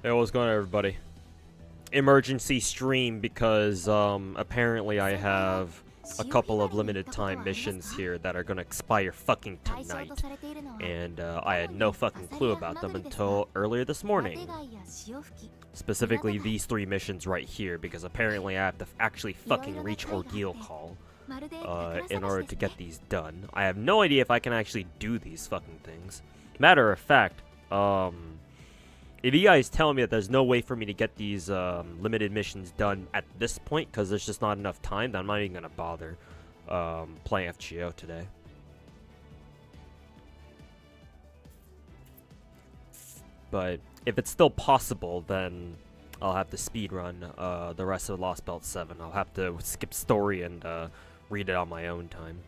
Hey, what's going on, everybody? Emergency stream because apparently I have a couple of limited time missions here that are gonna expire fucking tonight, and I had no fucking clue about them until earlier this morning. Specifically these 3 missions right here, because apparently I have to actually fucking reach Ordeal Call in order to get these done. I have no idea if I can actually do these fucking things. Matter of fact, if you guys tell me that there's no way for me to get these limited missions done at this point because there's just not enough time, then I'm not even going to bother playing FGO today. But if it's still possible, then I'll have to speedrun the rest of Lost Belt 7. I'll have to skip story and read it on my own time.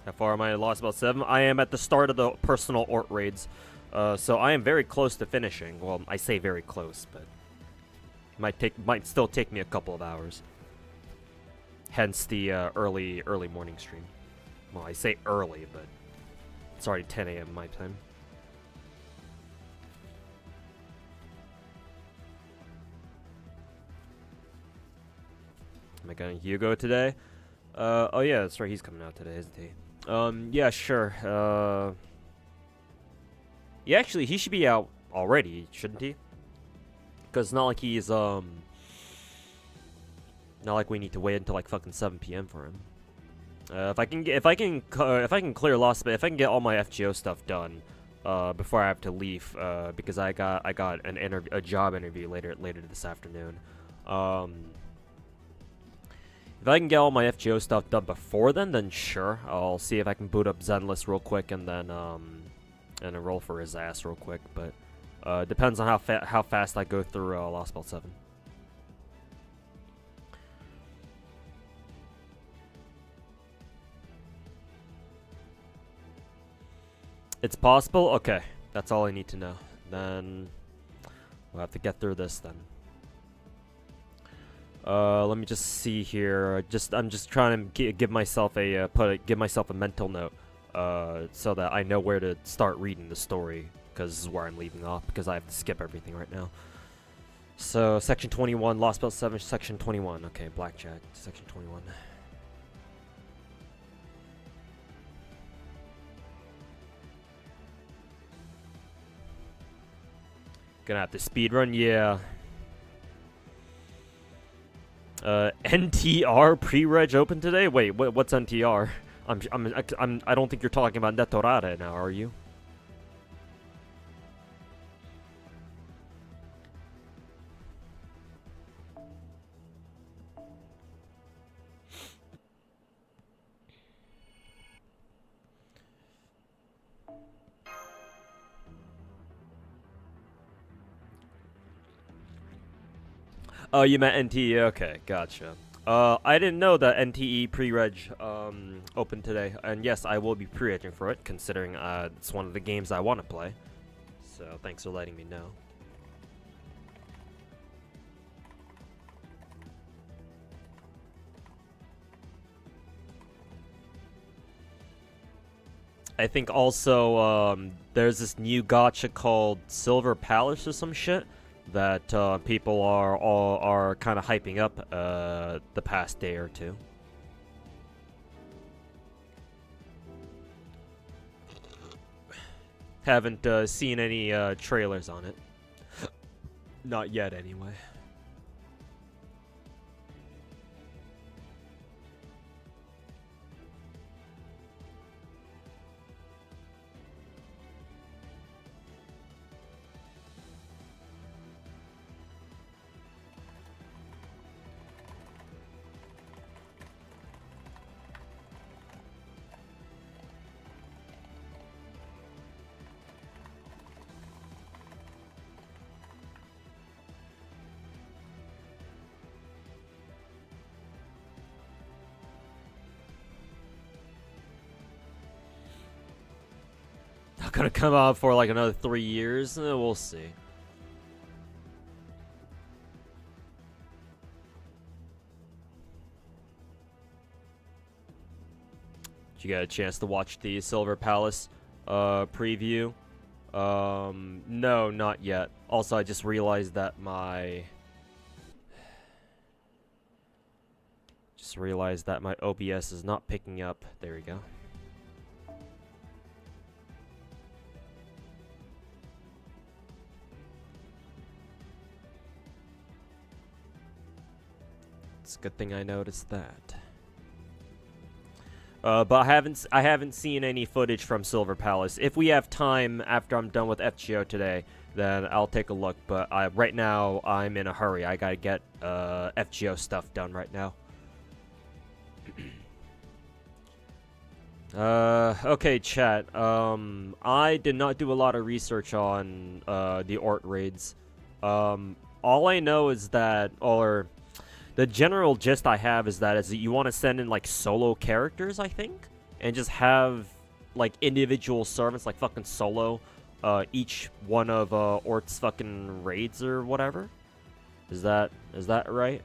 How far am I at Lost Belt 7? I am at the start of the personal Ort raids. So I am very close to finishing. Well, I say very close, but might still take me a couple of hours. Hence the early morning stream. Well, I say early, but it's already 10 a.m. my time. Am I going Hugo today? Oh yeah, that's right, he's coming out today, isn't he? Yeah, sure. Yeah, actually, he should be out already, shouldn't he? Because it's not like he's, not like we need to wait until like fucking 7 p.m. for him. If I can clear Lost, if I can get all my FGO stuff done, before I have to leave, because I got a job interview later this afternoon. If I can get all my FGO stuff done before then sure. I'll see if I can boot up Zenless real quick and then enroll for his ass real quick. But depends on how fast I go through Lost Belt 7. It's possible? Okay. That's all I need to know. Then we'll have to get through this then. Let me just see here. I'm just trying to give myself a give myself a mental note, so that I know where to start reading the story, because this is where I'm leaving off, because I have to skip everything right now. So section 21, Lost Belt 7, section 21. Okay, Blackjack, section 21. Gonna have to speedrun, yeah. NTR pre-reg open today? Wait, what's NTR? I don't think you're talking about Netorare now, are you? Oh, you meant NTE? Okay, gotcha. I didn't know that NTE pre-reg opened today, and yes, I will be pre-regging for it, considering it's one of the games I want to play. So thanks for letting me know. I think also there's this new gacha called Silver Palace or some shit that people are kind of hyping up the past day or two. Haven't seen any trailers on it. Not yet, anyway. Gonna come out for like another 3 years. We'll see. Did you get a chance to watch the Silver Palace preview? No, not yet. Also, I just realized that my OBS is not picking up. There we go. It's a good thing I noticed that. But I haven't seen any footage from Silver Palace. If we have time after I'm done with FGO today, then I'll take a look. But right now I'm in a hurry. I gotta get FGO stuff done right now. Okay, chat. I did not do a lot of research on the Ort raids. All I know is that, or the general gist I have is that you want to send in like solo characters, I think, and just have like individual servants, like fucking solo, each one of Ort's fucking raids or whatever. Is that right?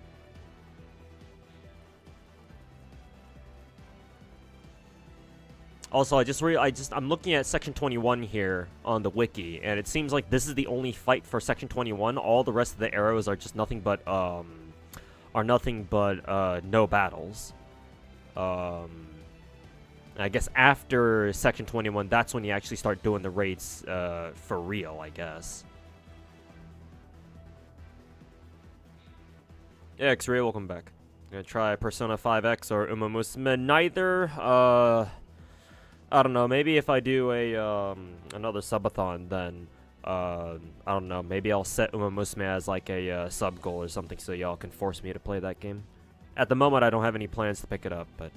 Also, I'm looking at Section 21 here on the wiki, and it seems like this is the only fight for Section 21. All the rest of the arrows are just nothing but no battles. I guess after Section 21, that's when you actually start doing the raids for real, I guess. Yeah, X-Ray, welcome back. Gonna try Persona 5X or Uma Musume. Neither. I don't know. Maybe if I do a another subathon, then I don't know. Maybe I'll set Uma Musume as like a sub goal or something, so y'all can force me to play that game. At the moment, I don't have any plans to pick it up, but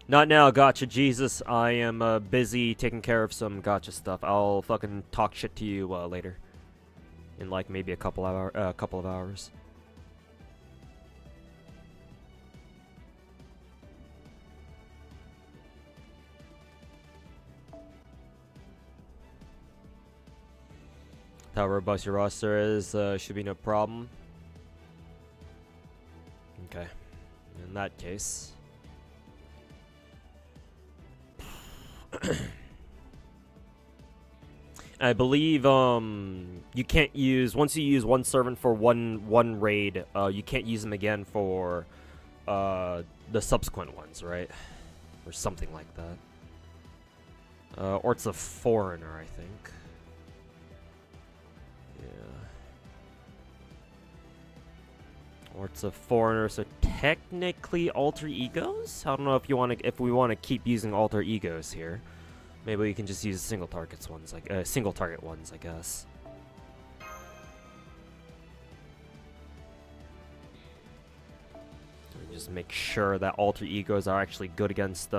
not now, Gacha Jesus. I am busy taking care of some Gacha stuff. I'll fucking talk shit to you later, in like maybe a couple of hours. How robust your roster is should be no problem. Okay, in that case. I believe you can't use, once you use one servant for one raid, you can't use them again for the subsequent ones, right? Or something like that. Or it's a foreigner, I think. Or it's a foreigner, so technically alter egos? I don't know if we want to keep using alter egos here. Maybe we can just use single target ones, I guess. Just make sure that alter egos are actually good against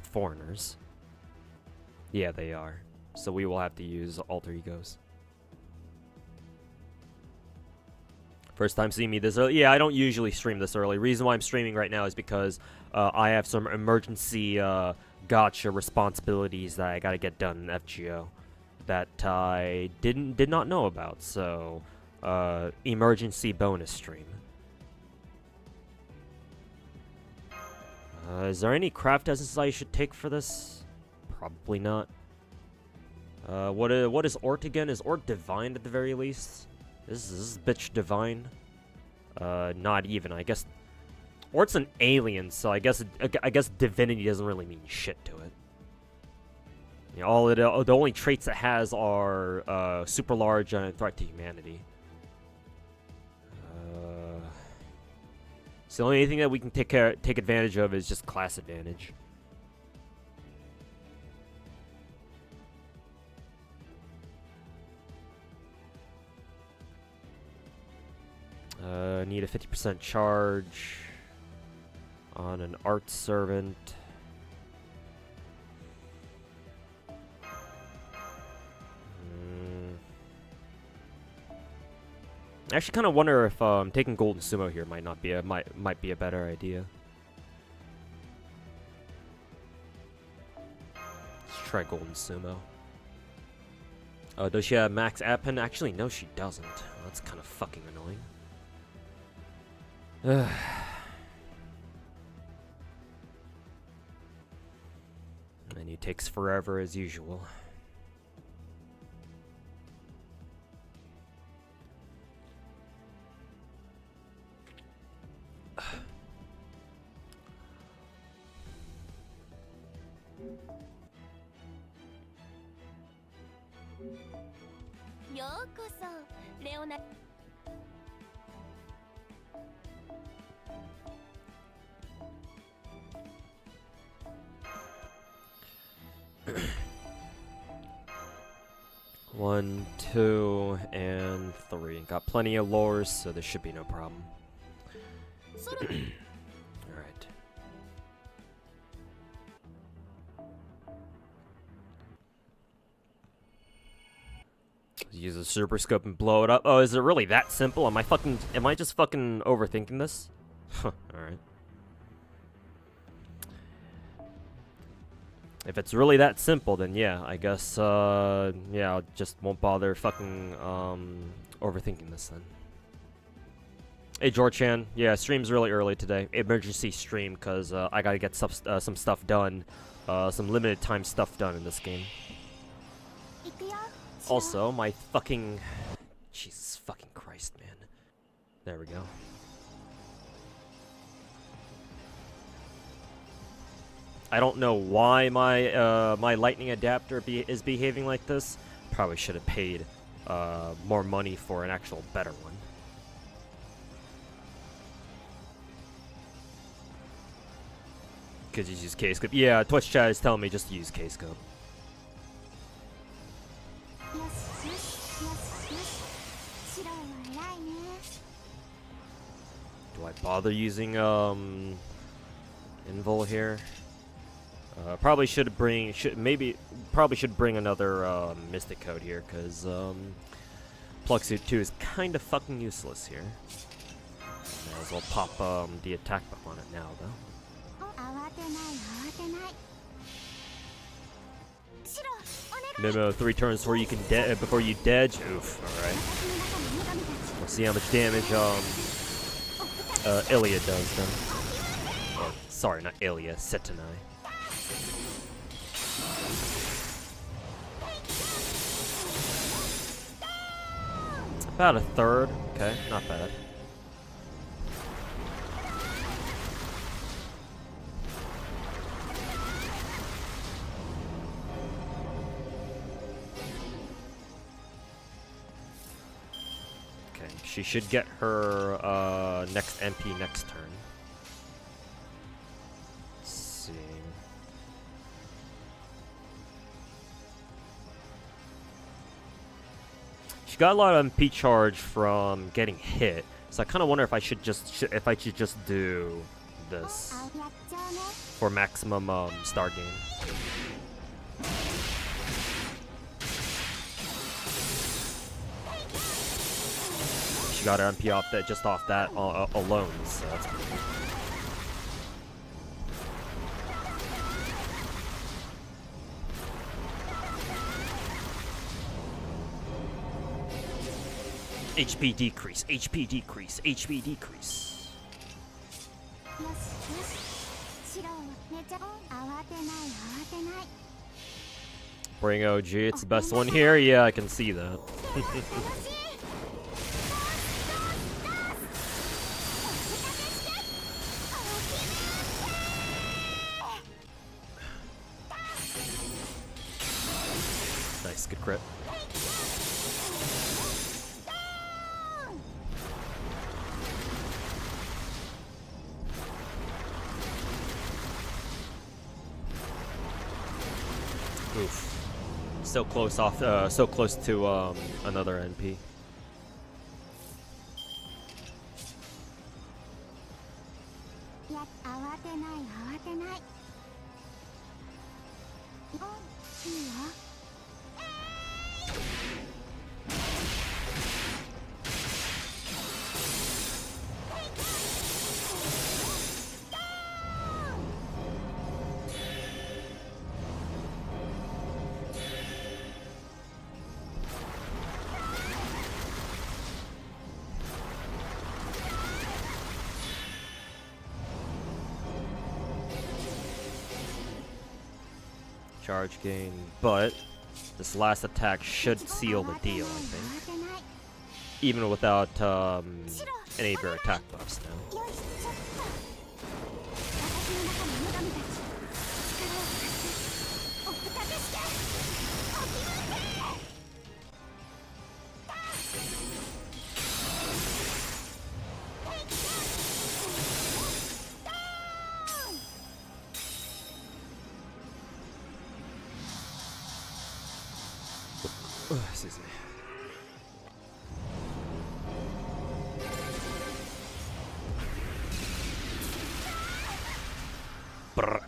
foreigners. Yeah, they are. So we will have to use alter egos. First time seeing me this early? Yeah, I don't usually stream this early. Reason why I'm streaming right now is because I have some emergency gacha responsibilities that I gotta get done in FGO that I did not know about. So, emergency bonus stream. Is there any craft essence I should take for this? Probably not. What is Ort again? Is Ort divine at the very least? Is this bitch divine? Not even. I guess Ort's an alien, so I guess divinity doesn't really mean shit to it. You know, the only traits it has are super large and a threat to humanity. So the only thing that we can take advantage of is just class advantage. Need a 50% charge on an art servant. I actually kind of wonder if taking Golden Sumo here might be a better idea. Let's try Golden Sumo. Does she have max Appen? Actually, no, she doesn't. That's kind of fucking annoying. Menu takes forever as usual. One, two, and three. Got plenty of lures, so there should be no problem. Alright. Use a super scope and blow it up. Oh, is it really that simple? Am I just fucking overthinking this? Alright. If it's really that simple, then yeah, I guess, yeah, I just won't bother fucking, overthinking this then. Hey, George-chan. Yeah, stream's really early today. Emergency stream, because, I gotta get some stuff done. Some limited time stuff done in this game. Also, my fucking... Jesus fucking Christ, man. There we go. I don't know why my my lightning adapter is behaving like this. Probably should have paid more money for an actual better one. Could you use K-scope? Yeah, Twitch chat is telling me just to use K-scope. Do I bother using invul here? Probably should bring another Mystic Code here, because Plug Suit 2 is kind of fucking useless here. May as well pop the attack buff on it now, though. Memo, 3 turns before you can before you dedge. Oof. All right. We'll see how much damage Ilya does then. Oh, sorry, not Ilya, Setanai. About a third. Okay, not bad. Okay, she should get her next MP next turn. Let's see. She got a lot of MP charge from getting hit, so I kind of wonder if I should just do this for maximum star gain. She got her MP off that off that alone, so that's pretty good. HP decrease, HP decrease, HP decrease. Bring OG, it's the best one here? Yeah, I can see that. Nice, good crit. Oof. So close off, so close to another NP. charge gain, but this last attack should seal the deal, I think. Even without any of your attack buffs now. Excuse me. Brr.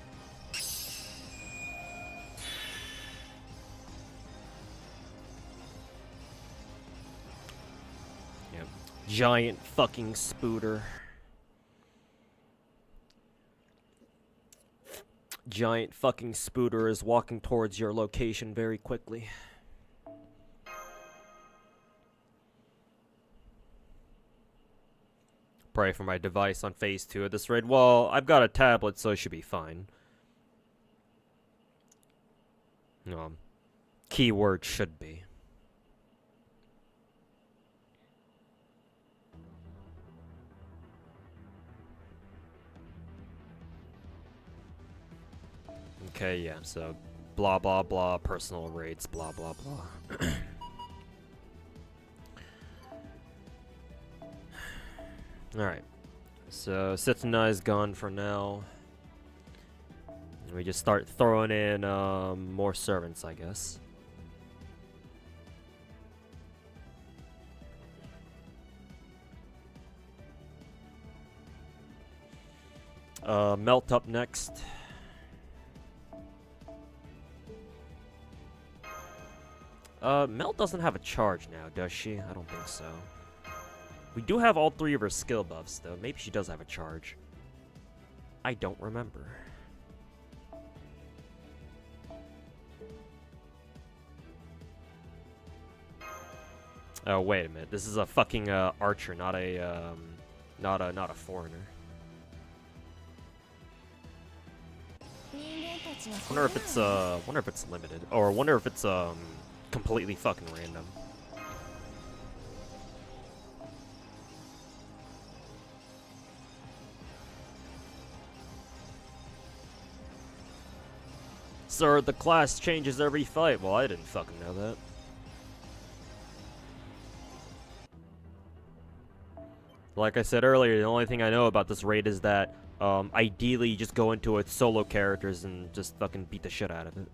Yep. Giant fucking spooter. Giant fucking spooter is walking towards your location very quickly. Pray for my device on phase 2 at this rate. Well, I've got a tablet, so it should be fine. Keyword should be. Okay, yeah, so blah blah blah, personal rates, blah blah blah. Alright, so Setsuna is gone for now. And we just start throwing in more servants, I guess. Melt up next. Melt doesn't have a charge now, does she? I don't think so. We do have all 3 of her skill buffs, though. Maybe she does have a charge. I don't remember. Oh, wait a minute. This is a fucking archer, not a foreigner. Wonder if it's limited, or wonder if it's completely fucking random. Sir, the class changes every fight. Well, I didn't fucking know that. Like I said earlier, the only thing I know about this raid is that ideally you just go into it solo characters and just fucking beat the shit out of it.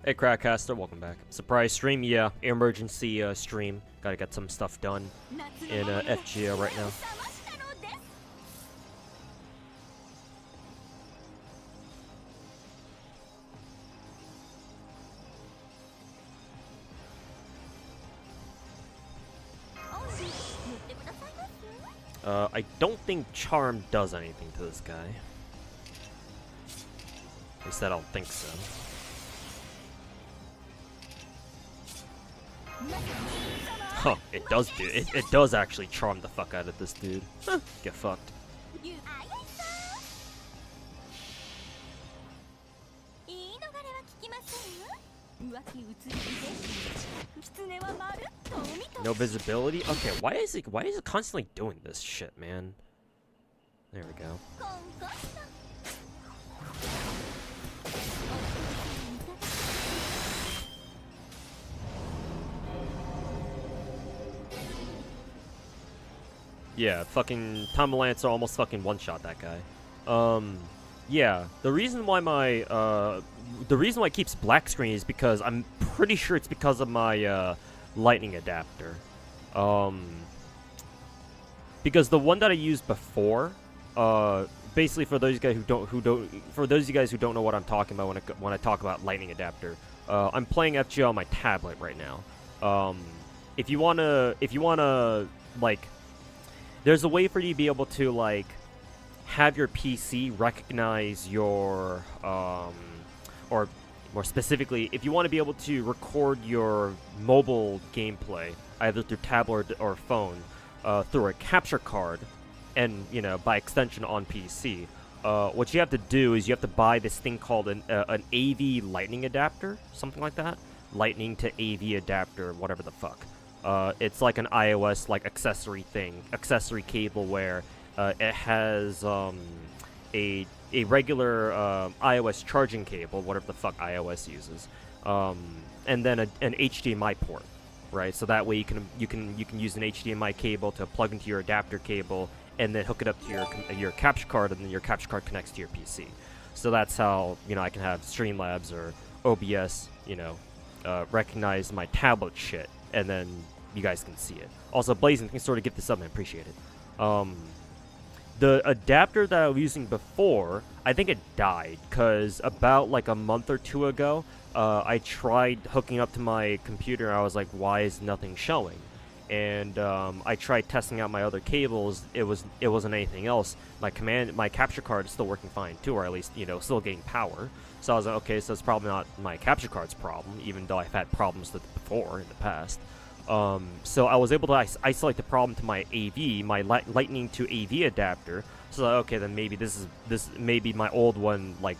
Hey Crackcaster, welcome back. Surprise stream, yeah, emergency stream. Gotta get some stuff done in FGO right now. I don't think Charm does anything to this guy. At least I don't think so. Huh, it does do it. It does actually charm the fuck out of this dude. Huh, get fucked. No visibility? Okay, why is it constantly doing this shit, man? There we go. Yeah, fucking Tomolancer almost fucking one-shot that guy. Yeah, the reason why it keeps black screen is because I'm pretty sure it's because of my lightning adapter. Because the one that I used before, basically for those guys for those of you guys who don't know what I'm talking about when I talk about lightning adapter, I'm playing FGO on my tablet right now. If you wanna like, there's a way for you to be able to like have your PC recognize your or more specifically, if you want to be able to record your mobile gameplay, either through tablet or phone, through a capture card, and, you know, by extension on PC, what you have to do is you have to buy this thing called an AV lightning adapter, something like that. Lightning to AV adapter, whatever the fuck. It's like an iOS like accessory cable where it has a regular iOS charging cable, whatever the fuck iOS uses, and then an HDMI port, right? So that way you can use an HDMI cable to plug into your adapter cable, and then hook it up to your capture card, and then your capture card connects to your PC. So that's how, you know, I can have Streamlabs or OBS, you know, recognize my tablet shit, and then you guys can see it. Also, Blazing, can sort of get this up, and I appreciate it. The adapter that I was using before, I think it died, because about like a month or two ago, I tried hooking up to my computer, and I was like, why is nothing showing? And I tried testing out my other cables. It wasn't anything else. My capture card is still working fine too, or at least, you know, still getting power. So I was like, okay, so it's probably not my capture card's problem, even though I've had problems with it before in the past. So I was able to isolate the problem to my AV, my lightning to AV adapter. So like, okay, then maybe this maybe my old one like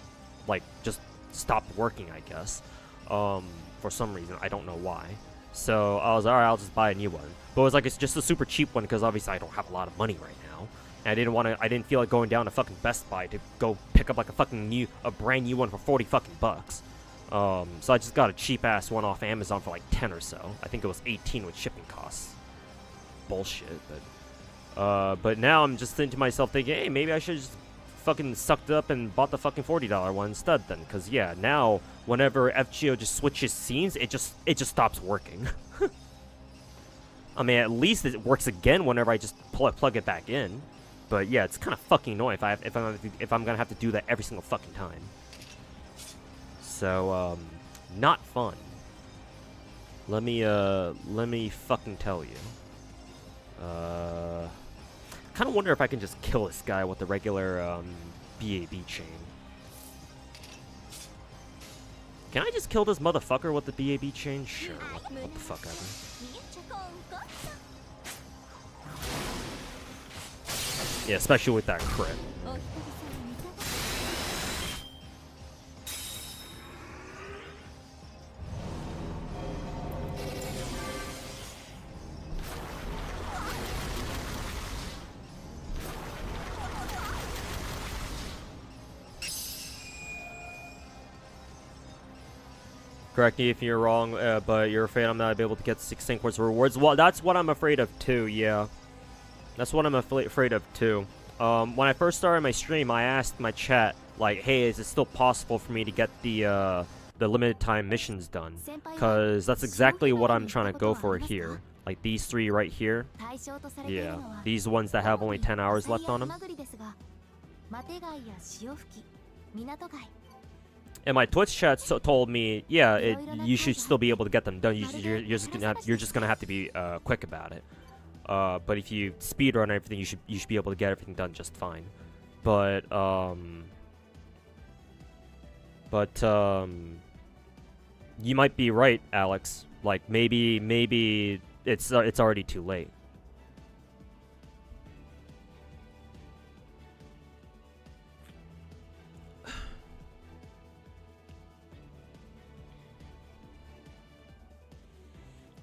just stopped working, I guess, for some reason. I don't know why. So I was like, alright, I'll just buy a new one. But it was like, it's just a super cheap one, because obviously I don't have a lot of money right now. And I didn't feel like going down to fucking Best Buy to go pick up like a brand new one for 40 fucking bucks. So I just got a cheap ass one off Amazon for like 10 or so. I think it was 18 with shipping costs. Bullshit, but now I'm just thinking to myself, thinking, hey, maybe I should just fucking sucked up and bought the fucking $40 one instead then, because yeah, now whenever FGO just switches scenes, it just stops working. I mean, at least it works again whenever I just plug it back in. But yeah, it's kind of fucking annoying if I'm gonna have to do that every single fucking time. So not fun. Let me fucking tell you. Kind of wonder if I can just kill this guy with the regular BAB chain. Can I just kill this motherfucker with the BAB chain? Sure. What the fuck ever. Yeah, especially with that crit. Correct me if you're wrong, but you're afraid I'm not able to get 16 quartz rewards. Well, that's what I'm afraid of too, yeah. That's what I'm afraid of too. When I first started my stream, I asked my chat, like, hey, is it still possible for me to get the limited time missions done? Because that's exactly what I'm trying to go for here. Like these three right here. Yeah, these ones that have only 10 hours left on them. And my Twitch chat told me, yeah, you should still be able to get them done. You're just gonna have to be quick about it. But if you speedrun everything, you should be able to get everything done just fine. But you might be right, Alex. Like maybe it's already too late.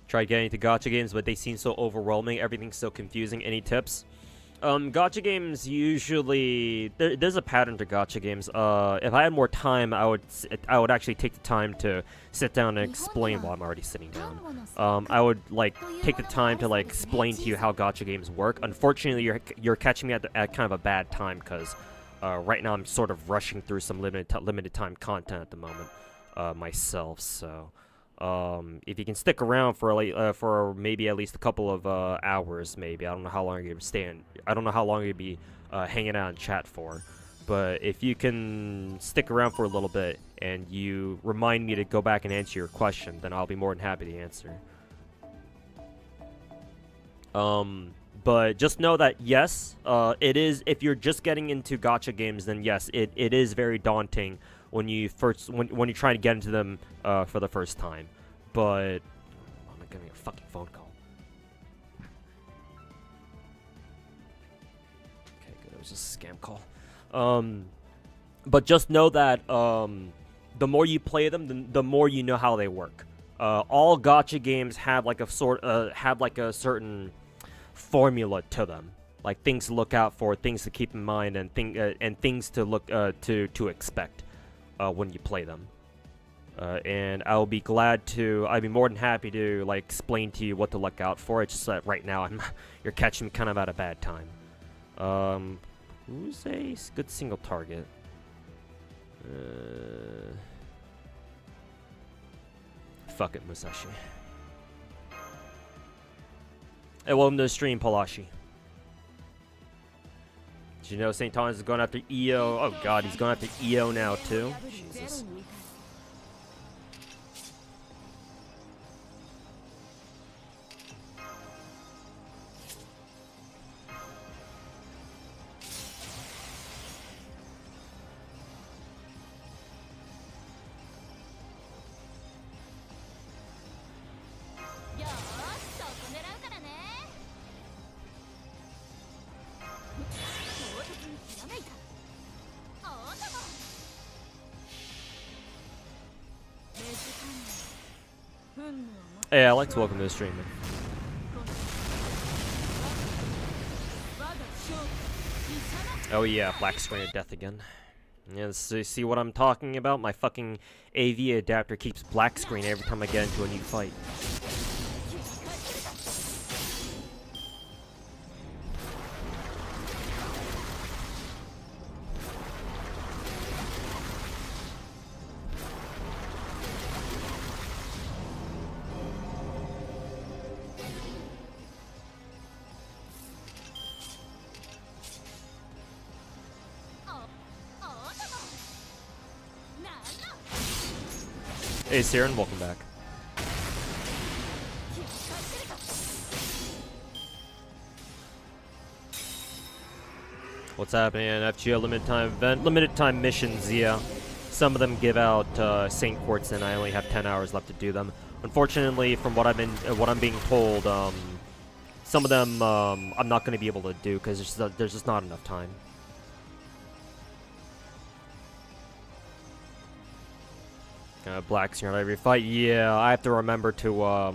Tried getting into gacha games, but they seem so overwhelming. Everything's so confusing. Any tips? Gacha games usually there's a pattern to gacha games. If I had more time, I would actually take the time to sit down and explain while I'm already sitting down. I would like take the time to like explain to you how gacha games work. Unfortunately, you're catching me at kind of a bad time, because right now I'm sort of rushing through some limited time content at the moment myself. So. If you can stick around for maybe at least a couple of hours, maybe. I don't know how long you're staying. I don't know how long you'll be hanging out in chat for. But if you can stick around for a little bit and you remind me to go back and answer your question, then I'll be more than happy to answer. But just know that yes, it is. If you're just getting into gacha games, then yes, it is very daunting when you when you're trying to get into them for the first time. But I'm not getting a fucking phone call. Okay, good. It was just a scam call. But just know that the more you play them, the more you know how they work. All gacha games have like a certain formula to them, like things to look out for, things to keep in mind, and things to look to expect when you play them. And I'd be more than happy to like explain to you what to look out for. It's just that right now you're catching me kind of at a bad time. Who's a good single target? Fuck it, Musashi. Hey, welcome to the stream, Palashi. Did you know St. Thomas is going after EO? Oh god, he's going after EO now too? Jesus. Hey Alex, welcome to the stream, man. Oh yeah, black screen of death again. Yeah, see what I'm talking about? My fucking AV adapter keeps black screen every time I get into a new fight. Hey Siren, welcome back. What's happening? FGO limited time event, limited time missions. Yeah, some of them give out Saint Quartz, and I only have 10 hours left to do them. Unfortunately, from what I'm being told, some of them I'm not going to be able to do because there's just not enough time. Black screen every fight. Yeah, I have to remember to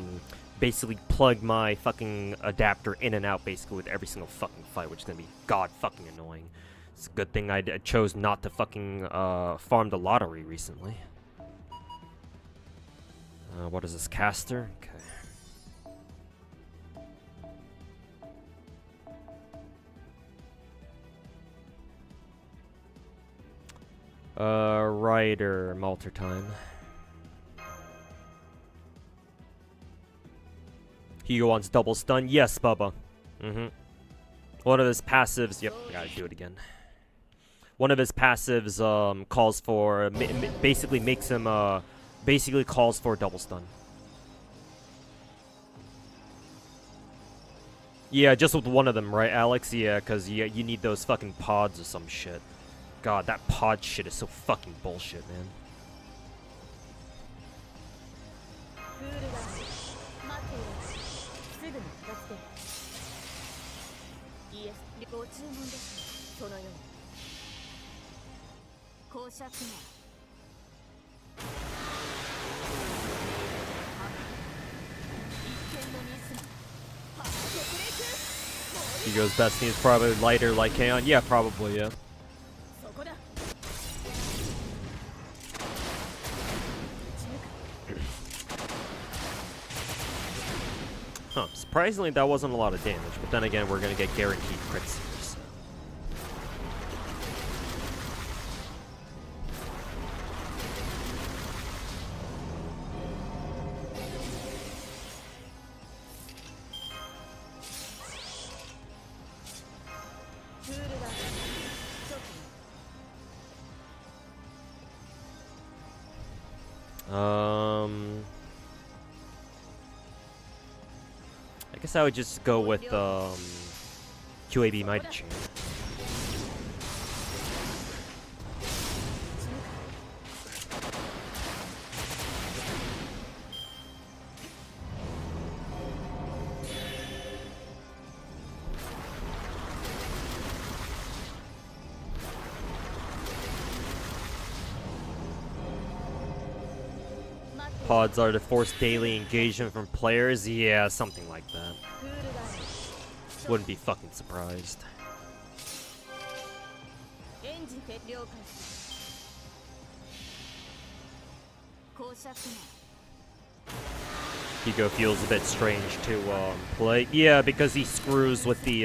basically plug my fucking adapter in and out basically with every single fucking fight, which is gonna be god fucking annoying. It's a good thing I chose not to fucking farm the lottery recently. What is this, caster? Okay. Rider, Malter time. Hugo wants double stun. Yes, Bubba. One of his passives. Yep, I gotta do it again. One of his passives calls for basically makes him basically calls for double stun. Yeah, just with one of them, right, Alex? Yeah, because you need those fucking pods or some shit. God, that pod shit is so fucking bullshit, man. He goes best is probably lighter like Kaon. Yeah, probably, yeah. Huh, surprisingly that wasn't a lot of damage, but then again we're gonna get guaranteed crits here, so. I guess I would just go with QAB Mighty Chain. Pods are to force daily engagement from players? Yeah, something like that. Wouldn't be fucking surprised. Hiko feels a bit strange to play. Yeah, because he screws with the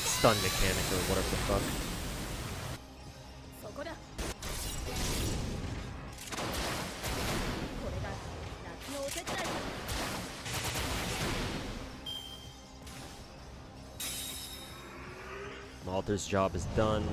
stun mechanic or whatever the fuck. Malter's job is done.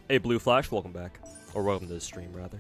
Hey, Blue Flash, welcome back. Or welcome to the stream, rather.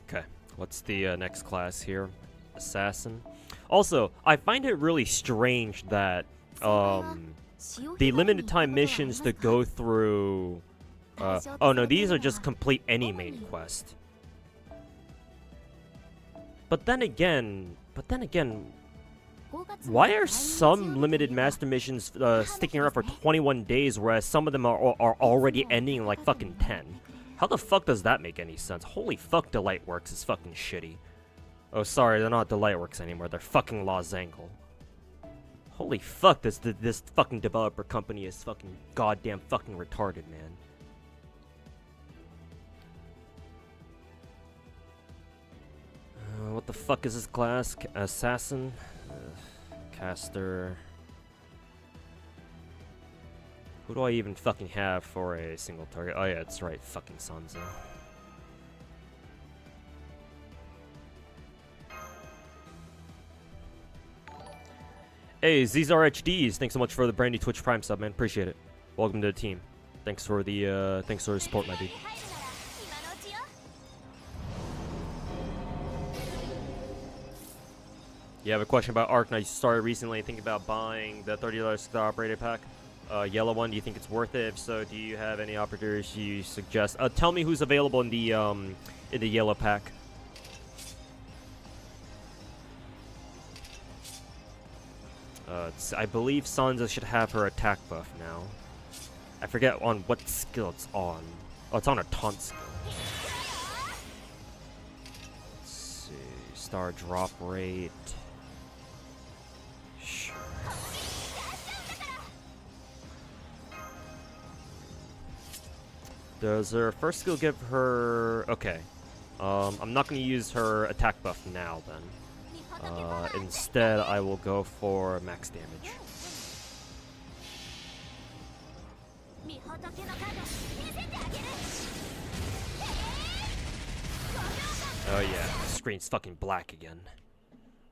Okay, what's the next class here? Assassin. Also, I find it really strange that the limited time missions to go through oh no, these are just complete any main quest. But then again, why are some limited master missions sticking around for 21 days, whereas some of them are already ending in like fucking 10? How the fuck does that make any sense? Holy fuck, Delightworks is fucking shitty. Oh, sorry, they're not Delightworks anymore. They're fucking Los Angeles. Holy fuck, this fucking developer company is fucking goddamn fucking retarded, man. What the fuck is this class? Assassin? Caster. Who do I even fucking have for a single target? Oh yeah, that's right, fucking Sansa. Hey, ZRHDs, thanks so much for the brand new Twitch Prime sub, man. Appreciate it. Welcome to the team. Thanks for the support, my dude. You have a question about Ark Knights. You started recently thinking about buying the $30 operated pack. Yellow one, do you think it's worth it? If so, do you have any operators you suggest? Tell me who's available in the yellow pack. I believe Sansa should have her attack buff now. I forget on what skill it's on. Oh, it's on a taunt skill. Let's see. Star drop rate. Sure. Does her first skill give her... Okay. I'm not going to use her attack buff now, then. Instead, I will go for max damage. Oh yeah, the screen's fucking black again.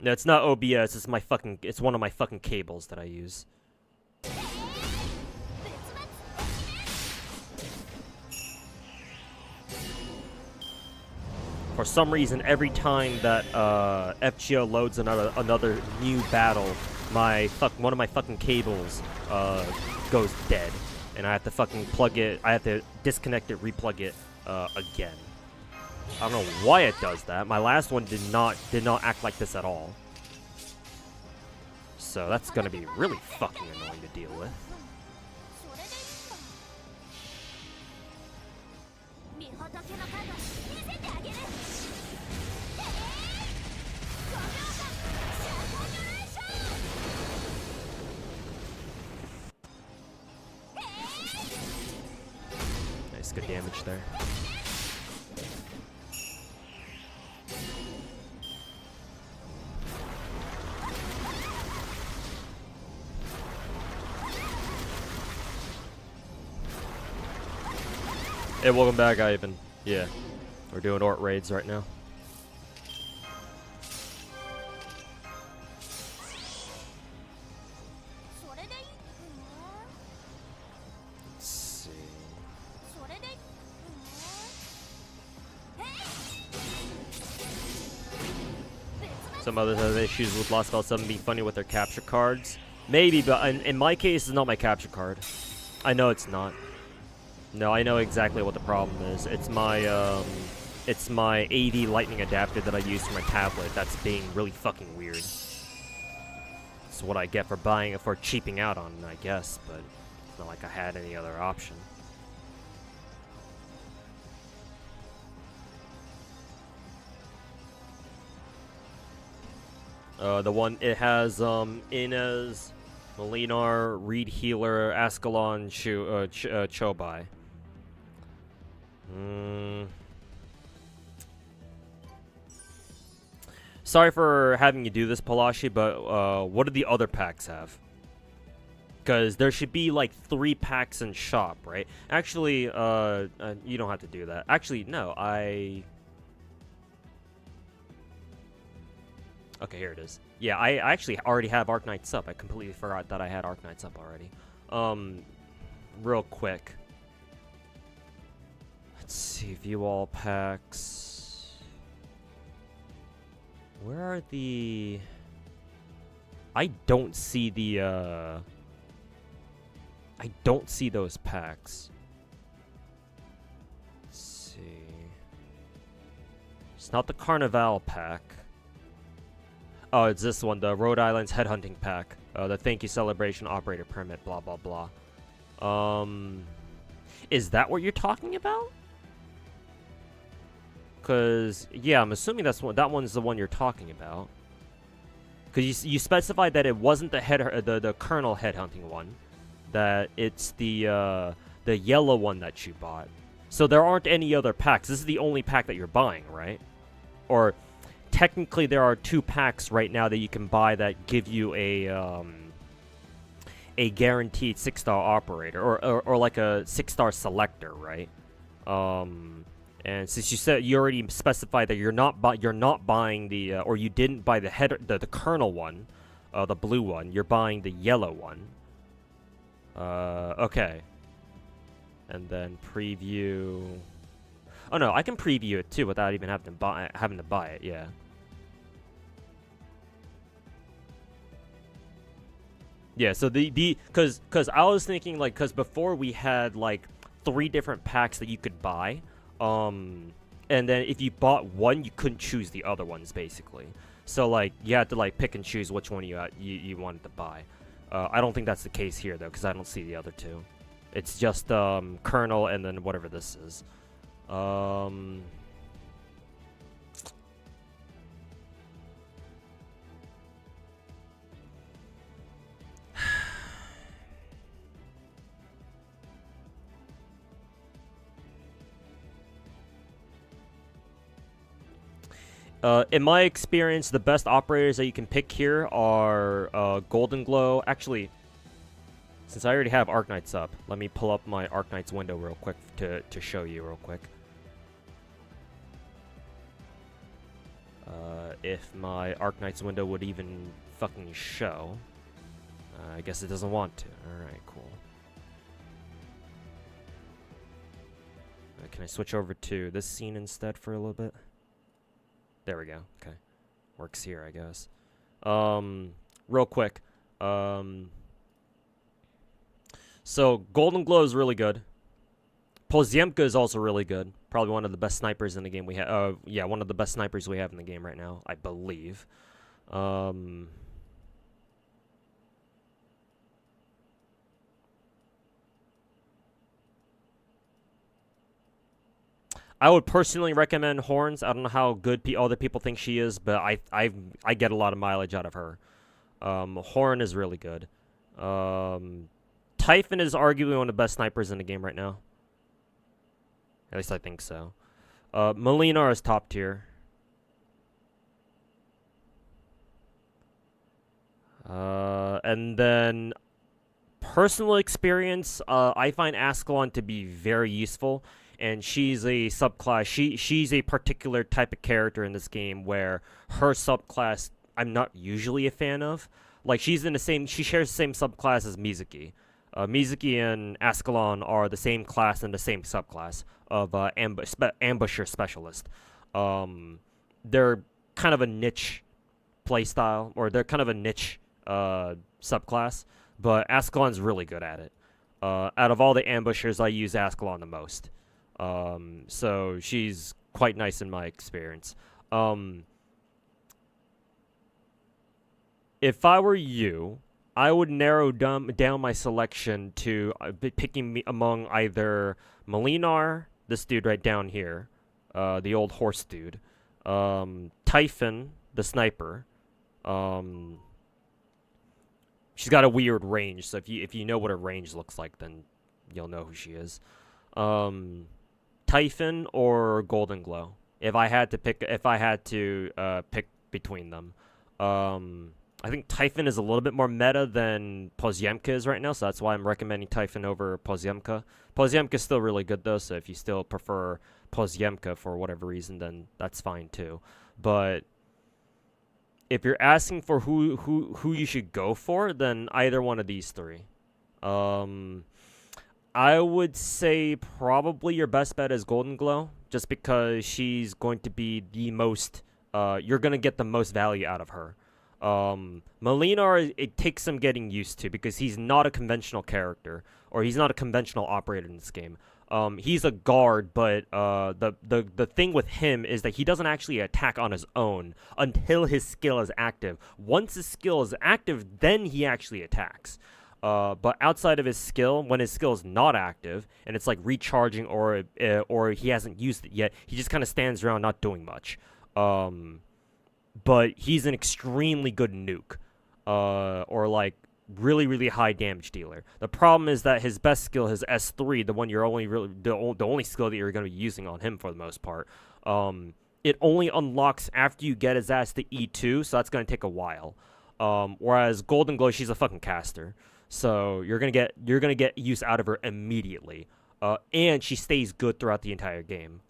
No, it's not OBS, it's one of my fucking cables that I use. For some reason, every time that FGO loads another new battle, one of my fucking cables goes dead, and I have to fucking plug it. I have to disconnect it, replug it again. I don't know why it does that. My last one did not act like this at all. So that's gonna be really fucking annoying to deal with. Nice, good damage there. Hey, welcome back, Ivan. Yeah, we're doing Ort raids right now. Let's see. Some others have issues with Lost Spell 7 being funny with their capture cards. Maybe, but in my case, it's not my capture card. I know it's not. No, I know exactly what the problem is. It's my AV lightning adapter that I use for my tablet that's being really fucking weird. It's what I get for cheaping out on it, I guess, but it's not like I had any other option. The one, it has, Inez, Molinar, Reed Healer, Ascalon, Chobai. Sorry for having you do this, Palashi, but what do the other packs have? Because there should be like 3 packs in shop, right? Actually, you don't have to do that. Actually, no, Okay, here it is. Yeah, I actually already have Ark Knights up. I completely forgot that I had Ark Knights up already. Real quick. Let's see, view all packs. Where are the... I don't see the, I don't see those packs. Let's see. It's not the Carnival pack. Oh, it's this one, the Rhode Island's Headhunting pack. The Thank You Celebration Operator Permit, blah, blah, blah. Is that what you're talking about? Because, yeah, I'm assuming that one's the one you're talking about. Because you specified that it wasn't the Colonel Headhunting one. That it's the yellow one that you bought. So there aren't any other packs. This is the only pack that you're buying, right? Or... technically, there are 2 packs right now that you can buy that give you a guaranteed 6-star operator or like a 6-star selector, right? And since you said you already specified that you're not buying the or you didn't buy the Colonel one, the blue one, you're buying the yellow one. Okay. And then preview. Oh no, I can preview it too without even having to buy it. Yeah. Yeah. So because I was thinking like because before we had like 3 different packs that you could buy, and then if you bought one, you couldn't choose the other ones basically. So like you had to like pick and choose which one you wanted to buy. I don't think that's the case here though because I don't see the other 2. It's just Colonel and then whatever this is. In my experience, the best operators that you can pick here are Golden Glow. Actually, since I already have Ark Knights up, let me pull up my Ark Knights window real quick to show you real quick. If my Ark Knights window would even fucking show. I guess it doesn't want to. Alright, cool. Can I switch over to this scene instead for a little bit? There we go. Okay. Works here, I guess. Real quick. So, Golden Glow is really good. Poziemka is also really good. Probably one of the best snipers in the game we have. Yeah, one of the best snipers we have in the game right now, I believe. I would personally recommend Horns. I don't know how good other people think she is, but I get a lot of mileage out of her. Horn is really good. Typhon is arguably one of the best snipers in the game right now. At least I think so. Molinar is top tier. And then personal experience, I find Ascalon to be very useful. and she's a subclass. She's a particular type of character in this game where her subclass I'm not usually a fan of. Like she shares the same subclass as Mizuki. Mizuki and Ascalon are the same class and the same subclass of ambusher specialist. They're kind of a niche playstyle, or they're kind of a niche subclass, but Ascalon's really good at it. Out of all the ambushers, I use Ascalon the most. So she's quite nice in my experience. If I were you, I would narrow down my selection to picking me among either Molinar, this dude right down here, the old horse dude, Typhon, the sniper. She's got a weird range, so if you know what her range looks like, then you'll know who she is. Typhon or Golden Glow. If I had to pick between them. I think Typhon is a little bit more meta than Podziemka is right now, so that's why I'm recommending Typhon over Podziemka. Podziemka is still really good, though, so if you still prefer Podziemka for whatever reason, then that's fine, too. But if you're asking for who you should go for, then either one of these three. I would say probably your best bet is Golden Glow, just because she's going to be the most... you're going to get the most value out of her. Molinar, it takes some getting used to because he's not a conventional character, or he's not a conventional operator in this game. He's a guard, but the thing with him is that he doesn't actually attack on his own until his skill is active. Once his skill is active, then he actually attacks. But outside of his skill, when his skill is not active and it's like recharging or he hasn't used it yet, he just kind of stands around not doing much. But he's an extremely good nuke, or like really, really high damage dealer. The problem is that his best skill, his S3, the one you're only really the only skill that you're going to be using on him for the most part, it only unlocks after you get his ass to E2, so that's going to take a while. Whereas Golden Glow, she's a fucking caster, so you're gonna get use out of her immediately, and she stays good throughout the entire game,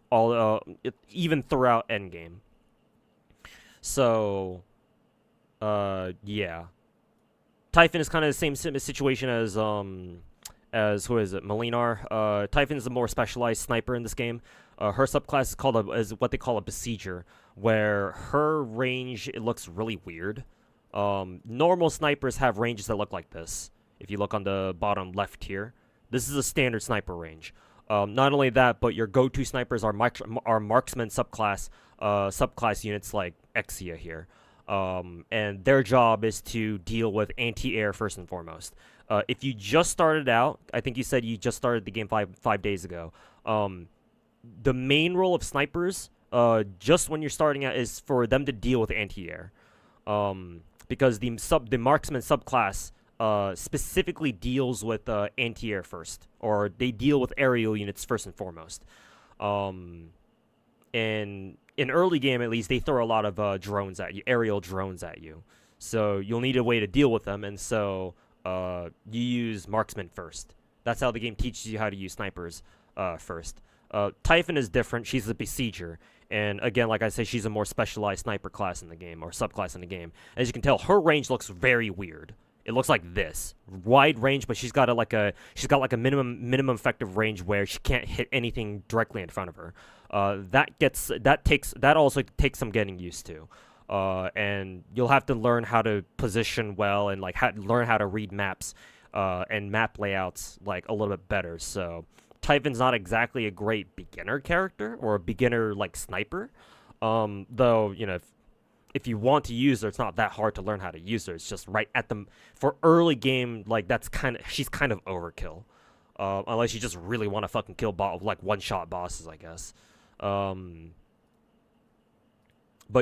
even throughout endgame. So, yeah. Typhon is kind of the same situation as who is it? Molinar. Typhon is a more specialized sniper in this game. Her subclass is what they call a besieger, where her range, it looks really weird. Normal snipers have ranges that look like this. If you look on the bottom left here, this is a standard sniper range. Not only that, but your go-to snipers are marksman subclass units like Exia here. And their job is to deal with anti-air first and foremost. If you just started out, I think you said you just started the game five days ago. The main role of snipers, just when you're starting out, is for them to deal with anti-air. Because the marksman subclass specifically deals with anti-air first, or they deal with aerial units first and foremost. And in early game, at least, they throw a lot of drones at you, aerial drones at you. So you'll need a way to deal with them, and so you use marksman first. That's how the game teaches you how to use snipers first. Typhon is different. She's a besieger. And again, like I say, she's a more specialized sniper class in the game, or subclass in the game. As you can tell, her range looks very weird. It looks like this wide range, but she's got a minimum effective range where she can't hit anything directly in front of her. That also takes some getting used to, and you'll have to learn how to position well and like learn how to read maps and map layouts like a little bit better. So Typhon's not exactly a great beginner character or a beginner like sniper, though you know. If you want to use her, it's not that hard to learn how to use her. It's just right at for early game, like she's kind of overkill, unless you just really want to fucking kill like one-shot bosses, I guess. But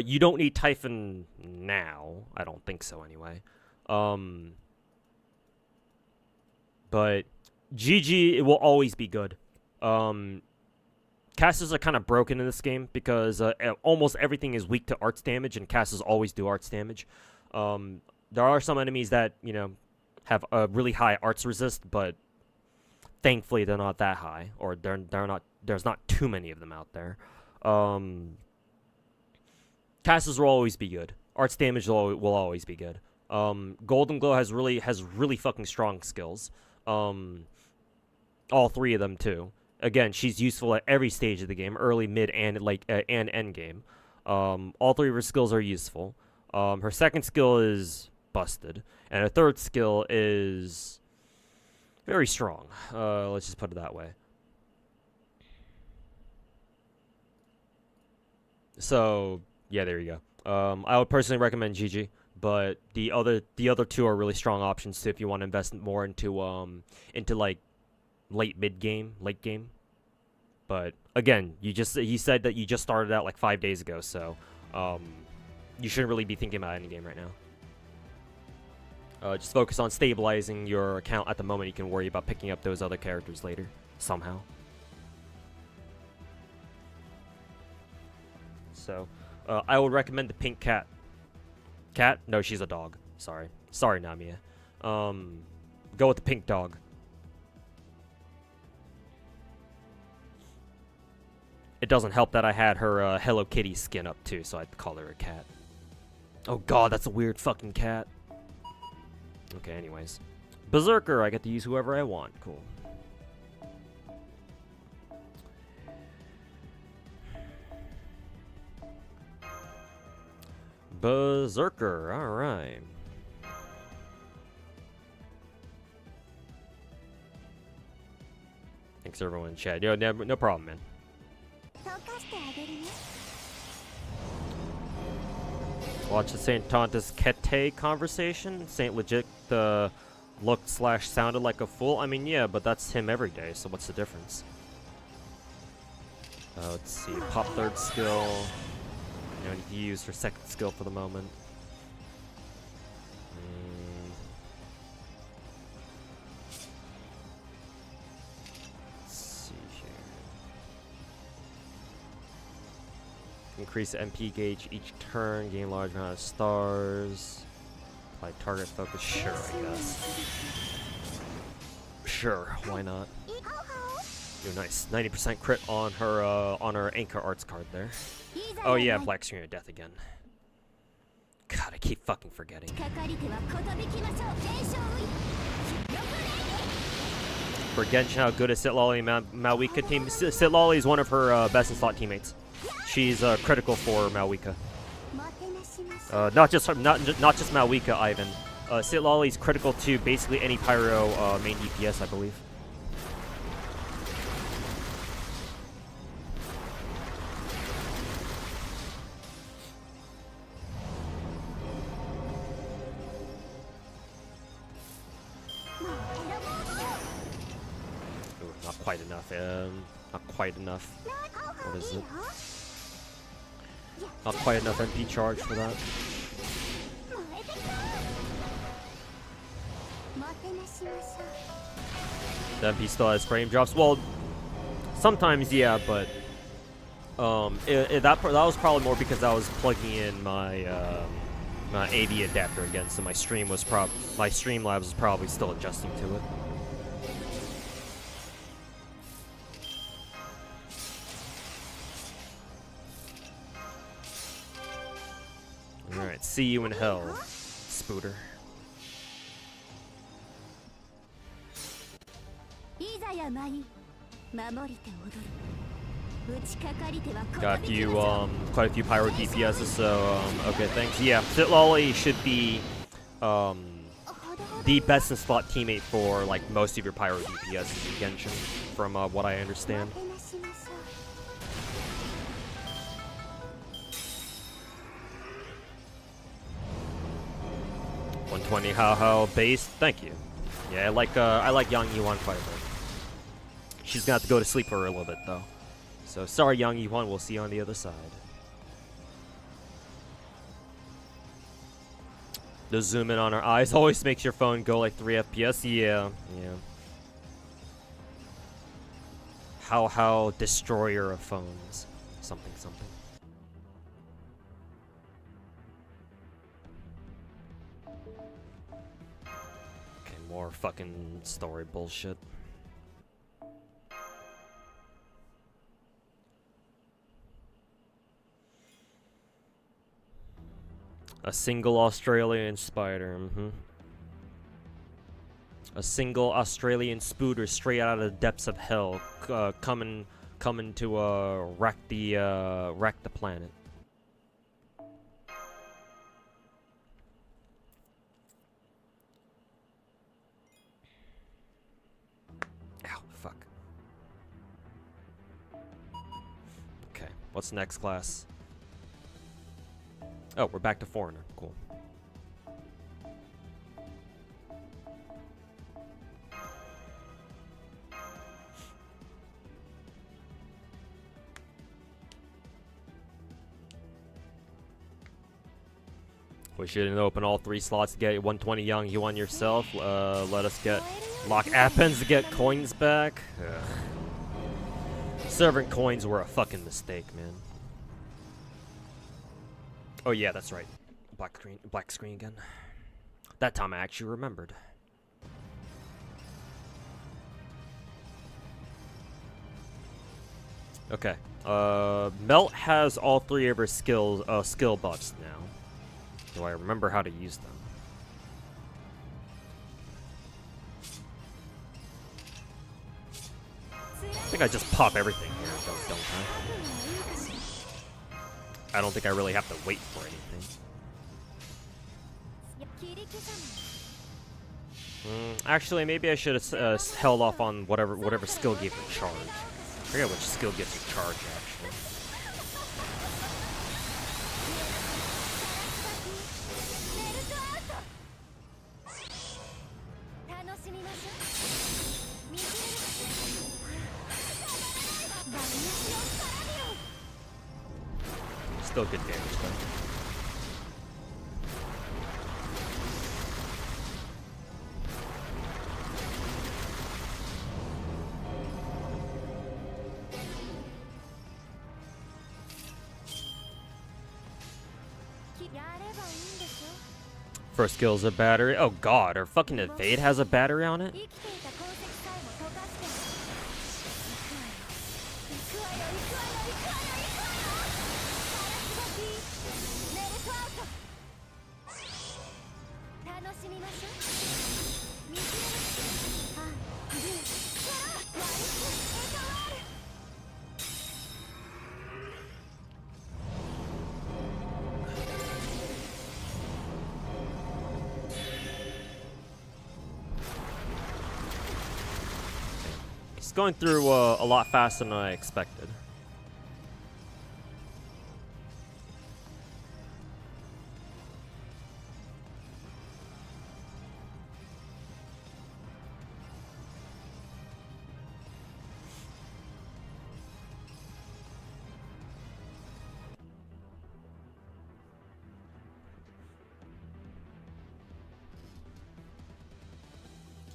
you don't need Typhon now. I don't think so, anyway. But GG, it will always be good. Casters are kind of broken in this game because almost everything is weak to arts damage, and casters always do arts damage. There are some enemies that, you know, have a really high arts resist, but thankfully they're not that high, or they're not. There's not too many of them out there. Casters will always be good. Arts damage will always be good. Golden Glow has really fucking strong skills. All three of them too. Again, she's useful at every stage of the game, early, mid, and and end game. All three of her skills are useful. Her second skill is busted, and her third skill is very strong. Let's just put it that way. So yeah, there you go. I would personally recommend GG, but the other two are really strong options too if you want to invest more into like late game. But again, you said that you just started out like 5 days ago, so you shouldn't really be thinking about endgame right now. Just focus on stabilizing your account at the moment. You can worry about picking up those other characters later somehow. So I would recommend the pink cat. Cat? No, she's a dog. Sorry, Namiya. Go with the pink dog. It doesn't help that I had her Hello Kitty skin up too, so I'd call her a cat. Oh god, that's a weird fucking cat. Okay, anyways. Berserker, I get to use whoever I want. Cool. Berserker, alright. Thanks everyone in chat. Yo, no problem, man. Watch the Saint Tontus Kete conversation. Saint legit looked / sounded like a fool. I mean, yeah, but that's him every day, so what's the difference? Let's see. Pop third skill. No need to use her second skill for the moment. Increase MP gauge each turn, gain large amount of stars. Apply target focus, sure, I guess. Sure, why not? Ooh, nice. 90% crit on her Anchor Arts card there. Oh yeah, Black Screen of Death again. God, I keep fucking forgetting. For Genshin, how good is Sitlolly Malwika team? Sitlolly is one of her best in slot teammates. She's critical for Malwika. Not just Malwika, Ivan. Sitlolly's critical to basically any Pyro main DPS, I believe. Ooh, not quite enough. Not quite enough. What is it? Not quite enough MP charge for that. The MP still has frame drops. Well, sometimes yeah, but that was probably more because I was plugging in my my AV adapter again, so my Streamlabs was probably still adjusting to it. Alright, see you in hell, Spooter. Got a few, quite a few Pyro DPSs, so, okay, thanks. Yeah, Sitlolly should be, the best in slot teammate for, like, most of your Pyro DPSs in Genshin, from, what I understand. 120 how base. Thank you. Yeah, I like Yang Yuan quite a bit. She's gonna have to go to sleep for a little bit though. So sorry, Yang Yuan. We'll see you on the other side. The zoom in on her eyes always makes your phone go like 3 FPS. Yeah, yeah. How destroyer of phones. Something. More fucking story bullshit. A single Australian spider. A single Australian spooter straight out of the depths of hell, coming to wreck the planet. Ow, fuck. Okay, what's next class? Oh, we're back to foreigner. Cool. We shouldn't open all 3 slots to get 120 young yuan yourself. Let us get lock appens to get coins back. Ugh. Serving coins were a fucking mistake, man. Oh yeah, that's right. Black screen again. That time I actually remembered. Okay. Melt has all 3 of her skill buffs now. Do I remember how to use them? I think I just pop everything here, don't I? I don't think I really have to wait for anything. Actually, maybe I should have held off on whatever skill gave me charge. I forget which skill gives you charge, actually. Still good damage, though. First skill is a battery. Oh god, her fucking evade has a battery on it? Going through a lot faster than I expected.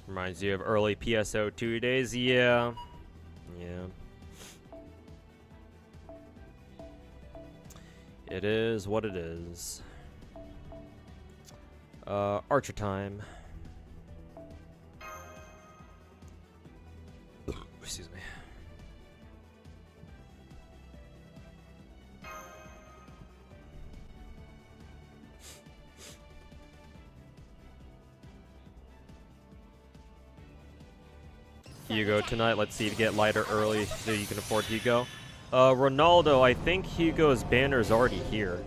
Reminds you of early PSO2 days? Yeah. It is what it is. Archer time. Excuse me. Hugo tonight. Let's see to get lighter early so you can afford Hugo. Ronaldo, I think Hugo's banner is already here.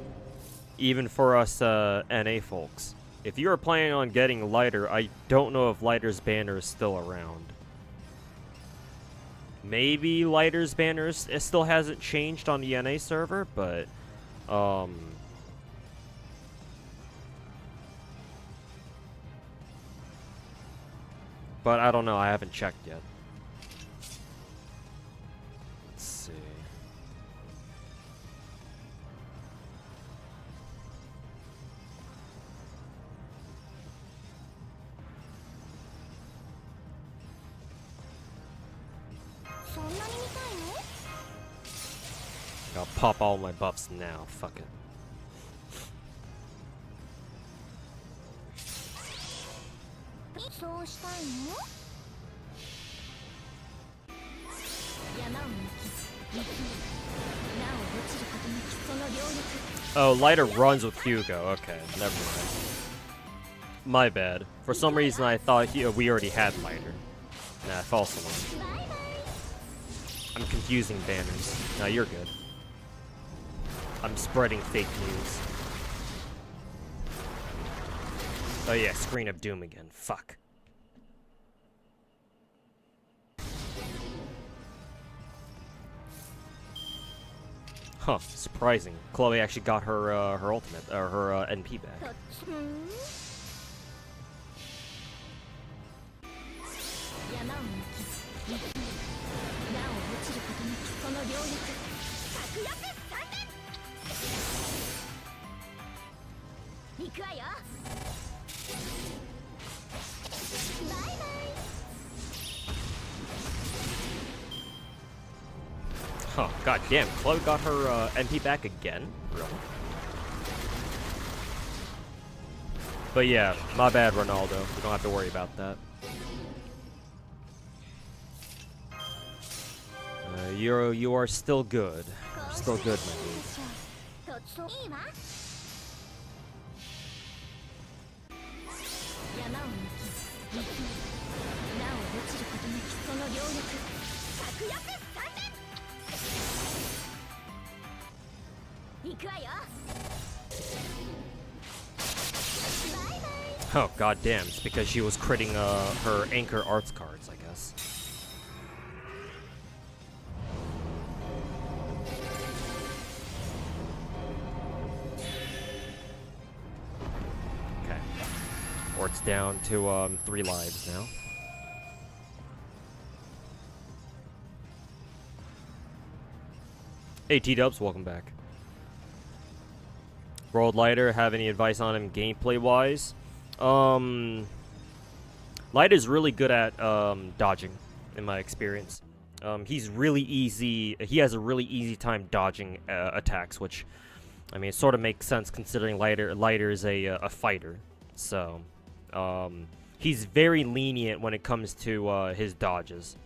Even for us NA folks. If you are planning on getting lighter, I don't know if lighter's banner is still around. Maybe lighter's banner still hasn't changed on the NA server, but I don't know. I haven't checked yet. Let's see. I'll pop all my buffs now. Fuck it. Oh, Lighter runs with Hugo. Okay, never mind. My bad. For some reason, I thought we already had Lighter. Nah, false alarm. I'm confusing banners. Nah, you're good. I'm spreading fake news. Oh yeah, Screen of Doom again. Fuck. Huh, surprising. Chloe actually got her her ultimate, or her NP back. Huh, goddamn, Chloe got her NP back again? Really? But yeah, my bad, Ronaldo. You don't have to worry about that. You are still good. You're still good, my dude. Oh, goddamn, it's because she was critting her Anchor Arts cards, I guess. Okay. Or it's down to 3 lives now. Hey T-Dubs, welcome back. World Lighter, have any advice on him gameplay wise? Lighter's really good at dodging, in my experience. He's really easy. He has a really easy time dodging attacks, which, I mean, it sort of makes sense considering Lighter is a fighter. So, he's very lenient when it comes to his dodges.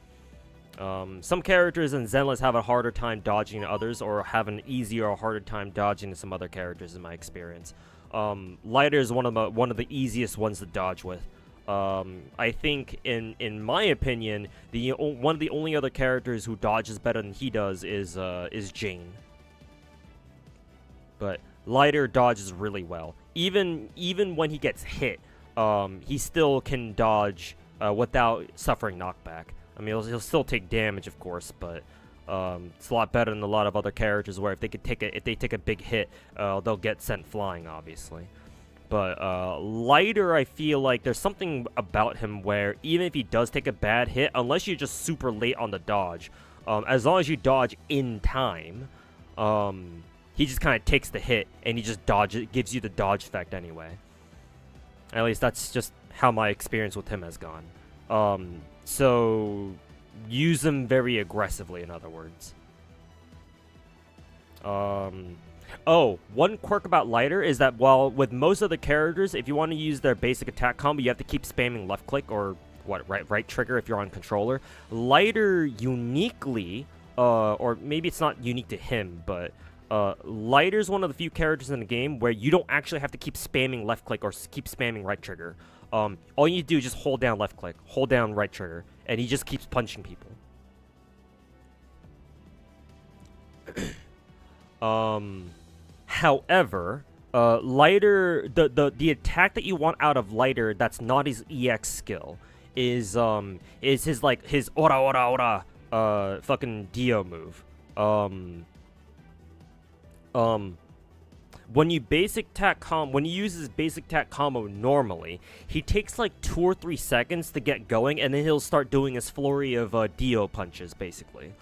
Some characters in Zenless have a harder time dodging than others, or have an easier or harder time dodging than some other characters, in my experience. Lighter is one of the easiest ones to dodge with. I think, in my opinion, one of the only other characters who dodges better than he does is Jane. But Lighter dodges really well. Even when he gets hit, he still can dodge without suffering knockback. I mean, he'll still take damage, of course, but it's a lot better than a lot of other characters where if they take a big hit, they'll get sent flying, obviously. But Lighter, I feel like there's something about him where even if he does take a bad hit, unless you're just super late on the dodge, as long as you dodge in time, he just kind of takes the hit and he just gives you the dodge effect anyway. At least that's just how my experience with him has gone. So use him very aggressively, in other words. Oh, one quirk about Lighter is that while with most of the characters, if you want to use their basic attack combo, you have to keep spamming left click or right trigger if you're on controller. Lighter uniquely, or maybe it's not unique to him, but Lighter's one of the few characters in the game where you don't actually have to keep spamming left click or keep spamming right trigger. All you need to do is just hold down left click, hold down right trigger, and he just keeps punching people. However, Lighter, the attack that you want out of Lighter that's not his EX skill is his ora fucking Dio move. When you use his basic attack combo normally, he takes like 2 or 3 seconds to get going, and then he'll start doing his flurry of Dio punches, basically,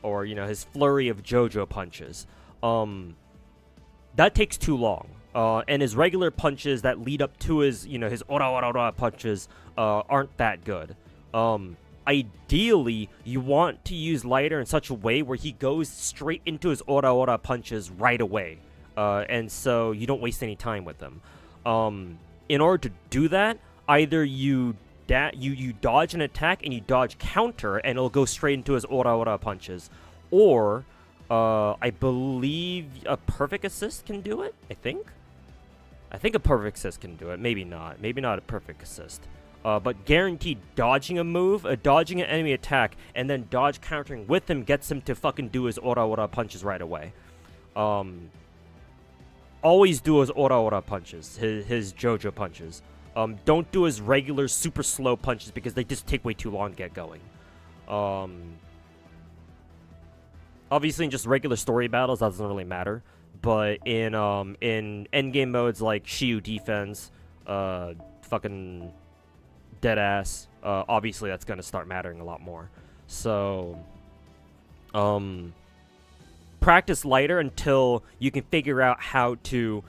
or his flurry of JoJo punches. That takes too long, and his regular punches that lead up to his his ora punches aren't that good. Ideally, you want to use Lighter in such a way where he goes straight into his ora punches right away. And so you don't waste any time with them. In order to do that, either you dodge an attack and you dodge counter, and it'll go straight into his ora punches, or I believe a perfect assist can do it. I think a perfect assist can do it. Maybe not. Maybe not a perfect assist. But guaranteed dodging a move, dodging an enemy attack, and then dodge countering with him gets him to fucking do his ora punches right away. Always do his ora punches, his JoJo punches. Don't do his regular super slow punches because they just take way too long to get going. Obviously, in just regular story battles, that doesn't really matter. But in endgame modes like Shiyu defense, fucking deadass, obviously that's gonna start mattering a lot more. So, practice lighter until you can figure out how to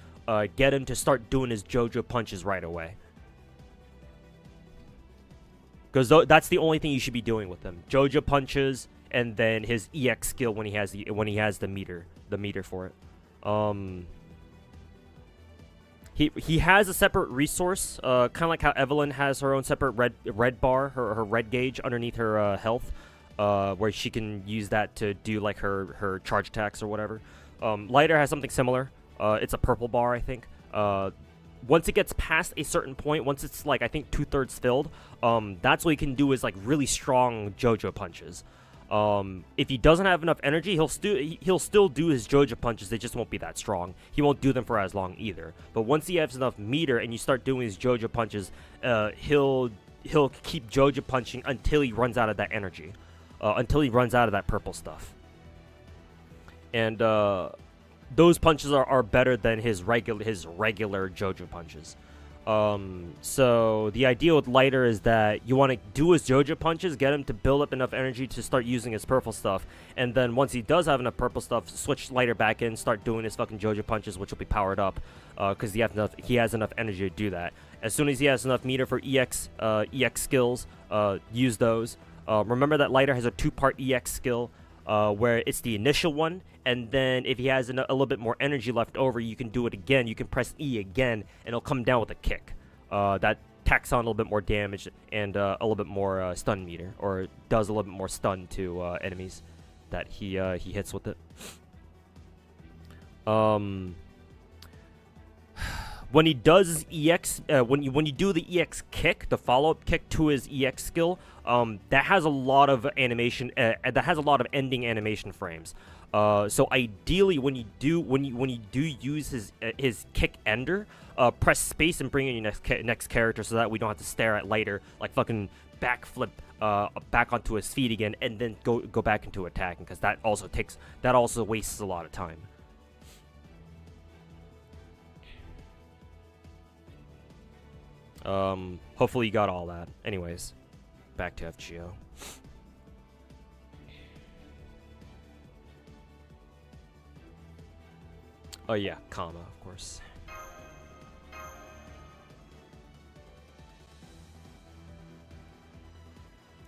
get him to start doing his JoJo punches right away. Because that's the only thing you should be doing with him: JoJo punches, and then his EX skill when he has the meter for it. He has a separate resource, kind of like how Evelyn has her own separate red bar, her red gauge underneath her health, where she can use that to do like her charge attacks or whatever. Lighter has something similar. It's a purple bar, I think. Once it gets past a certain point, once it's like I think 2/3 filled, that's what he can do is like really strong JoJo punches. If he doesn't have enough energy, he'll still do his JoJo punches. They just won't be that strong. He won't do them for as long either. But once he has enough meter and you start doing his JoJo punches, he'll keep JoJo punching until he runs out of that energy, until he runs out of that purple stuff. And those punches are better than his regular JoJo punches. So the idea with lighter is that you want to do his JoJo punches, get him to build up enough energy to start using his purple stuff, and then once he does have enough purple stuff, switch lighter back in, start doing his fucking JoJo punches, which will be powered up, because he has enough energy to do that. As soon as he has enough meter for EX skills, use those. Remember that lighter has a 2-part EX skill, where it's the initial one, and then if he has a little bit more energy left over, you can do it again. You can press E again, and it'll come down with a kick. That tacks on a little bit more damage and a little bit more stun meter, or does a little bit more stun to enemies that he hits with it. When he does his EX, when you do the EX kick, the follow-up kick to his EX skill, that has a lot of animation. That has a lot of ending animation frames. So ideally, when you do use his kick ender, press space and bring in your next character, so that we don't have to stare at lighter like fucking backflip back onto his feet again, and then go back into attacking, because that also wastes a lot of time. Hopefully you got all that. Anyways, back to FGO. Oh yeah, comma, of course.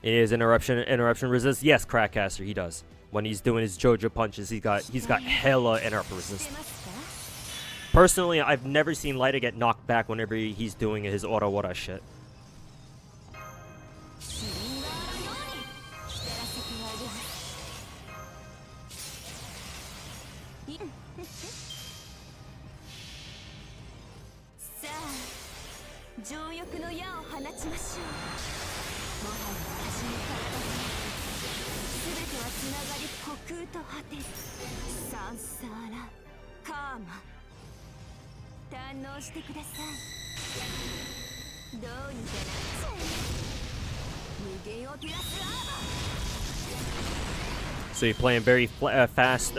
Is interruption resist? Yes, Crackcaster, he does. When he's doing his JoJo punches, he's got hella interrupt resist. Personally, I've never seen Lighter get knocked back whenever he's doing his Ora shit. So you're playing very fast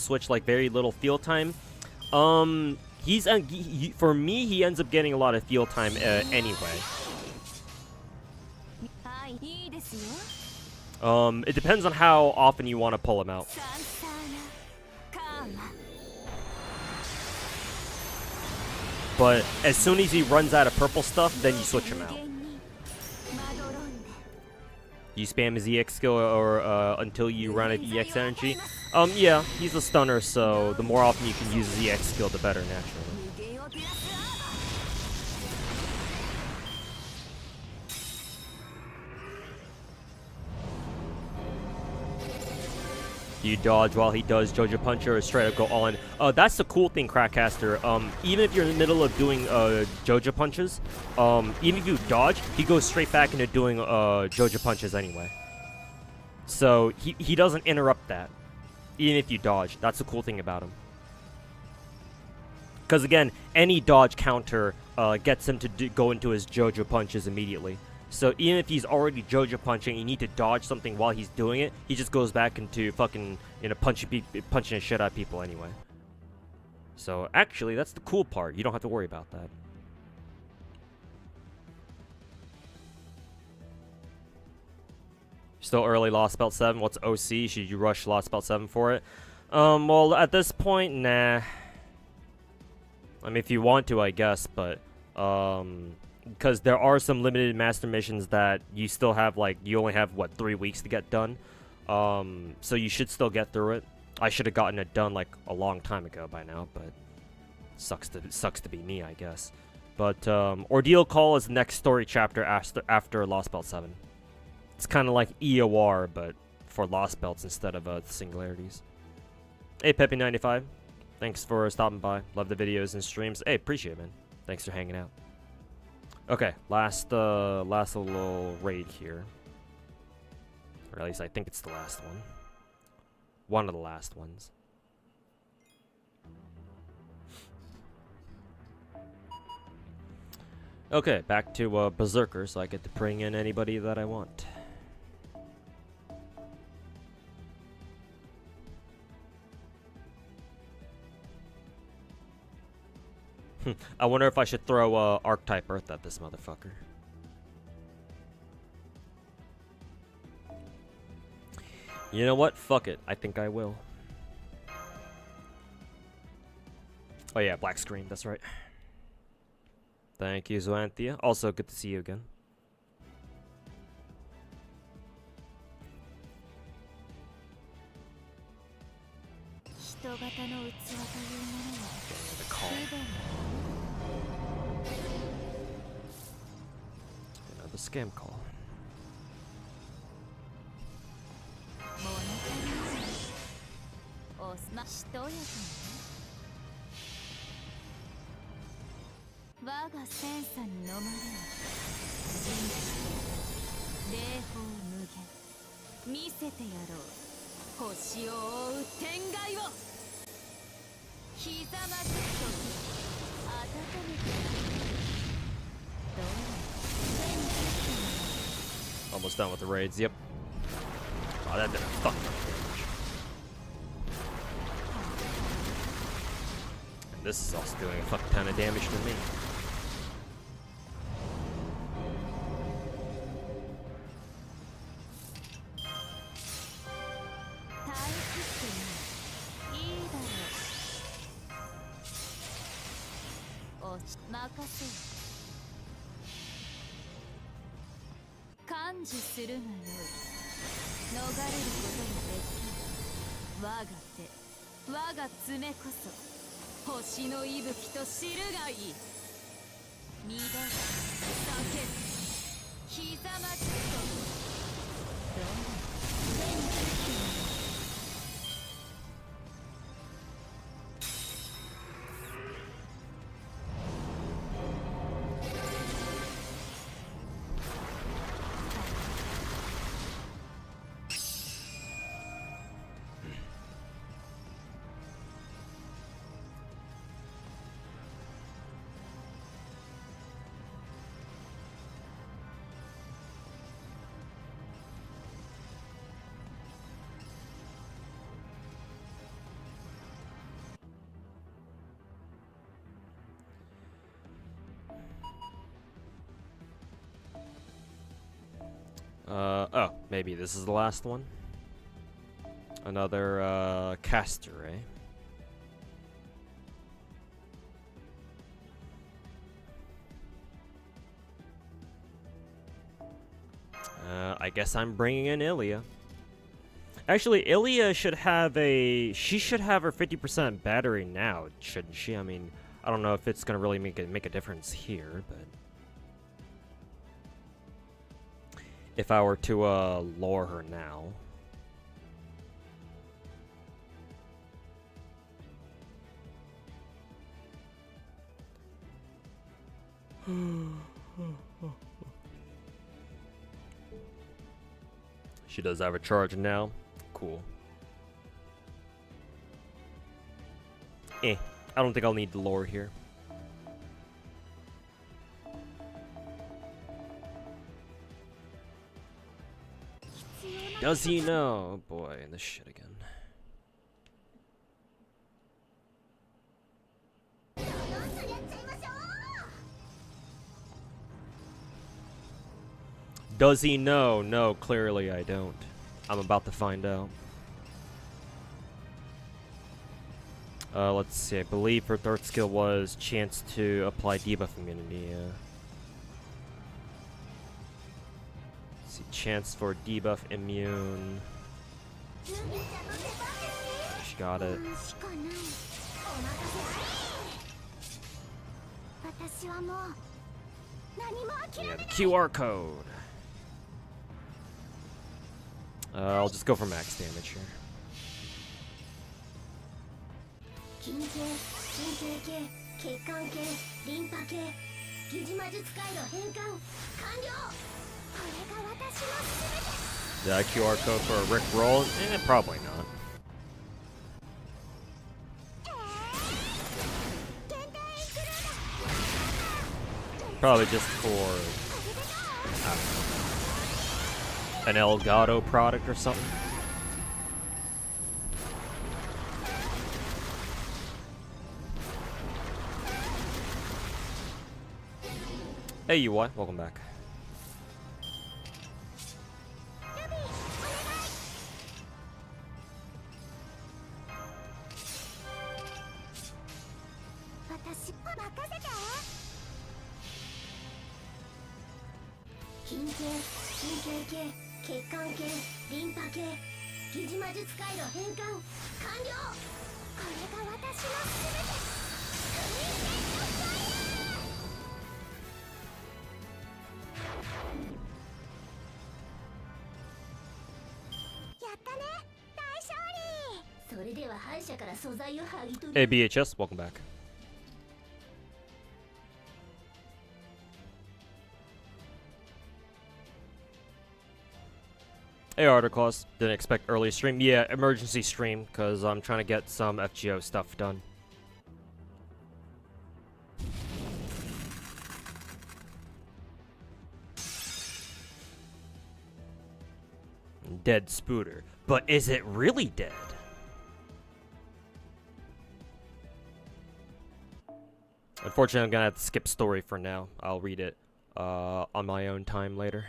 switch, like very little field time. He's for me, he ends up getting a lot of field time anyway. It depends on how often you want to pull him out. But as soon as he runs out of purple stuff, then you switch him out. You spam his EX skill or until you run out of EX energy. Yeah, he's a stunner, so the more often you can use his EX skill, the better, naturally. Do you dodge while he does Jojo Punch or straight up go all in? That's the cool thing, Crackcaster. Even if you're in the middle of doing Jojo Punches, even if you dodge, he goes straight back into doing Jojo Punches anyway. So he doesn't interrupt that, even if you dodge. That's the cool thing about him. Because again, any dodge counter gets him to go into his Jojo Punches immediately. So even if he's already Jojo punching, you need to dodge something while he's doing it, he just goes back into fucking, you know, punching the shit out of people anyway. So actually, that's the cool part. You don't have to worry about that. Still early Lost Belt 7. What's OC? Should you rush Lost Belt 7 for it? Well, at this point, nah. I mean, if you want to, I guess, but because there are some limited master missions that you still have, like, you only have, what, 3 weeks to get done. So you should still get through it. I should have gotten it done, like, a long time ago by now, but sucks to be me, I guess. But Ordeal Call is the next story chapter after Lost Belt 7. It's kind of like EOR, but for Lost Belts instead of Singularities. Hey, Peppy95. Thanks for stopping by. Love the videos and streams. Hey, appreciate it, man. Thanks for hanging out. Okay, last little raid here. Or at least I think it's the last one. One of the last ones. Okay, back to Berserker, so I get to bring in anybody that I want. I wonder if I should throw Archetype Earth at this motherfucker. You know what? Fuck it. I think I will. Oh yeah, black screen. That's right. Thank you, Zoanthea. Also, good to see you again. The call. The scam call. Almost done with the raids, yep. Oh, that did a fuck ton of damage. And this is also doing a fuck ton of damage to me. Oh, maybe this is the last one. Another, caster, eh? I guess I'm bringing in Ilya. Actually, Ilya should have she should have her 50% battery now, shouldn't she? I mean, I don't know if it's gonna really make a difference here, but if I were to lure her now. She does have a charge now. Cool. I don't think I'll need the lore here. Does he know? Oh boy, this shit again. Does he know? No, clearly I don't. I'm about to find out. Let's see. I believe her third skill was chance to apply debuff immunity. Let's see, chance for debuff immune. She got it. Yeah, the QR code. I'll just go for max damage here. The QR code for a Rick roll? Probably not. Probably just for, I don't know, an Elgato product or something. Hey UI, welcome back. Hey BHS, welcome back. Hey Articles, didn't expect early stream. Yeah, emergency stream, because I'm trying to get some FGO stuff done. Dead Spooter. But is it really dead? Unfortunately, I'm gonna have to skip story for now. I'll read it on my own time later.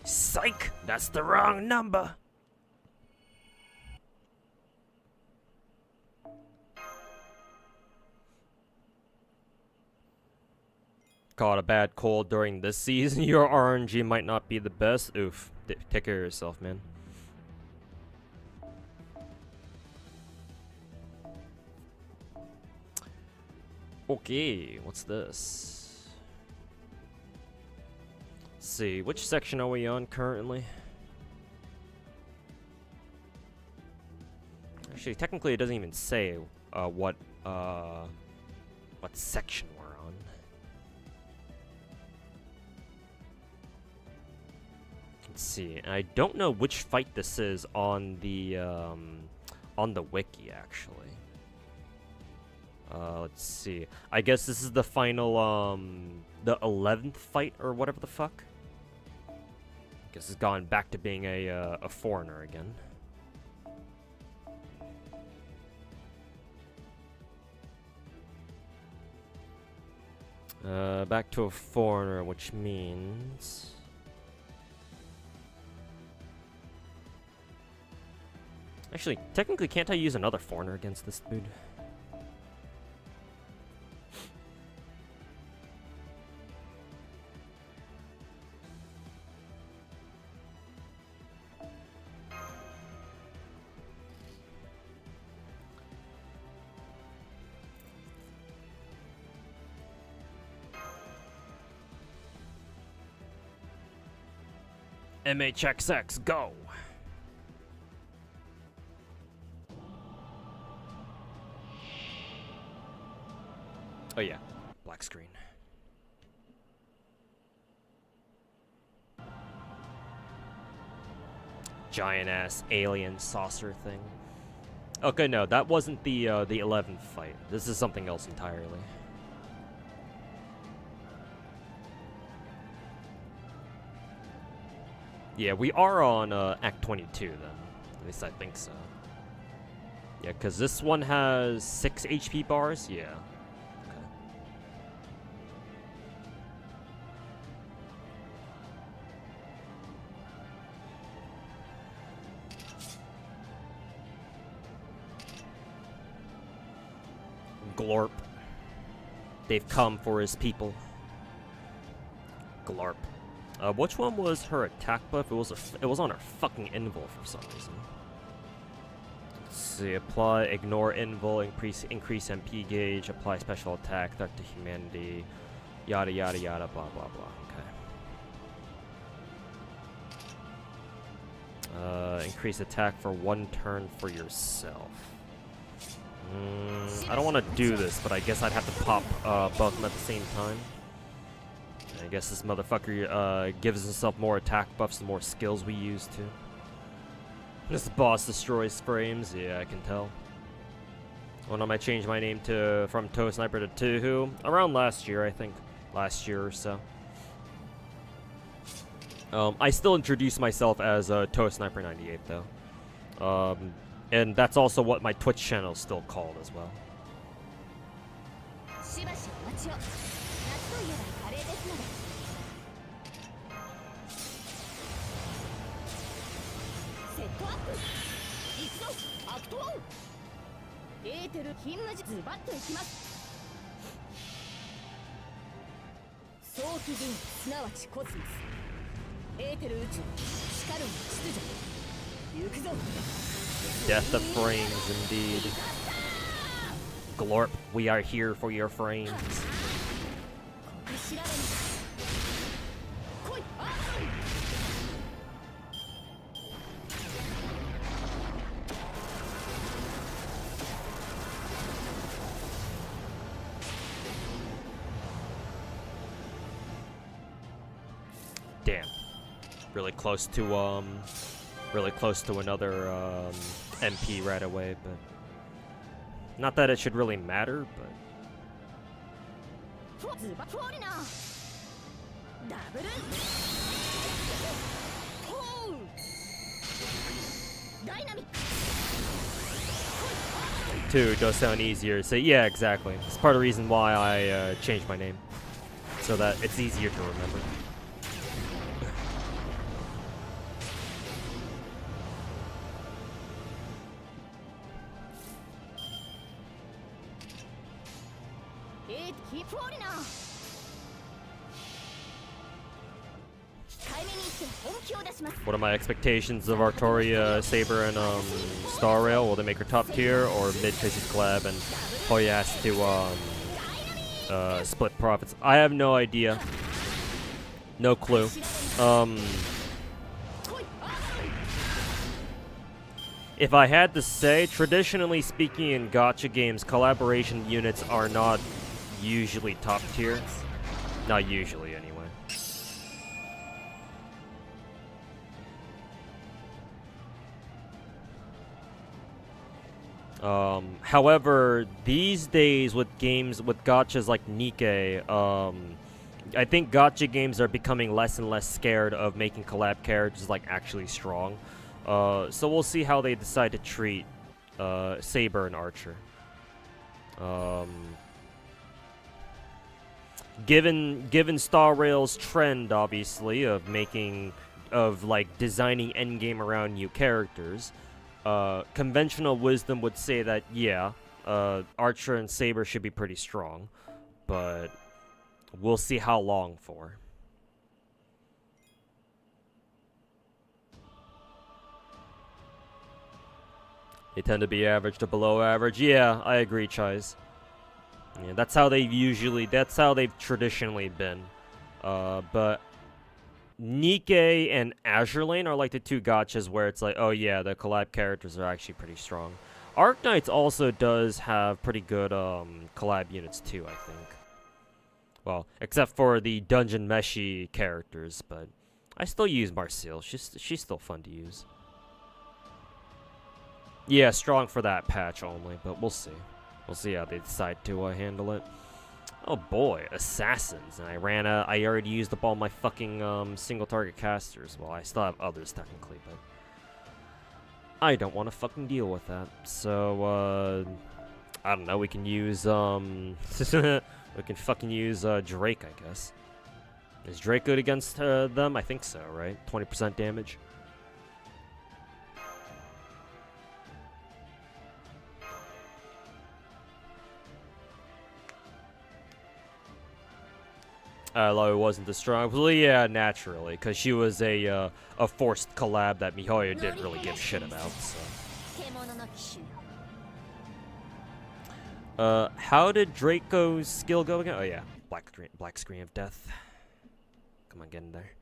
Psych! That's the wrong number! Caught a bad cold during this season. Your RNG might not be the best. Oof. Take care of yourself, man. Okay, what's this? Let's see, which section are we on currently? Actually, technically it doesn't even say what section we're on. Let's see, and I don't know which fight this is on the wiki actually. Let's see. I guess this is the final the 11th fight or whatever the fuck. I guess it's gone back to being a foreigner again. Back to a foreigner, which means actually, technically, can't I use another foreigner against this dude? MHXX, go! Oh yeah, black screen. Giant ass alien saucer thing. Okay, no, that wasn't the 11th fight. This is something else entirely. Yeah, we are on Act 22 then. At least I think so. Yeah, because this one has 6 HP bars. Yeah. Okay. Glorp. They've come for his people. Glorp. Which one was her attack buff? It was on her fucking invul for some reason. Let's see. Apply, ignore invul, increase MP gauge, apply special attack, threat to humanity, yada yada yada, blah blah blah. Okay. Increase attack for 1 turn for yourself. I don't want to do this, but I guess I'd have to pop both of them at the same time. I guess this motherfucker gives himself more attack buffs the more skills we use to. This boss destroys frames, yeah, I can tell. When I changed my name from Toe Sniper to Tuhu? Around last year, I think. Last year or so. I still introduce myself as Toe Sniper 98 though. And that's also what my Twitch channel is still called as well. Death of frames, indeed. Glorp, we are here for your frames. Damn. Really close to another MP right away, but not that it should really matter, but two does sound easier. So yeah, exactly. It's part of the reason why I changed my name, so that it's easier to remember. What are my expectations of Artoria, Saber, and Star Rail? Will they make her top tier or mid Tracy's collab and Hoya has to split profits? I have no idea. No clue. If I had to say, traditionally speaking in gacha games, collaboration units are not usually top tier. Not usually, anyway. However, these days with games, with gachas like Nikkei, I think gacha games are becoming less and less scared of making collab characters like actually strong. So we'll see how they decide to treat Saber and Archer. Given Star Rail's trend, obviously, of designing endgame around new characters, conventional wisdom would say that, yeah, Archer and Saber should be pretty strong, but we'll see how long for. They tend to be average to below average. Yeah, I agree, Chais. Yeah, that's how they've traditionally been. But Nikkei and Azure Lane are like the two gachas where it's like, oh yeah, the collab characters are actually pretty strong. Ark Knights also does have pretty good collab units too, I think. Well, except for the Dungeon Meshy characters, but I still use Marcille. She's still fun to use. Yeah, strong for that patch only, but we'll see. We'll see how they decide to handle it. Oh boy, assassins! And I already used up all my fucking single target casters. Well, I still have others technically, but I don't want to fucking deal with that. So I don't know. We can use we can fucking use Drake, I guess. Is Drake good against them? I think so, right? 20% damage. Although it wasn't as strong. Well, yeah, naturally, because she was a forced collab that MiHoYo didn't really give a shit about. So. How did Draco's skill go again? Oh yeah, black screen of death. Come on, get in there.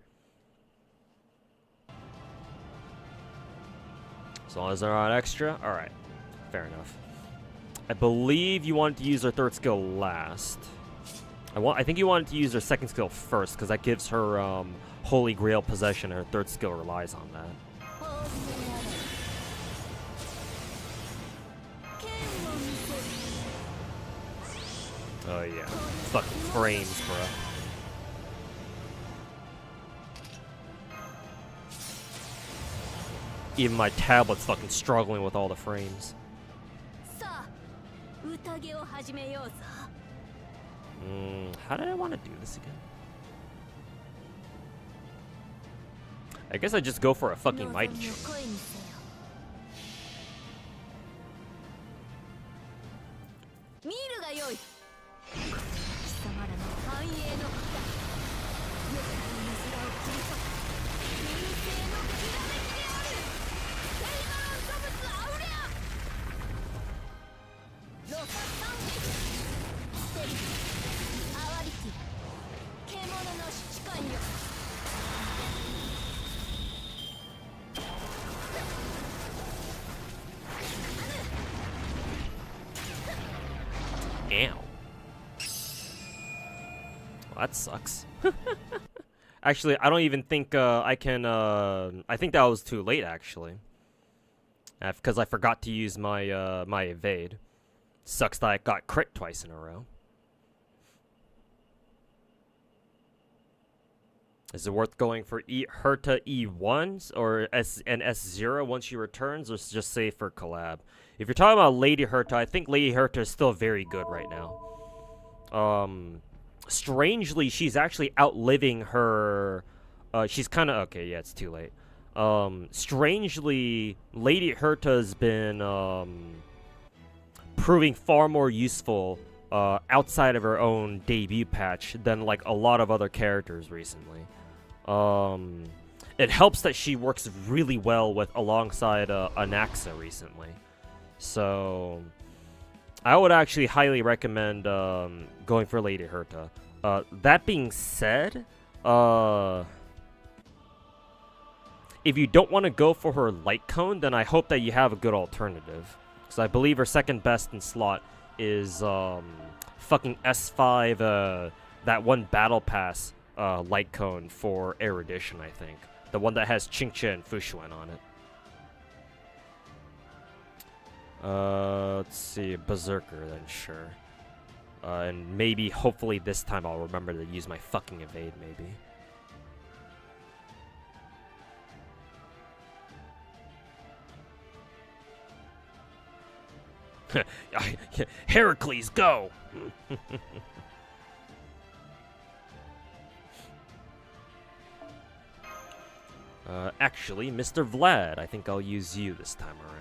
As long as they're on extra, all right, fair enough. I believe you wanted to use her third skill last. I think you wanted to use her second skill first, because that gives her Holy Grail possession, and her third skill relies on that. Oh yeah, fucking frames, bro. Even my tablet's fucking struggling with all the frames. How did I want to do this again? I guess I just go for a fucking mighty chunk. Ow. Well, that sucks. Actually, I don't even think I can. I think that was too late, actually. Because I forgot to use my my evade. Sucks that I got crit twice in a row. Is it worth going for Herta E1s or S0 once she returns, or just save for collab? If you're talking about Lady Herta, I think Lady Herta is still very good right now. Strangely, she's actually outliving her. She's kind of okay. Yeah, it's too late. Strangely, Lady Herta's been proving far more useful outside of her own debut patch than like a lot of other characters recently. It helps that she works really well with alongside Anaxa recently. So I would actually highly recommend going for Lady Herta. That being said, if you don't want to go for her light cone, then I hope that you have a good alternative. Because I believe her second best in slot is fucking S5, that one battle pass light cone for Erudition, I think. The one that has Qingque and Fushuan on it. Let's see, Berserker then, sure. And maybe, hopefully this time I'll remember to use my fucking evade, maybe. Heracles, go! Actually, Mr. Vlad, I think I'll use you this time around.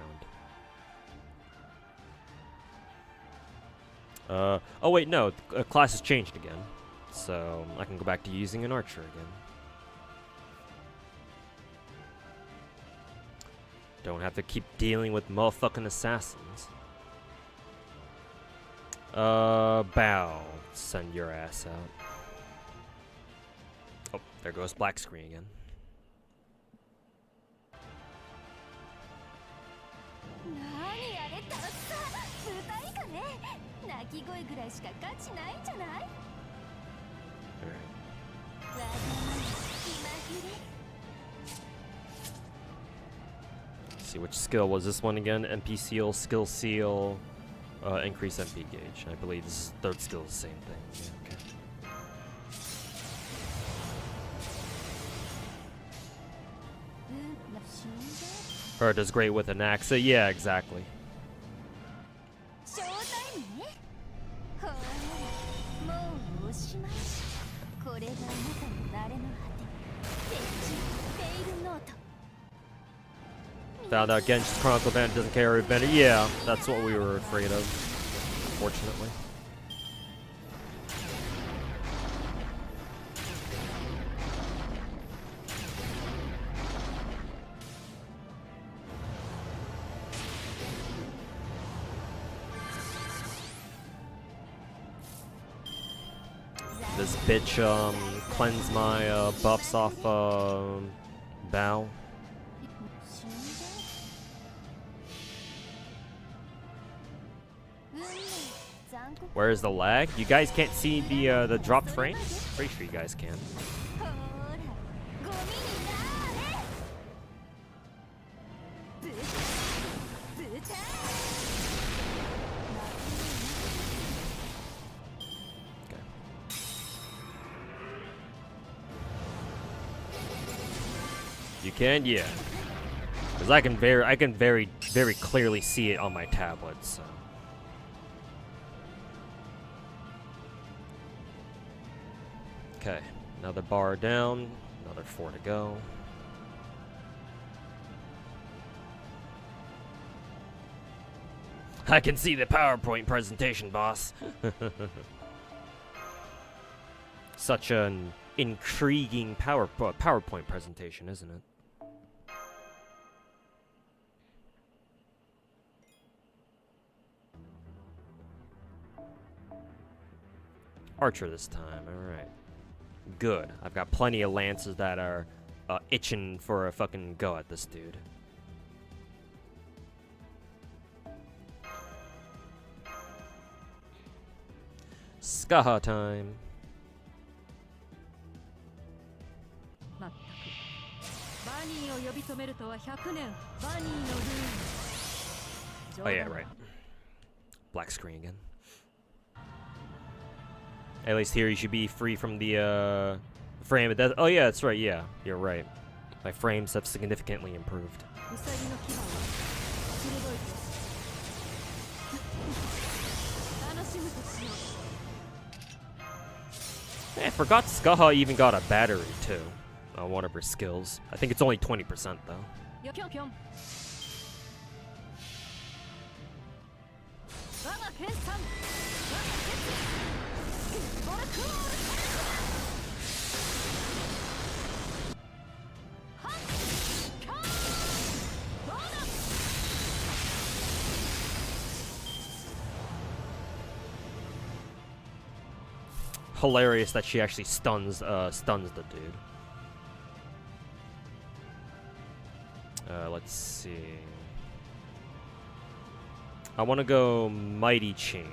Oh wait, no, class has changed again. So, I can go back to using an archer again. Don't have to keep dealing with motherfucking assassins. Bow. Send your ass out. Oh, there goes black screen again. Let's see, which skill was this one again? MP seal, skill seal, increase MP gauge. I believe this third skill is the same thing. Yeah, okay. Or does great with an axe. Yeah, exactly. Found out Genshin's Chronicle Band doesn't carry Bender. Yeah, that's what we were afraid of, unfortunately. This bitch cleanse my buffs off Bow. Where is the lag? You guys can't see the dropped frames? Pretty sure you guys can. You can, yeah. Because I can very clearly see it on my tablet. So. Okay, another bar down, another 4 to go. I can see the PowerPoint presentation, boss. Such an intriguing PowerPoint presentation, isn't it? Archer this time, alright. Good. I've got plenty of lances that are itching for a fucking go at this dude. Skaha time. Oh yeah, right. Black screen again. At least here you should be free from the frame. Oh yeah, that's right. Yeah, you're right. My frames have significantly improved. I forgot Skaha even got a battery too on one of her skills. I think it's only 20% though. Hilarious that she actually stuns the dude. Let's see. I want to go Mighty Chain.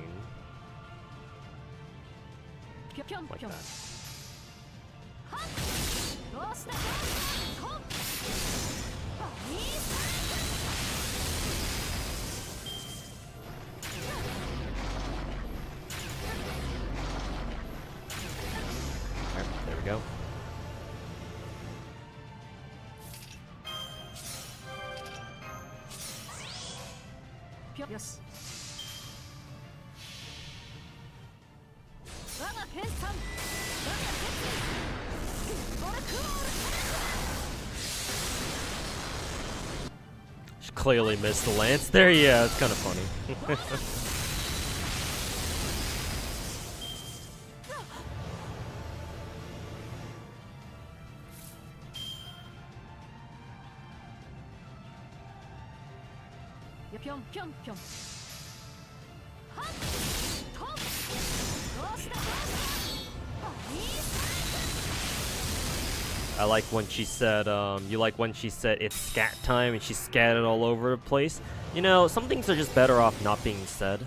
Like that. Alright, there we go. Yes. She clearly missed the lance there. Yeah, it's kind of funny. I like when she said, you like when she said it's scat time and she scattered all over the place. You know, some things are just better off not being said.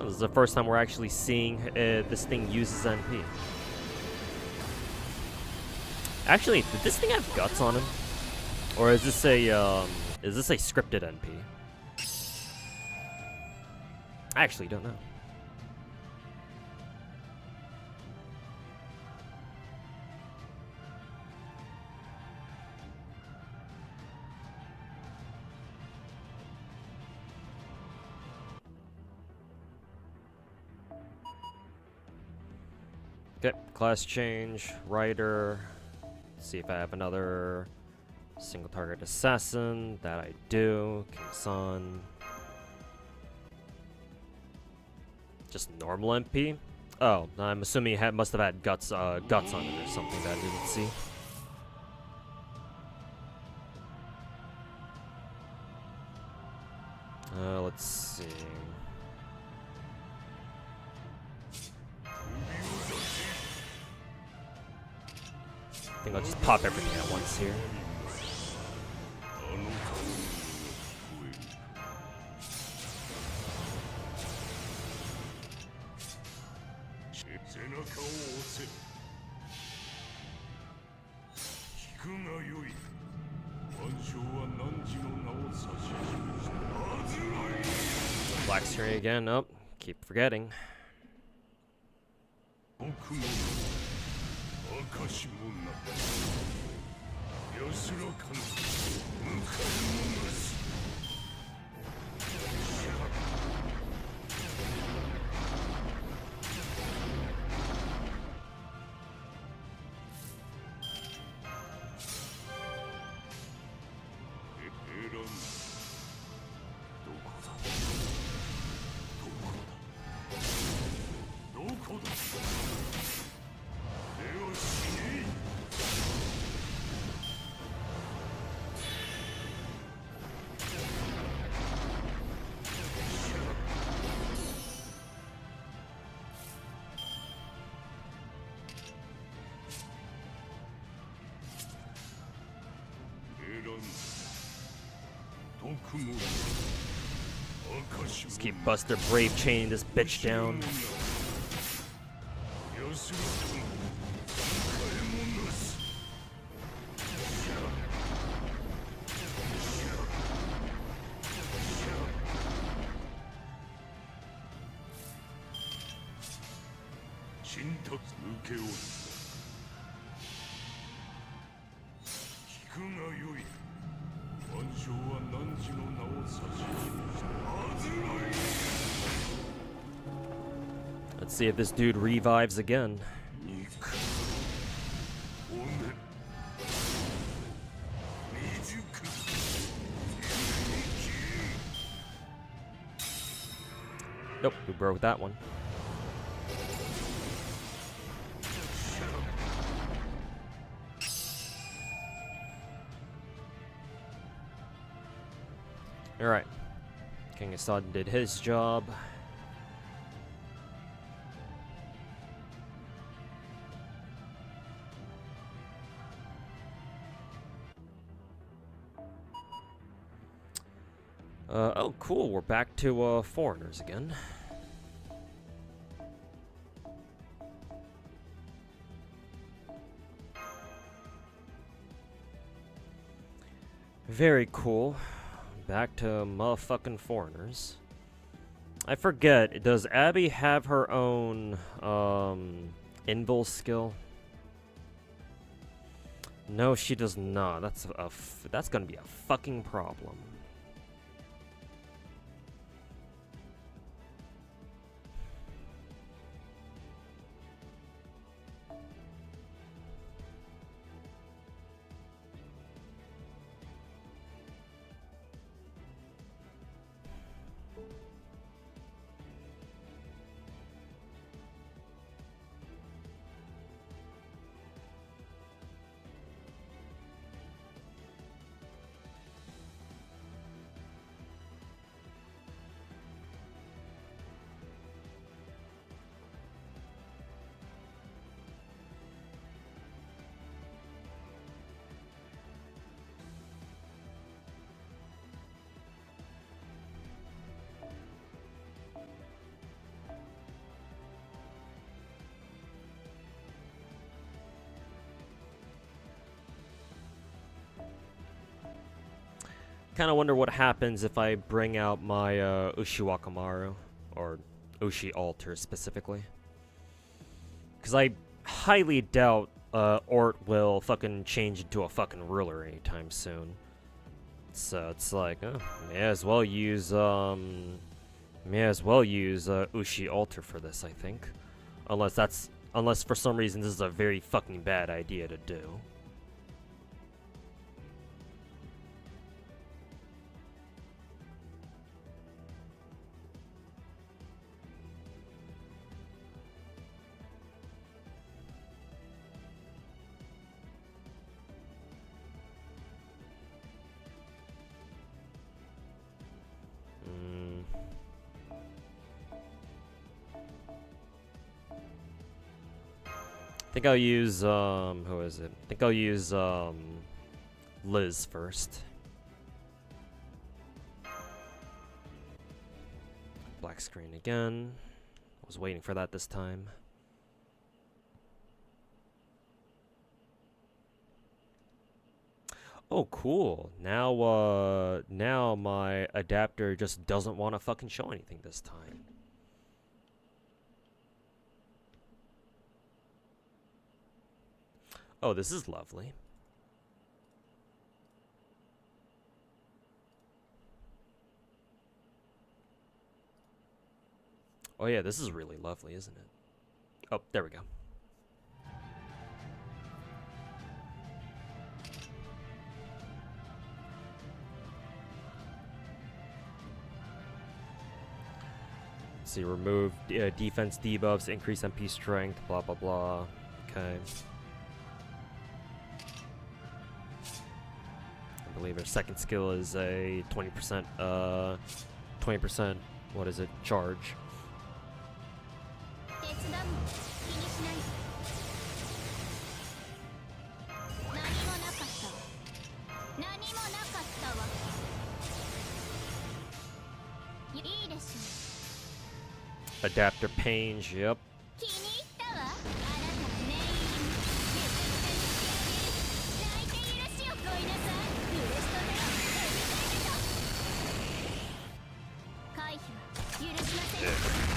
This is the first time we're actually seeing this thing uses NP. Actually, did this thing have guts on him? Or is this a scripted NP? I actually don't know. Okay, class change, Rider. See if I have another single target assassin. That I do. King-san. Just normal MP? Oh, I'm assuming it must have had guts on it or something that I didn't see. Let's see. I think I'll just pop everything at once here. Black screen again. Nope. Keep forgetting. Let's keep Buster Brave chaining this bitch down. Let's see if this dude revives again. Nope, we broke that one. Alright. King Assad did his job. Oh cool, we're back to foreigners again. Very cool. Back to motherfucking foreigners. I forget, does Abby have her own invul skill? No, she does not. That's gonna be a fucking problem. kind of wonder what happens if I bring out my Ushi Wakamaru, or Ushi Alter specifically. Because I highly doubt Ort will fucking change into a fucking ruler anytime soon. So it's like, may as well use Ushi Alter for this, I think. Unless for some reason this is a very fucking bad idea to do. I think I'll use, who is it? I think I'll use, Liz first. Black screen again. Was waiting for that this time. Oh, cool. Now, now my adapter just doesn't want to fucking show anything this time. Oh, this is lovely. Oh yeah, this is really lovely, isn't it? Oh, there we go. Let's see, remove defense debuffs, increase MP strength, blah blah blah. Okay. I believe her second skill is a 20%, 20%, what is it, charge. Adapter pains, yep.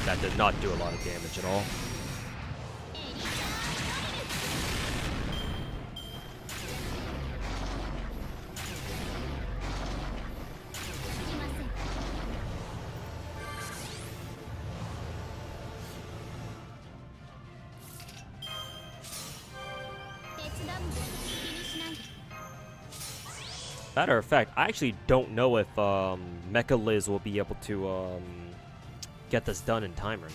That did not do a lot of damage at all. Matter of fact, I actually don't know if Mecha Liz will be able to get this done in time or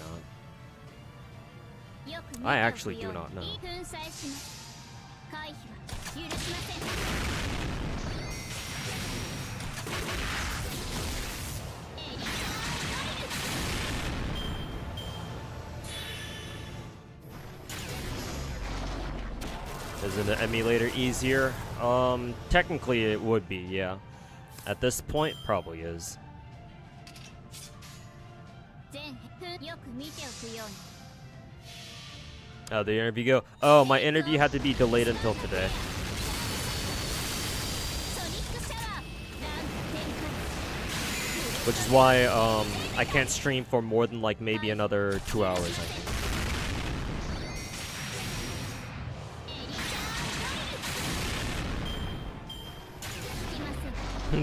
not. I actually do not know. Isn't the emulator easier? Technically it would be, yeah. At this point, probably is. Oh, the interview go. Oh, my interview had to be delayed until today. Which is why I can't stream for more than like maybe another 2 hours, I think.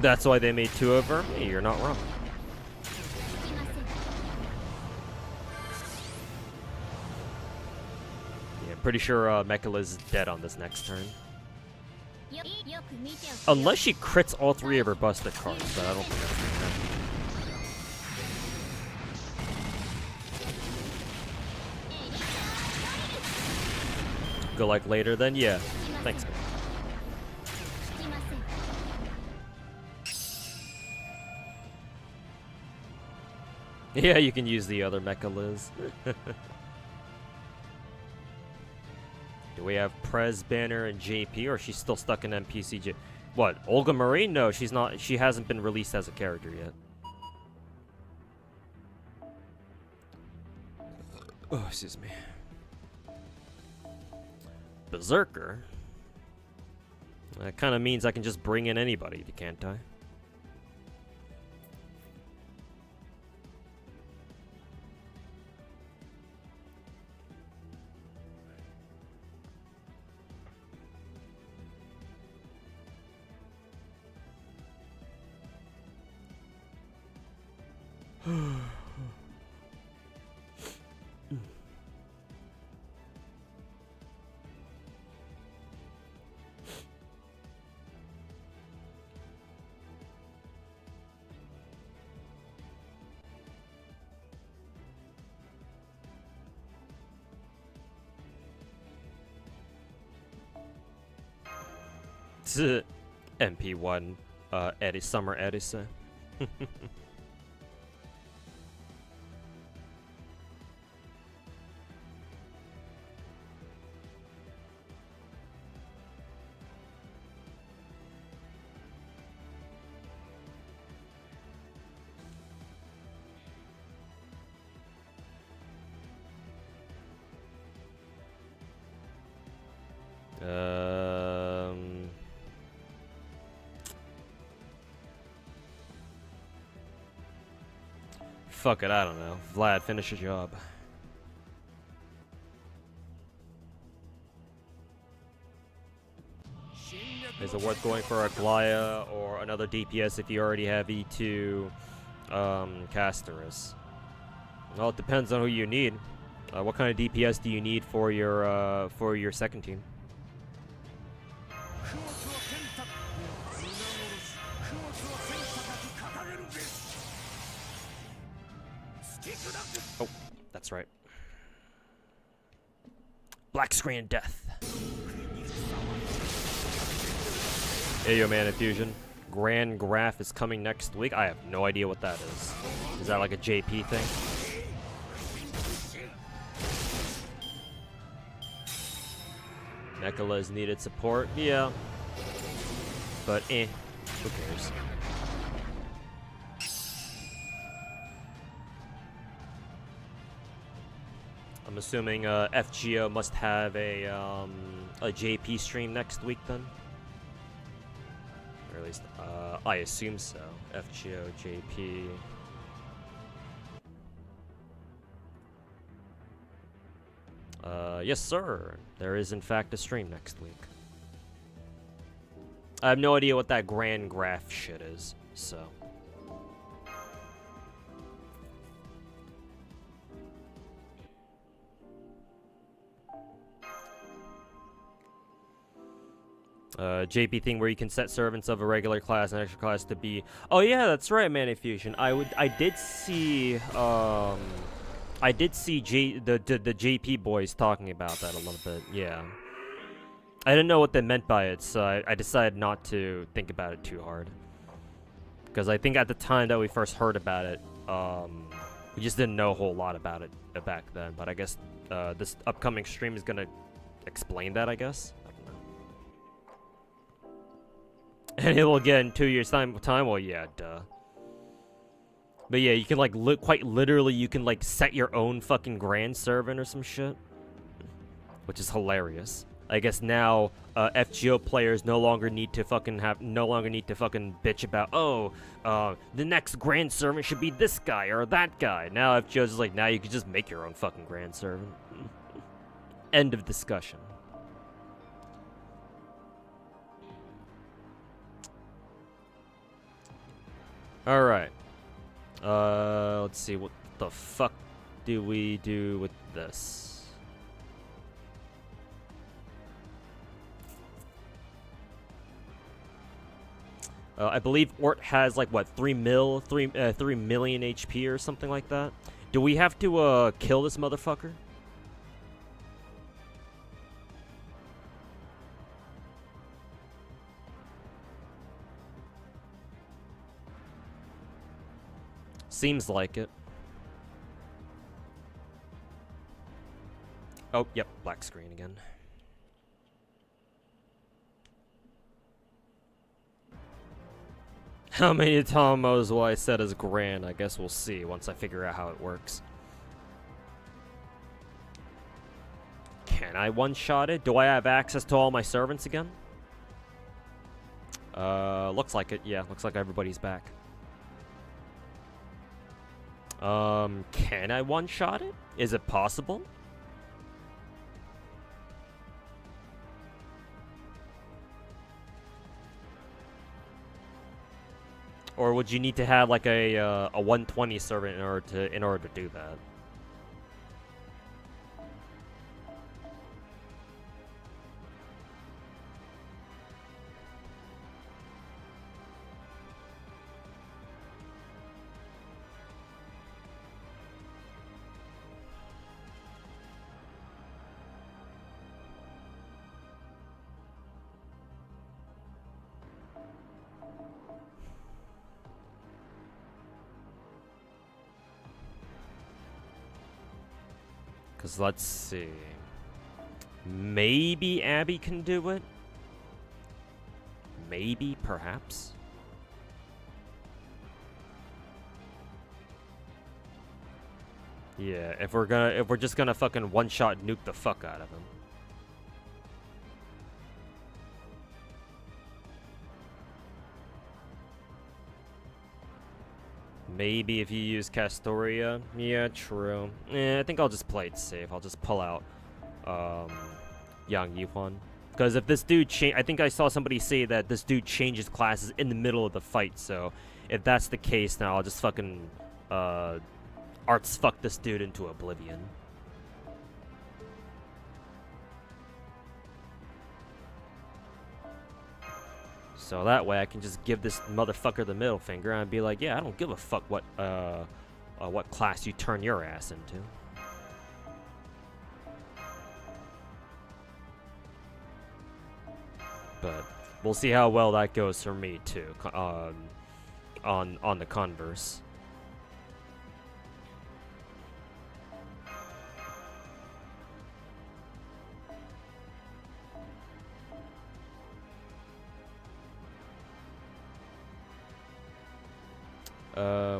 That's why they made 2 of her? Hey, you're not wrong. Yeah, pretty sure Mecha Liz is dead on this next turn. Unless she crits all 3 of her busted cards, but I don't think that's gonna happen. Go like later then? Yeah. Thanks, man. Yeah, you can use the other Mecha Liz. Do we have Prez, Banner, and JP, or she's still stuck in NPCJ? What, Olga Marie? No, she's not. She hasn't been released as a character yet. Oh, excuse me. Berserker? That kind of means I can just bring in anybody, can't I? MP1 Summer Edison. Fuck it, I don't know. Vlad, finish your job. Is it worth going for a Glaya or another DPS if you already have E2 Casterus? Well, it depends on who you need. What kind of DPS do you need for your second team? Oh, that's right. Black screen death. Hey, yo, man, Infusion. Grand Graph is coming next week. I have no idea what that is. Is that like a JP thing? Mechala's needed support. Yeah. But, who cares? I'm assuming FGO must have a JP stream next week then, or at least I assume so. FGO JP. Yes, sir. There is in fact a stream next week. I have no idea what that Grand Graph shit is, so. JP thing where you can set servants of a regular class and extra class to be. Oh yeah, that's right, Manifusion. I did see the JP boys talking about that a little bit. Yeah. I didn't know what they meant by it, so I decided not to think about it too hard. Because I think at the time that we first heard about it, we just didn't know a whole lot about it back then. But I guess this upcoming stream is gonna explain that, I guess. And it will get in 2 years time. Well, yeah, duh. But yeah, you can like quite literally, you can like set your own fucking grand servant or some shit, which is hilarious. I guess now FGO players no longer need to fucking bitch about the next grand servant should be this guy or that guy. Now FGO's just like, now you can just make your own fucking grand servant. End of discussion. Alright. Let's see, what the fuck do we do with this? I believe Ort has like what, 3 million HP or something like that. Do we have to kill this motherfucker? Seems like it. Oh, yep, black screen again. How many Tomos will I set as grand? I guess we'll see once I figure out how it works. Can I one-shot it? Do I have access to all my servants again? Looks like it. Yeah, looks like everybody's back. Can I one-shot it? Is it possible? Or would you need to have like a 120 servant in order to do that? Because let's see. Maybe Abby can do it. Maybe, perhaps. Yeah, if we're just gonna fucking one-shot nuke the fuck out of him. Maybe if you use Castoria. Yeah, true. I think I'll just play it safe. I'll just pull out Yang Yuan. Because if this dude I think I saw somebody say that this dude changes classes in the middle of the fight, so if that's the case, now I'll just fucking arts fuck this dude into oblivion. So that way I can just give this motherfucker the middle finger and be like, yeah, I don't give a fuck what class you turn your ass into. But we'll see how well that goes for me too, on the converse.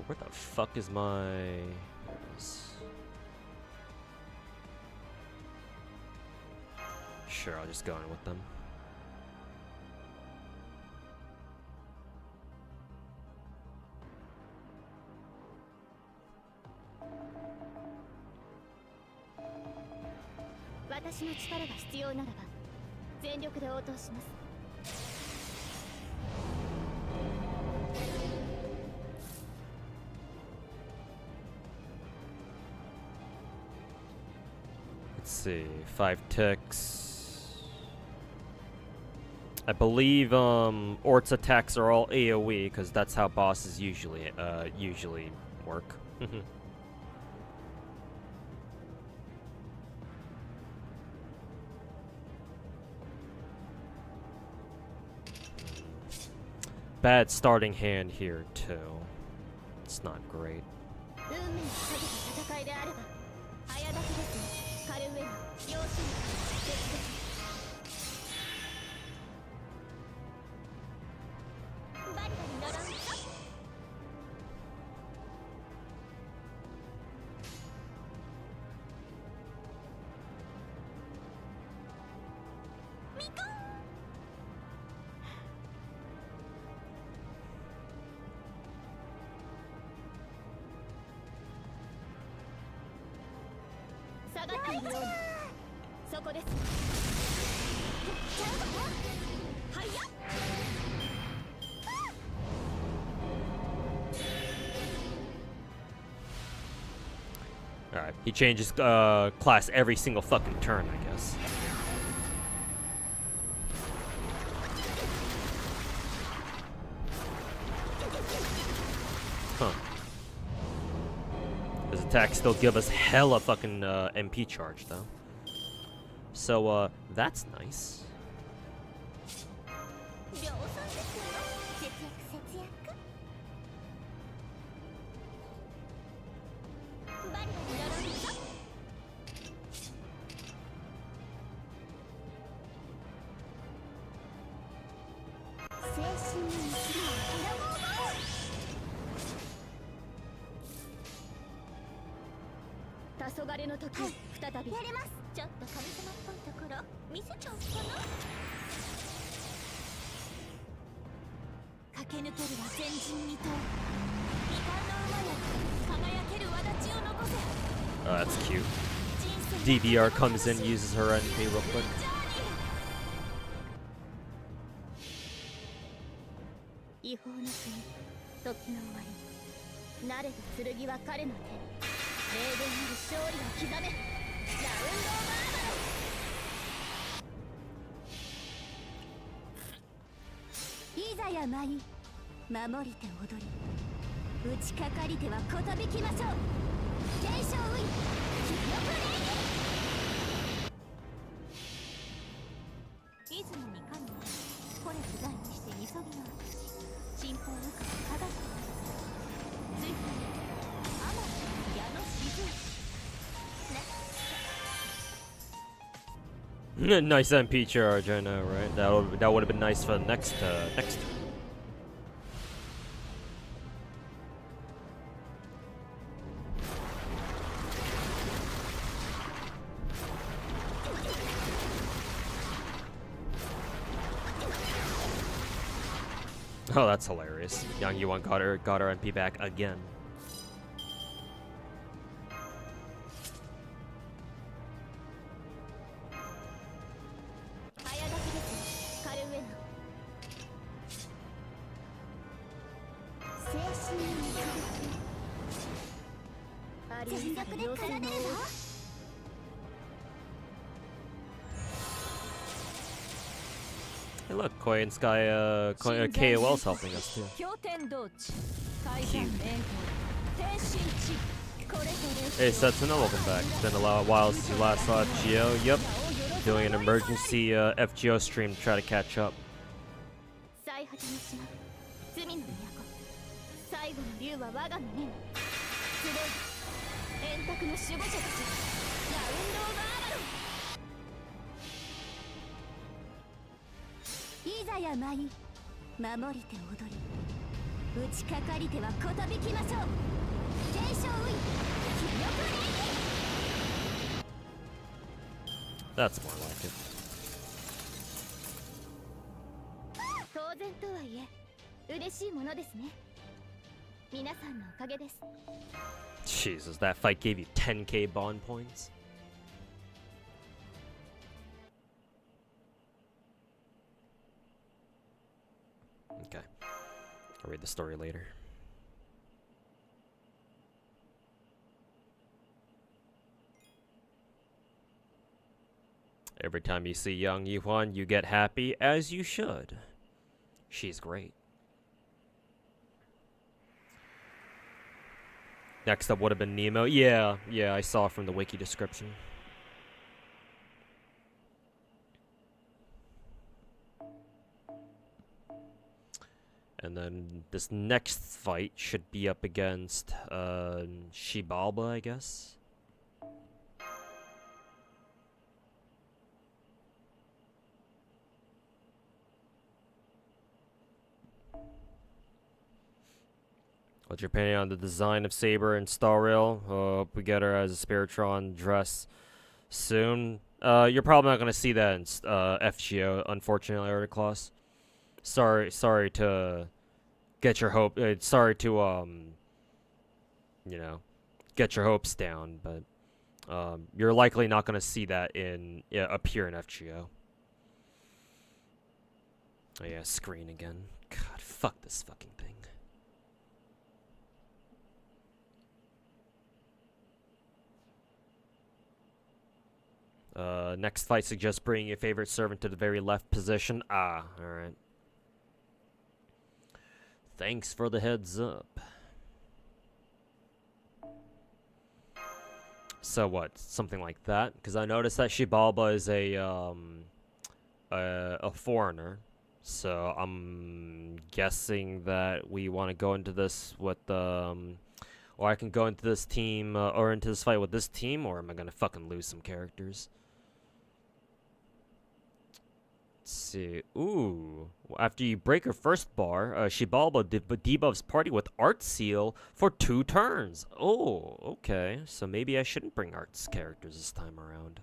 Where the fuck is my... There it is. Sure, I'll just go in with them. Let's see, 5 ticks. I believe Ort's attacks are all AoE because that's how bosses usually work. Bad starting hand here too. It's not great. Alright, he changes class every single fucking turn, I guess. Huh. His attacks still give us hella fucking MP charge, though. So, that's nice. Oh, that's cute. DVR comes in, uses her NP real quick. Nice MP charge, I know, right? That would have been nice for the next next. Oh, that's hilarious. Yang Yuan got her MP back again. Hey look, Koi and Sky, KOL's helping us too. Cute. Hey Setsuna, welcome back. It's been a while since you last saw FGO. Yep. Doing an emergency FGO stream to try to catch up. That's more like it. Jesus, that fight gave you 10k bond points? Okay. I'll read the story later. Every time you see young Yuan, you get happy, as you should. She's great. Next up would have been Nemo. Yeah, I saw from the wiki description. And then this next fight should be up against Shibalba, I guess. What's your opinion on the design of Saber and Star Rail? Hope we get her as a Spiritron dress soon. You're probably not gonna see that in FGO, unfortunately, Articloss. Sorry to get your hope. Sorry to you know, get your hopes down, but you're likely not gonna see that appear in FGO. Oh yeah, screen again. God, fuck this fucking thing. Next fight suggests bringing your favorite servant to the very left position. Ah, alright. Thanks for the heads up. So what? Something like that? Because I noticed that Shibalba is a foreigner. So I'm guessing that we want to go into this with or I can go into this team or into this fight with this team, or am I gonna fucking lose some characters? Let's see. Ooh. After you break her first bar, Shibalba debuffs party with Art Seal for 2 turns. Oh, okay. So maybe I shouldn't bring Art's characters this time around.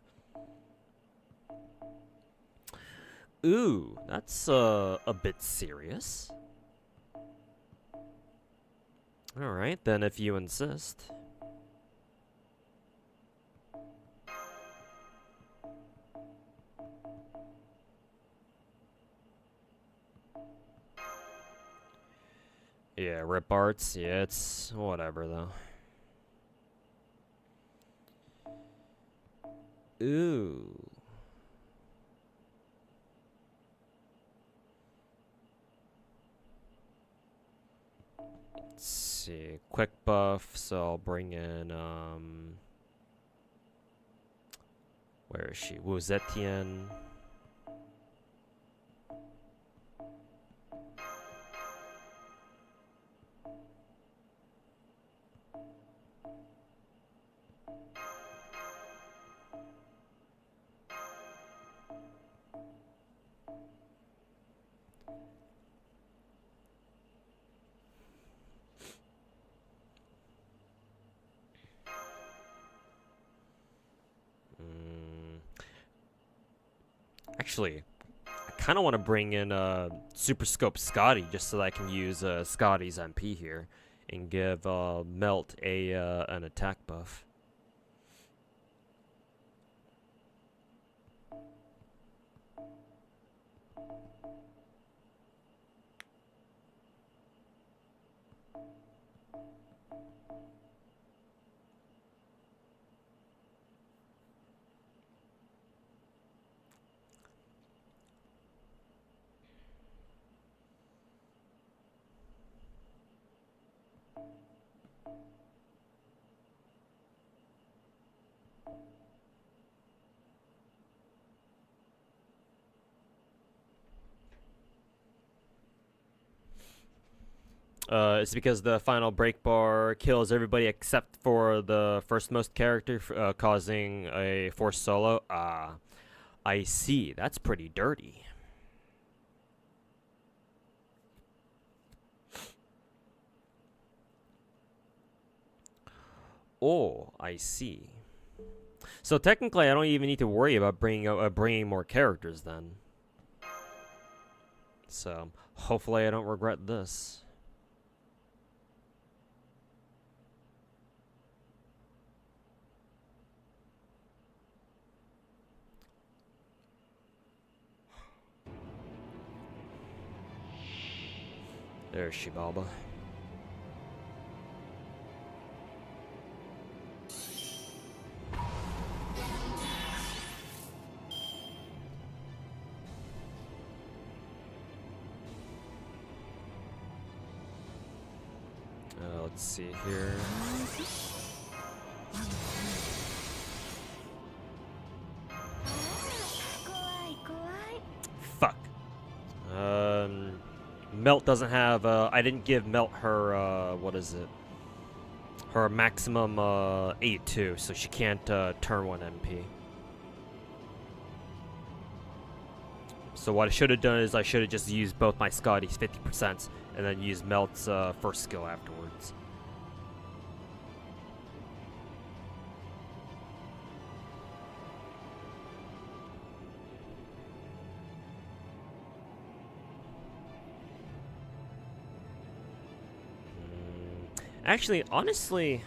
Ooh, that's a bit serious. Alright, then if you insist. Yeah, rip arts. Yeah, it's whatever though. Ooh. Let's see. Quick buff, so I'll bring in where is she? Wu Zetian. Actually, I kind of want to bring in Super Scope Scotty just so that I can use Scotty's MP here and give Melt an attack buff. It's because the final break bar kills everybody except for the first most character, causing a forced solo. Ah, I see. That's pretty dirty. Oh, I see. So technically, I don't even need to worry about bringing more characters then. So hopefully, I don't regret this. There's Shibaba. Let's see here. Fuck. Melt doesn't have, I didn't give Melt her, what is it? Her maximum, 82, so she can't, turn 1 MP. So what I should have done is I should have just used both my Scotty's 50% and then used Melt's, first skill afterwards. Actually, honestly,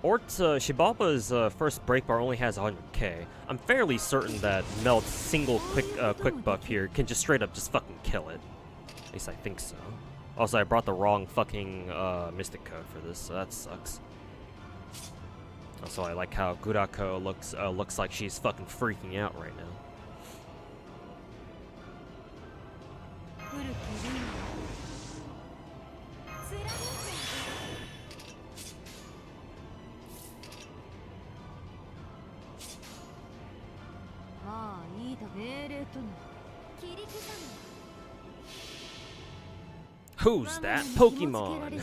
Shibaba's first break bar only has 100k. I'm fairly certain that Melt's single quick buff here can just straight up just fucking kill it. At least I think so. Also, I brought the wrong fucking Mystic Code for this, so that sucks. Also, I like how Gurako looks like she's fucking freaking out right now. Who's that Pokemon?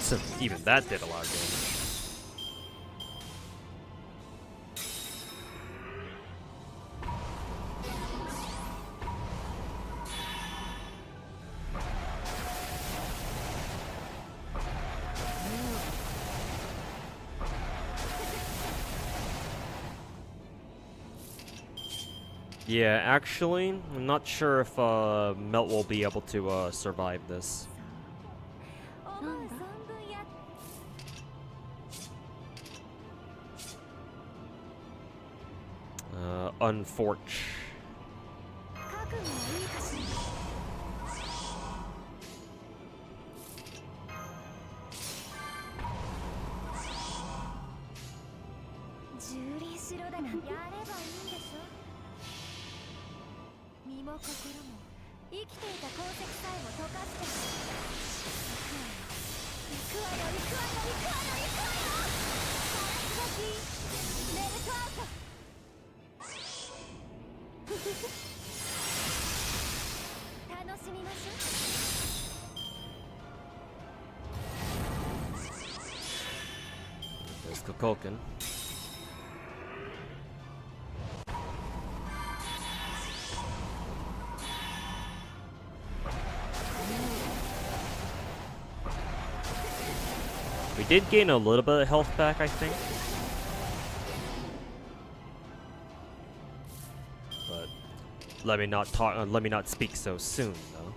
So even that did a lot of damage. Yeah, actually, I'm not sure if Melt will be able to survive this. Unfortunate. There's Kukulkan. did gain a little bit of health back, I think. But let me not speak so soon, though.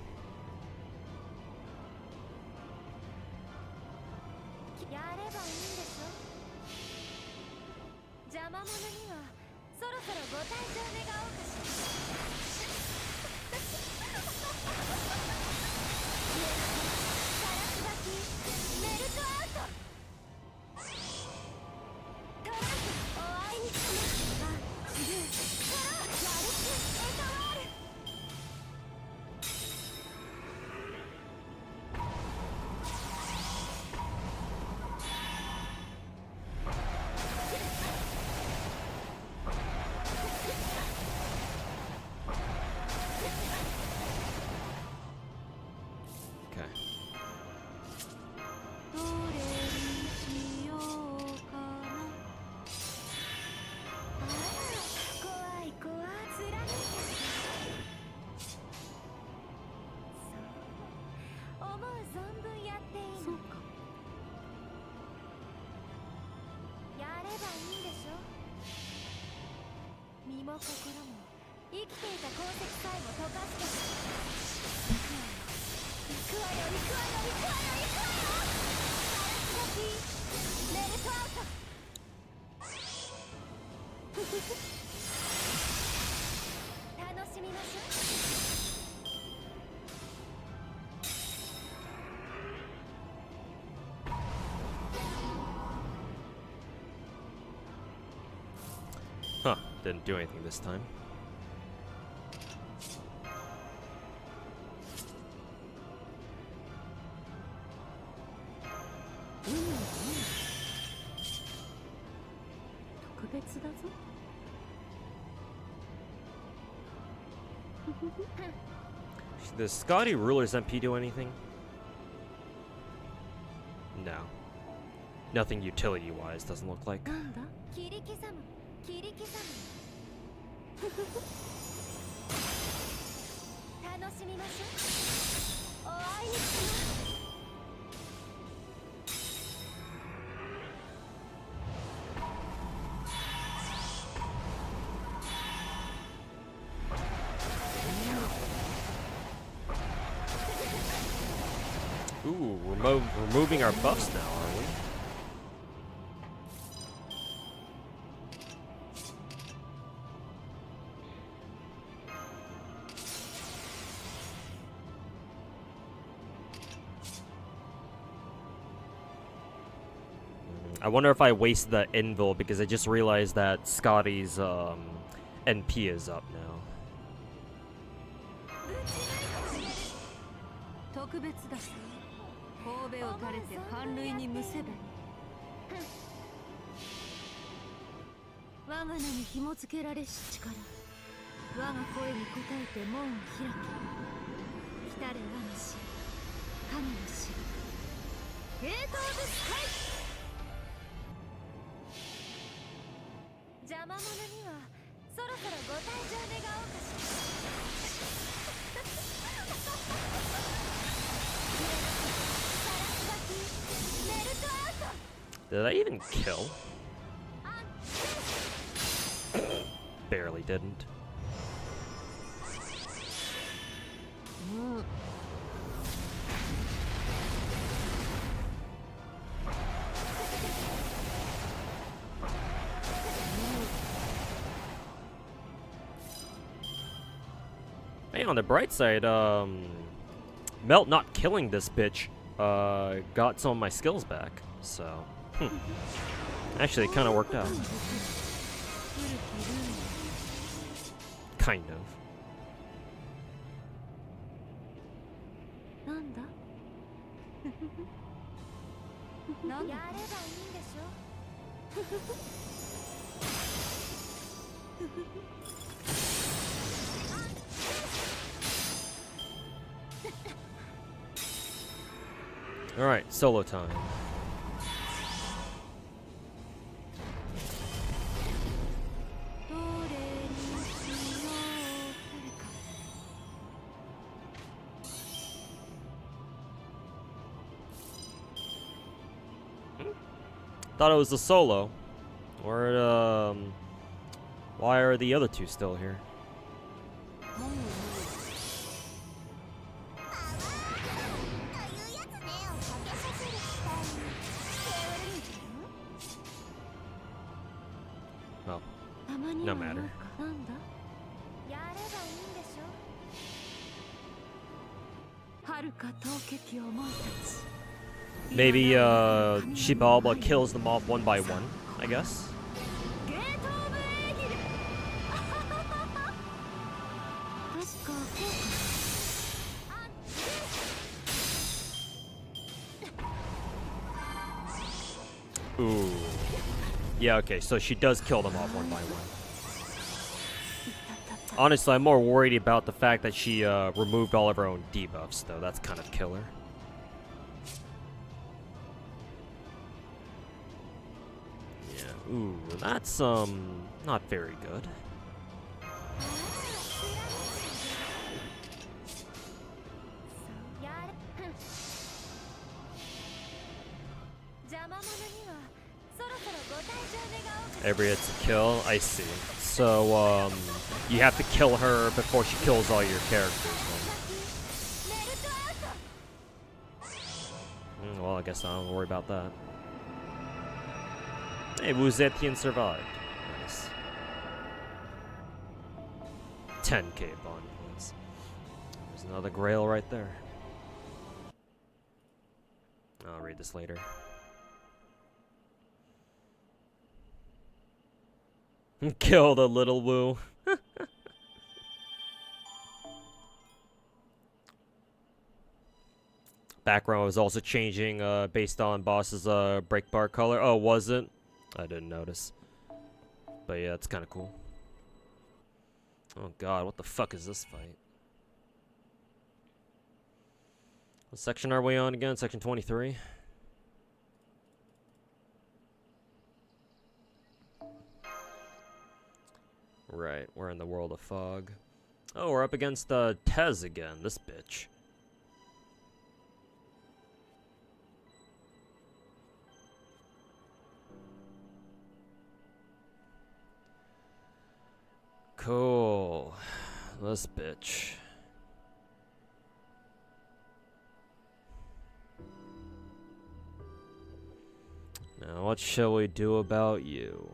Huh, didn't do anything this time. Does Scotty Ruler's MP do anything? No. Nothing utility-wise, doesn't look like. Ooh, we're removing our buffs now, are we? I wonder if I wasted that invul because I just realized that Scotty's NP is up now. Did I even kill? Barely didn't. Hey, on the bright side, Melt not killing this bitch, got some of my skills back, so, Actually, it kind of worked out. Kind of. Alright, solo time. thought it was a solo. Or, why are the other two still here? Oh, no matter. Maybe, Shibalba kills them off one by one, I guess. Ooh. Yeah, okay, so she does kill them off one by one. Honestly, I'm more worried about the fact that she removed all of her own debuffs, though. That's kind of killer. Yeah, ooh, that's, not very good. Every hit's a kill, I see. So, you have to kill her before she kills all your characters. Well, I guess I don't worry about that. Hey, Wu Zetian survived. Nice. 10k bond points. There's another grail right there. I'll read this later. Kill the little Wu. Background was also changing based on boss's break bar color. Oh, was it? I didn't notice. But yeah, it's kind of cool. Oh god, what the fuck is this fight? What section are we on again? Section 23? Right, we're in the world of fog. Oh, we're up against Tez again, this bitch. Cool. This bitch. Now, what shall we do about you?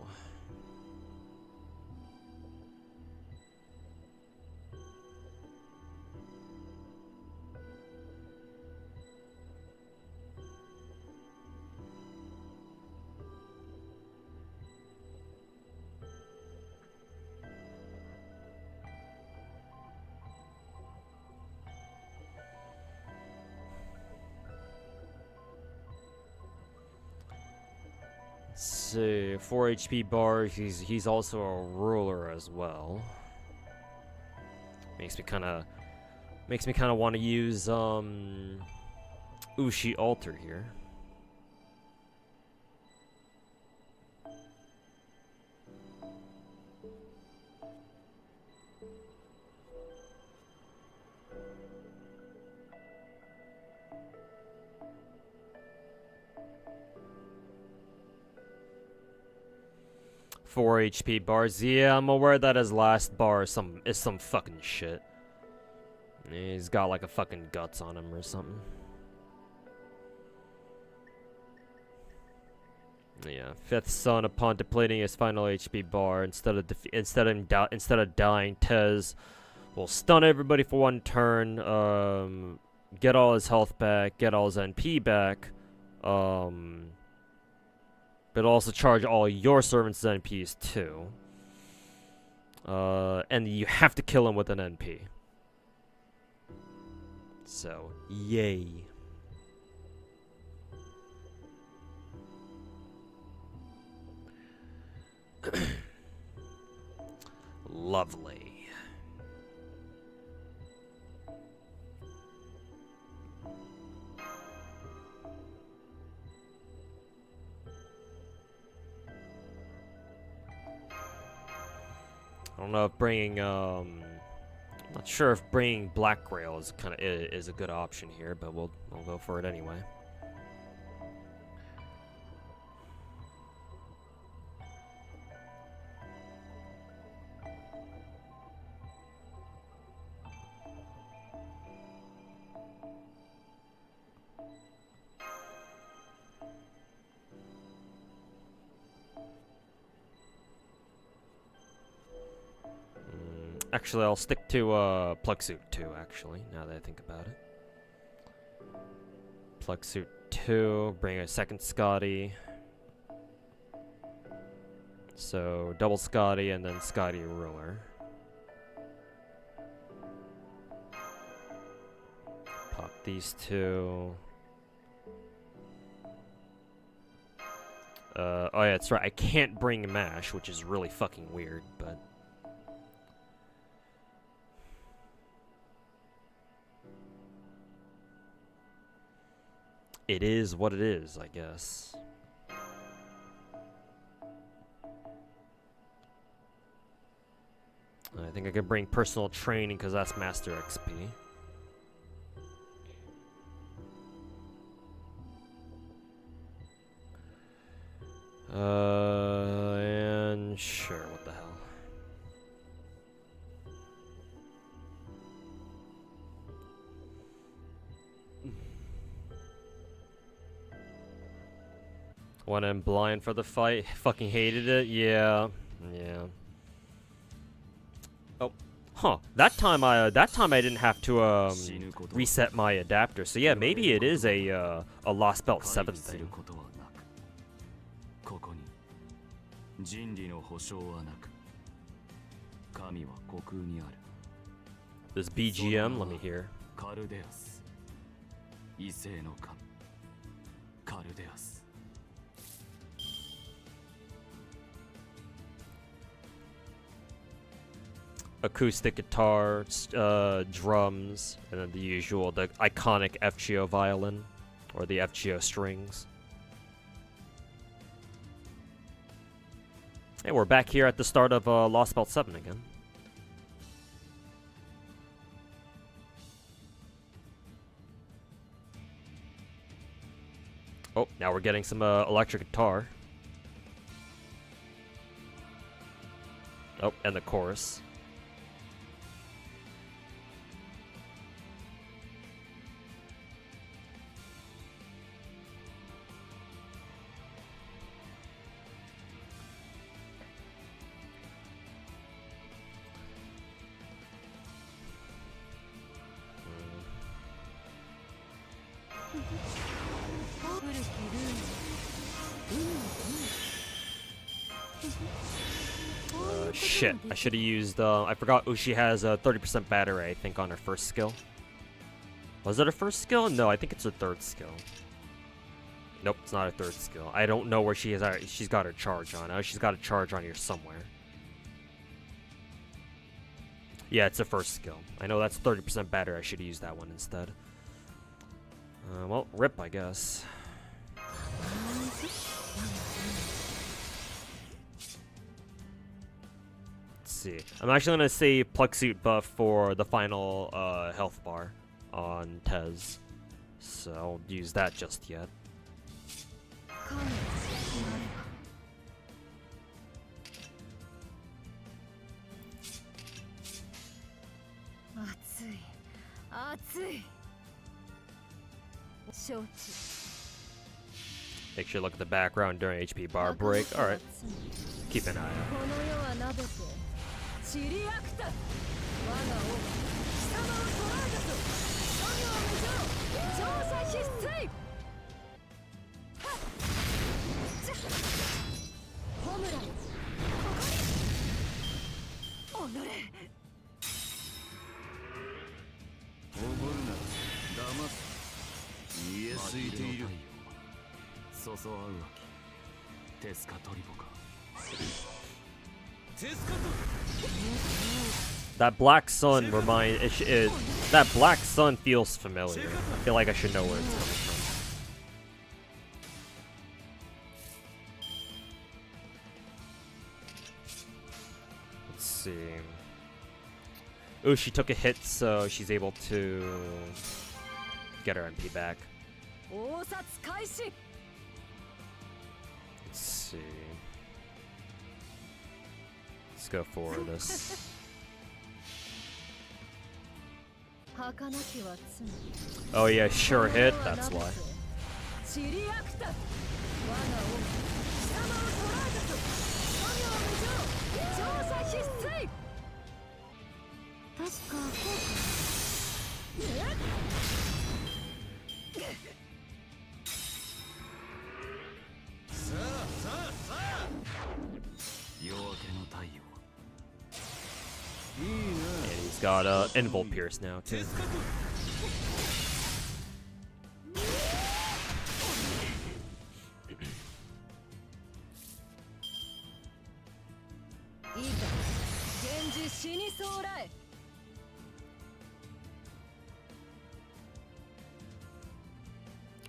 See, 4 HP bar. He's also a ruler as well. Makes me kind of want to use Ushi Alter here. Four HP bars. Yeah, I'm aware that his last bar is some fucking shit. He's got like a fucking guts on him or something. Yeah, fifth son, upon depleting his final HP bar, instead of dying, Tez will stun everybody for one turn. Get all his health back, get all his NP back. But also charge all your servants' NPs too. And you have to kill him with an NP. So, yay. Lovely. I don't know if bringing, I'm not sure if bringing Black Grail is a good option here, but we'll go for it anyway. Actually, I'll stick to Plug Suit 2, actually, now that I think about it. Plug Suit 2, bring a second Scotty. So, double Scotty and then Scotty Ruler. Pop these two. Oh yeah, that's right, I can't bring MASH, which is really fucking weird, but... It is what it is, I guess. I think I could bring personal training because that's Master XP. And sure, what the hell. Went in blind for the fight. Fucking hated it. Yeah. Yeah. Oh. Huh. That time I didn't have to reset my adapter. So yeah, maybe it is a Lost Belt 7 thing. This BGM, let me hear. Acoustic guitar, drums, and then the usual, the iconic FGO violin, or the FGO strings. Hey, we're back here at the start of Lost Belt 7 again. Oh, now we're getting some electric guitar. Oh, and the chorus. Shit, I should have used, I forgot Ushi has a 30% battery, I think, on her first skill. Was it her first skill? No, I think it's her third skill. Nope, it's not her third skill. I don't know where she is. She's got her charge on. Oh, she's got a charge on here somewhere. Yeah, it's her first skill. I know that's 30% battery. I should have used that one instead. Well, rip, I guess. See. I'm actually gonna save Plug Suit buff for the final health bar on Tez, so I won't use that just yet. Make sure to look at the background during HP bar break. Alright. Keep an eye out. That black sun that black sun feels familiar. I feel like I should know where it's coming from. Let's see. Ooh, she took a hit, so she's able to get her MP back. Let's see. Let's go for this. Oh yeah, sure hit, that's why. And he's got Invul Pierce now too.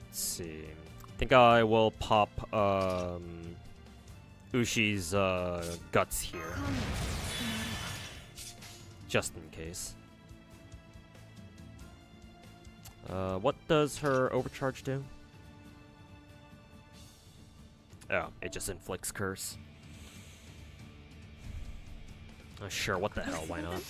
Let's see. I think I will pop Ushi's guts here, just in case. What does her overcharge do? Oh, it just inflicts curse. Sure, what the hell, why not?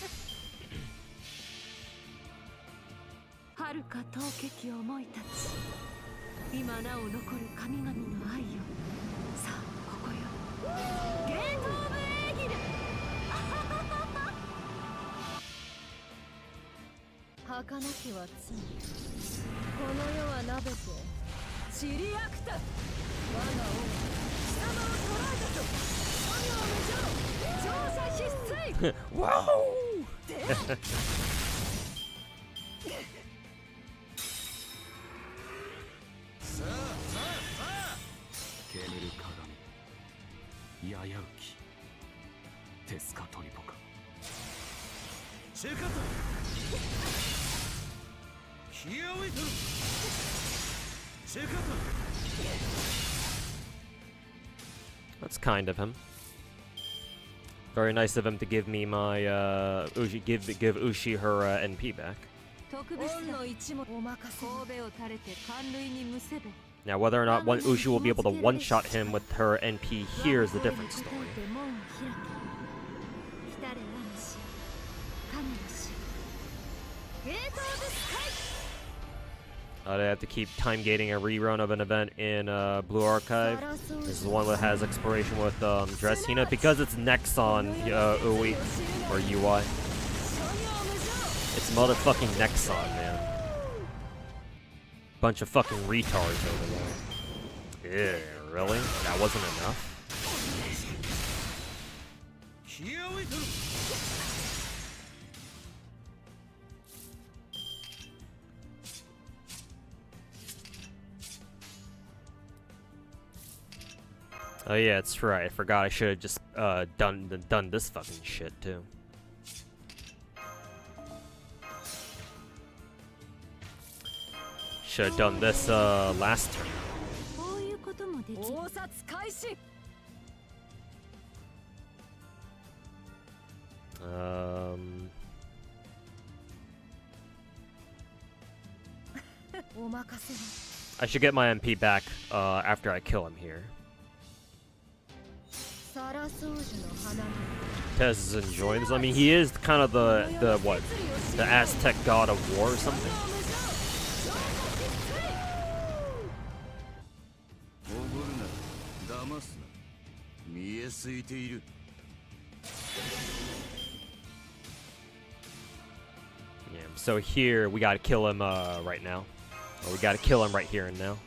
Wow! That's kind of him. Very nice of him to give me my Ushi, give Ushi her NP back. Now, whether or not Ushi will be able to one-shot him with her NP here is a different story. They have to keep time gating a rerun of an event in Blue Archive. This is the one that has exploration with Dressina because it's Nexon UI or UI. It's motherfucking Nexon, man. Bunch of fucking retards over there. Yeah, really? That wasn't enough? Oh yeah, that's right. I forgot I should have just done this fucking shit too. Should have done this last turn. I should get my MP back after I kill him here. Tez is enjoying this. I mean, he is kind of the what? The Aztec god of war or something. Yeah, so here we gotta kill him right now. Or we gotta kill him right here and now.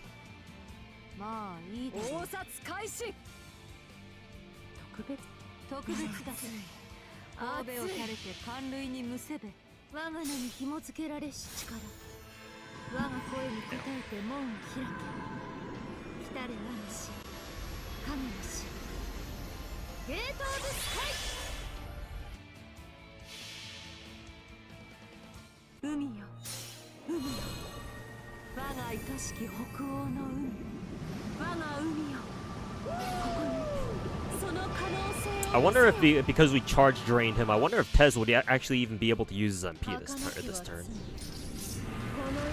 I wonder if because we charge drained him, I wonder if Tez would actually even be able to use his MP this turn.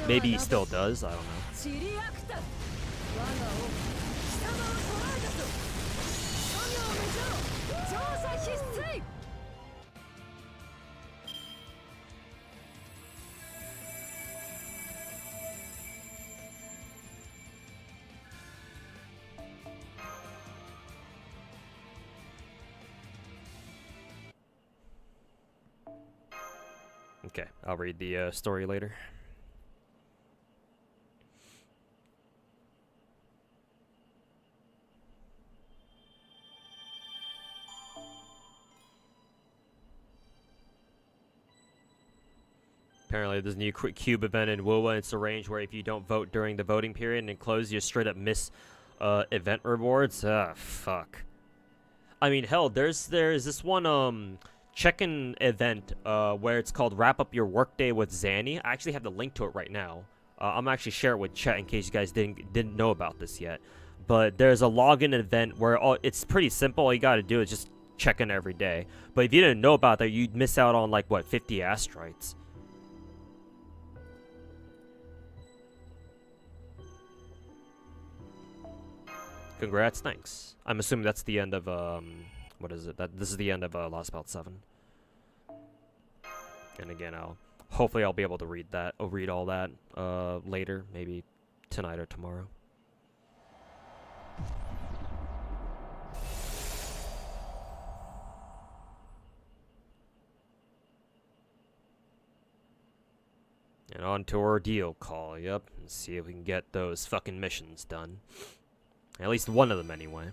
Maybe he still does, I don't know. Okay, I'll read the story later. Apparently, there's a new quick cube event in WoWa. It's arranged where if you don't vote during the voting period and close, you straight up miss event rewards. Ah, fuck. I mean, hell, there's this one check-in event where it's called Wrap Up Your Workday with Zanny. I actually have the link to it right now. I'm actually share it with chat in case you guys didn't know about this yet. But there's a login event where it's pretty simple. All you gotta do is just check in every day. But if you didn't know about that, you'd miss out on like what 50 asteroids. Congrats, thanks. I'm assuming that's the end of what is it? This is the end of Lost Belt 7. And again, hopefully I'll be able to read that. I'll read all that later, maybe tonight or tomorrow. And on to Ordeal Call, yep. Let's see if we can get those fucking missions done. At least one of them, anyway.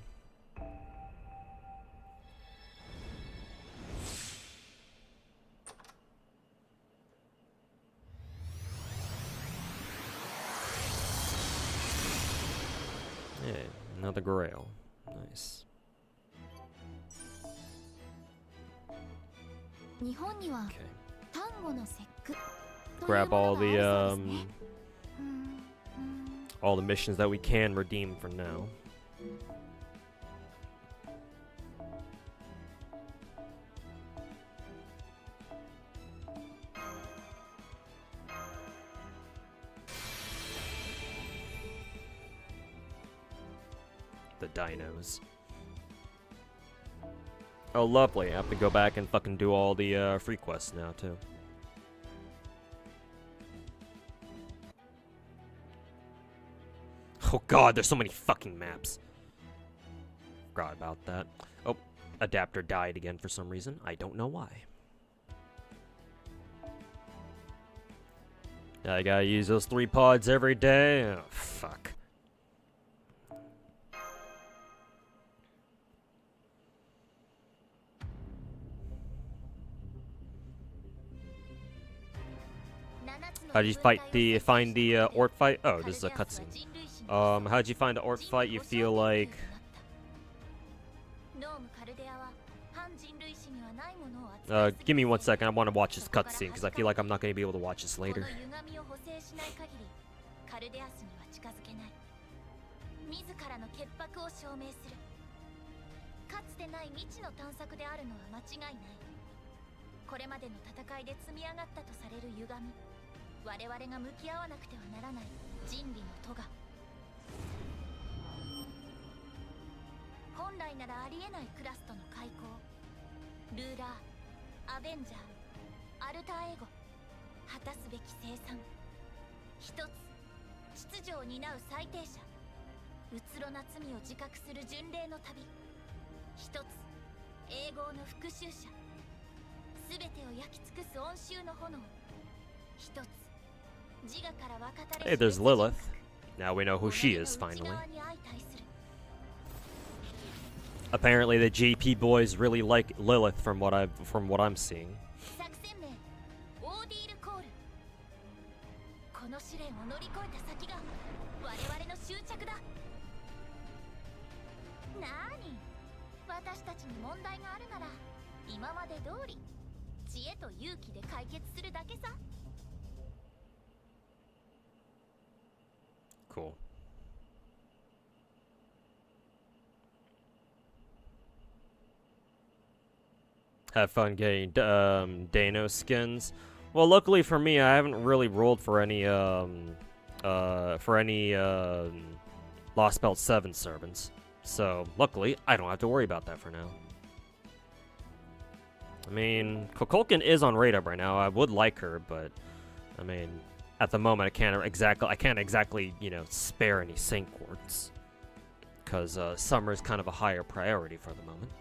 Yeah, another grail. Nice. Okay. Grab all the missions that we can redeem for now. The dinos. Oh, lovely. I have to go back and fucking do all the free quests now, too. Oh god, there's so many fucking maps. Forgot about that. Oh, adapter died again for some reason. I don't know why. I gotta use those 3 pods every day. Oh, fuck. How did you find the Orc fight? Oh, this is a cutscene. How did you find the Orc fight? You feel like... give me 1 second. I want to watch this cutscene because I feel like I'm not going to be able to watch this later. Hey, there's Lilith. Now we know who she is, finally. Apparently the JP boys really like Lilith from what I'm seeing. Cool. Have fun getting Dano skins. Well, luckily for me, I haven't really rolled for any Lost Belt 7 servants. So, luckily, I don't have to worry about that for now. I mean, Kukulkan is on radar right now. I would like her, but I mean, at the moment, I can't exactly, you know, spare any Saint Quartz, because summer is kind of a higher priority for the moment.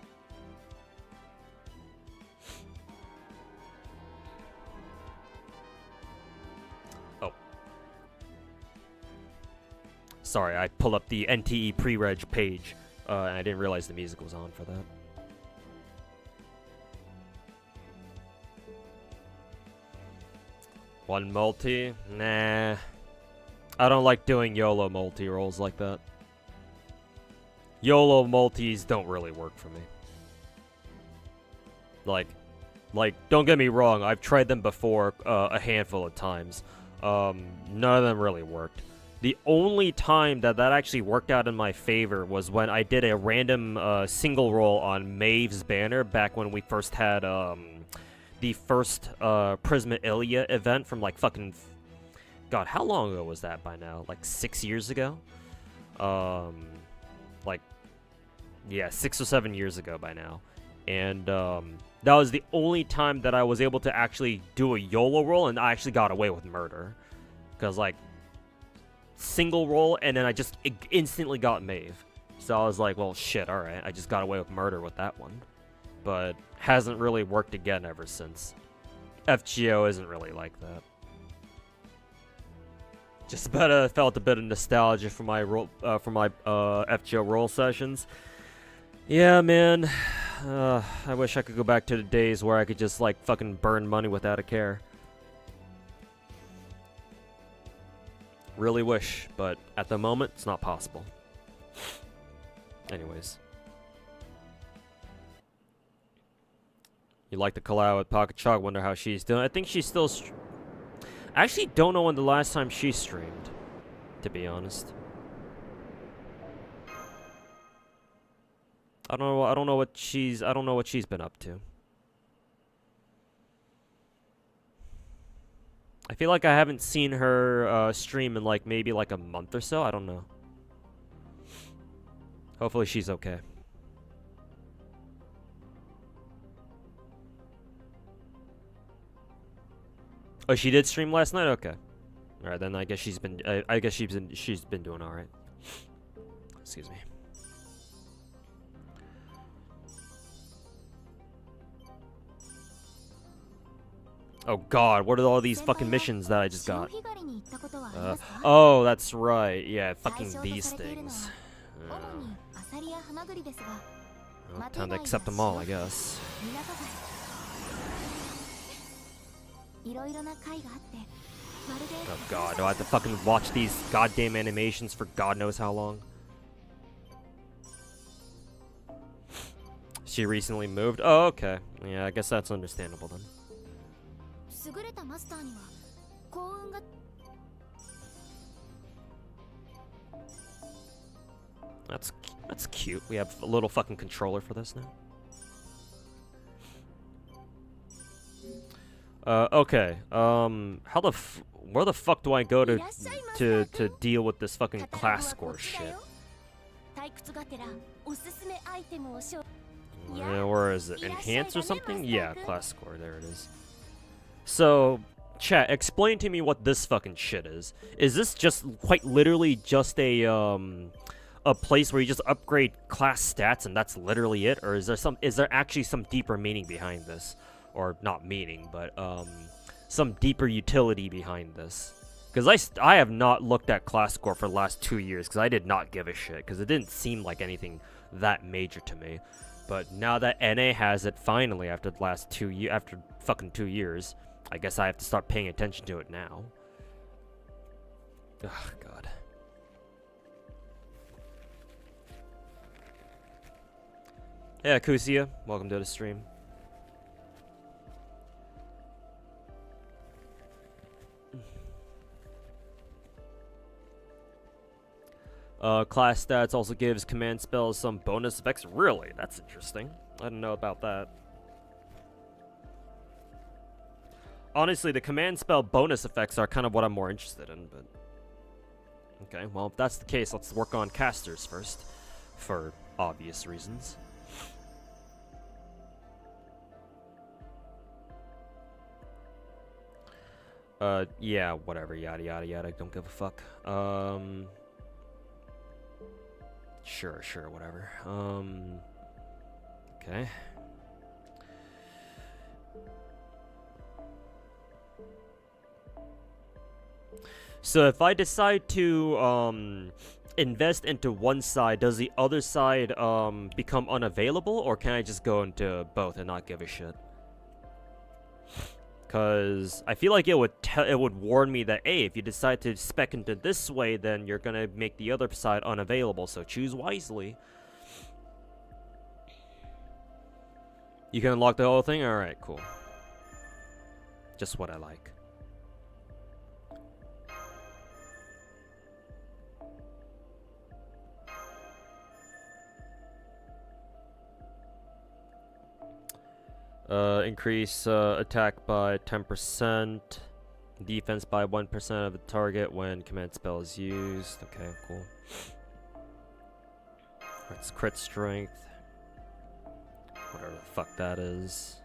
Sorry, I pulled up the NTE pre-reg page, and I didn't realize the music was on for that. One multi? Nah. I don't like doing YOLO multi-rolls like that. YOLO multis don't really work for me. Like, don't get me wrong, I've tried them before a handful of times. None of them really worked. The only time that actually worked out in my favor was when I did a random single roll on Maeve's banner back when we first had the first Prisma Ilia event from like fucking... God, how long ago was that by now? Like 6 years ago? Like, yeah, 6 or 7 years ago by now. And that was the only time that I was able to actually do a YOLO roll, and I actually got away with murder. Because, like, single roll, and then I just instantly got Maeve. So I was like, well, shit, alright. I just got away with murder with that one. But hasn't really worked again ever since. FGO isn't really like that. Just felt a bit of nostalgia for my FGO roll sessions. Yeah, man. I wish I could go back to the days where I could just like fucking burn money without a care. Really wish, but at the moment, it's not possible. Anyways. You like the collab with Pocket Chalk, wonder how she's doing. I think she's still... I actually don't know when the last time she streamed, to be honest. I don't know what she's been up to. I feel like I haven't seen her stream in like maybe like a month or so. I don't know. Hopefully she's okay. Oh, she did stream last night. Okay. All right, then I guess she's been doing all right. Excuse me. Oh God, what are all these fucking missions that I just got? Oh, that's right. Yeah, fucking these things. Well, time to accept them all, I guess. Oh God, do I have to fucking watch these goddamn animations for God knows how long? She recently moved? Oh, okay. Yeah, I guess that's understandable then. That's cute. We have a little fucking controller for this now. Okay. Where the fuck do I go to deal with this fucking class score shit? Where is it? Enhance or something? Yeah, class score. There it is. So, chat, explain to me what this fucking shit is. Is this just quite literally just a place where you just upgrade class stats and that's literally it, or is there actually some deeper meaning behind this? Or not meaning, but some deeper utility behind this. Because I have not looked at class score for the last 2 years, because I did not give a shit, because it didn't seem like anything that major to me. But now that NA has it finally after the last after fucking 2 years, I guess I have to start paying attention to it now. Ugh, God. Yeah, Kusia, welcome to the stream. Class stats also gives command spells some bonus effects. Really? That's interesting. I didn't know about that. Honestly, the command spell bonus effects are kind of what I'm more interested in, but... Okay, well, if that's the case, let's work on casters first. For obvious reasons. Yeah, whatever, yada yada yada, don't give a fuck. Sure, whatever. Okay. So if I decide to invest into one side, does the other side become unavailable, or can I just go into both and not give a shit? Because I feel like it would warn me that, hey, if you decide to spec into this way, then you're gonna make the other side unavailable, so choose wisely. You can unlock the whole thing? Alright, cool. Just what I like. Increase attack by 10%, defense by 1% of the target when command spell is used. Okay, cool. That's crit strength. Whatever the fuck that is.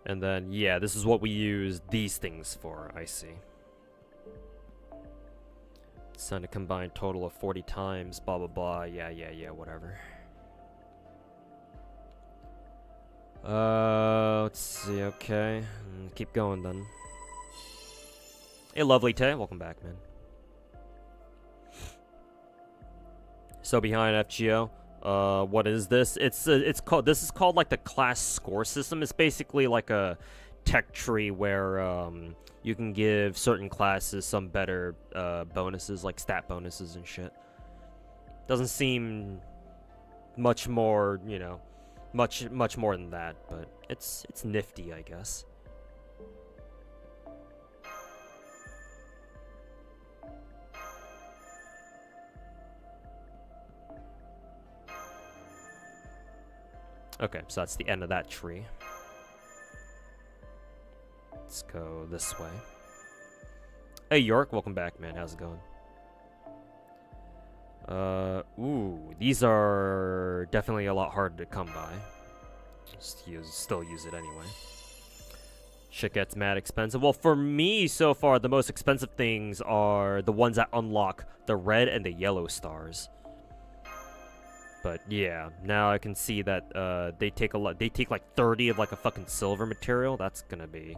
And then, yeah, this is what we use these things for, I see. Send a combined total of 40 times, blah blah blah, yeah, whatever. Let's see, okay. Keep going then. Hey, Lovely Tay, welcome back, man. So behind FGO, what is this? It's called, this is called like the class score system. It's basically like a tech tree where, you can give certain classes some better, bonuses, like stat bonuses and shit. Doesn't seem much more, you know, much more than that, but it's nifty, I guess. Okay, so that's the end of that tree. Let's go this way. Hey York, welcome back, man. How's it going? Ooh, these are definitely a lot harder to come by. Still use it anyway. Shit gets mad expensive. Well, for me, so far, the most expensive things are the ones that unlock the red and the yellow stars. But yeah, now I can see that they take a lot. They take like 30 of like a fucking silver material. That's gonna be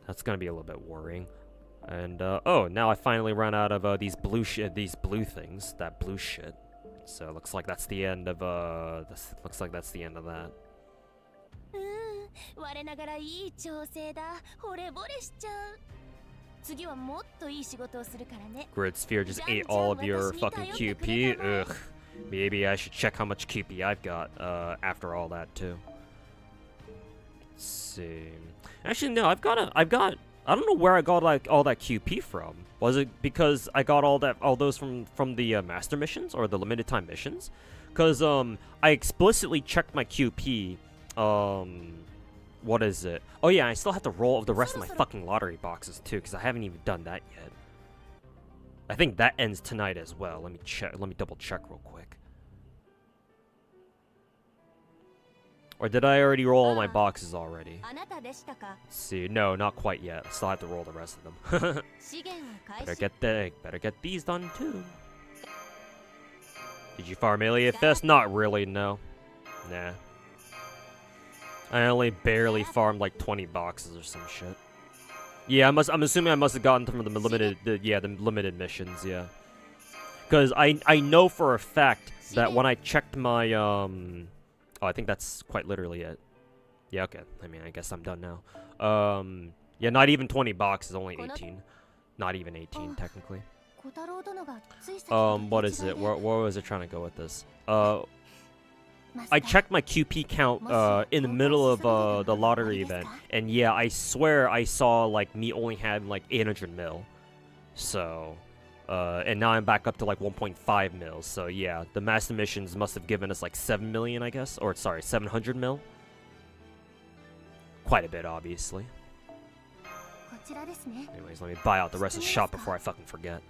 a little bit worrying. And oh, now I finally run out of these blue things, that blue shit. So it looks like that's the end of looks like that's the end of that. Grid Sphere just ate all of your fucking QP. Ugh. Maybe I should check how much QP I've got after all that too. Let's see. Actually, no, I've got I don't know where I got like all that QP from. Was it because I got all those from the master missions or the limited time missions? Because I explicitly checked my QP. What is it? Oh yeah, I still have to roll the rest of my fucking lottery boxes too, because I haven't even done that yet. I think that ends tonight as well. Let me check. Let me double check real quick. Or did I already roll all my boxes already? Let's see, no, not quite yet. I still have to roll the rest of them. Better get these done too. Did you farm Alien Fest? Not really, no. Nah. I only barely farmed like 20 boxes or some shit. Yeah, I'm assuming I must have gotten them from the limited missions, yeah. Because I know for a fact that when I checked my oh, I think that's quite literally it. Yeah, okay. I mean, I guess I'm done now. Yeah, not even 20 boxes, only 18. Not even 18, technically. What is it? Where was it trying to go with this? I checked my QP count in the middle of the lottery event, and yeah, I swear I saw like me only had like 800 mil. So, and now I'm back up to like 1.5 mil. So yeah, the master missions must have given us like 7 million, I guess, or sorry, 700 mil. Quite a bit, obviously. Anyways, let me buy out the rest of the shop before I fucking forget.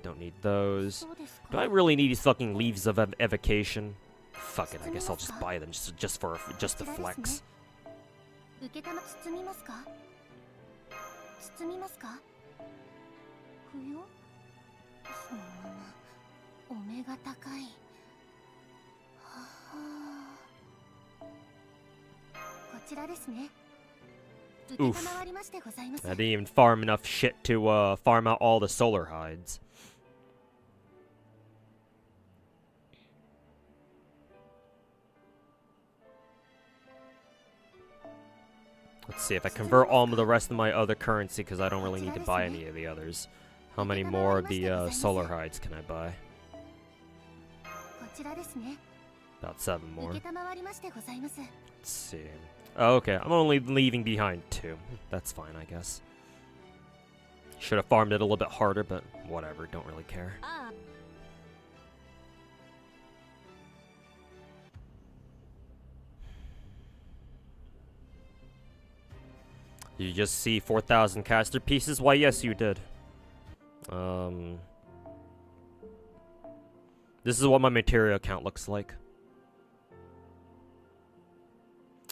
Don't need those. Do I really need these fucking leaves of evocation? Fuck it, I guess I'll just buy them just to flex. Oof. I didn't even farm enough shit to farm out all the solar hides. Let's see if I convert all of the rest of my other currency, because I don't really need to buy any of the others. How many more of the solar hides can I buy? About 7 more. Let's see. Oh, okay, I'm only leaving behind 2. That's fine, I guess. Should have farmed it a little bit harder, but whatever, don't really care. You just see 4,000 caster pieces? Why, yes, you did. This is what my material account looks like.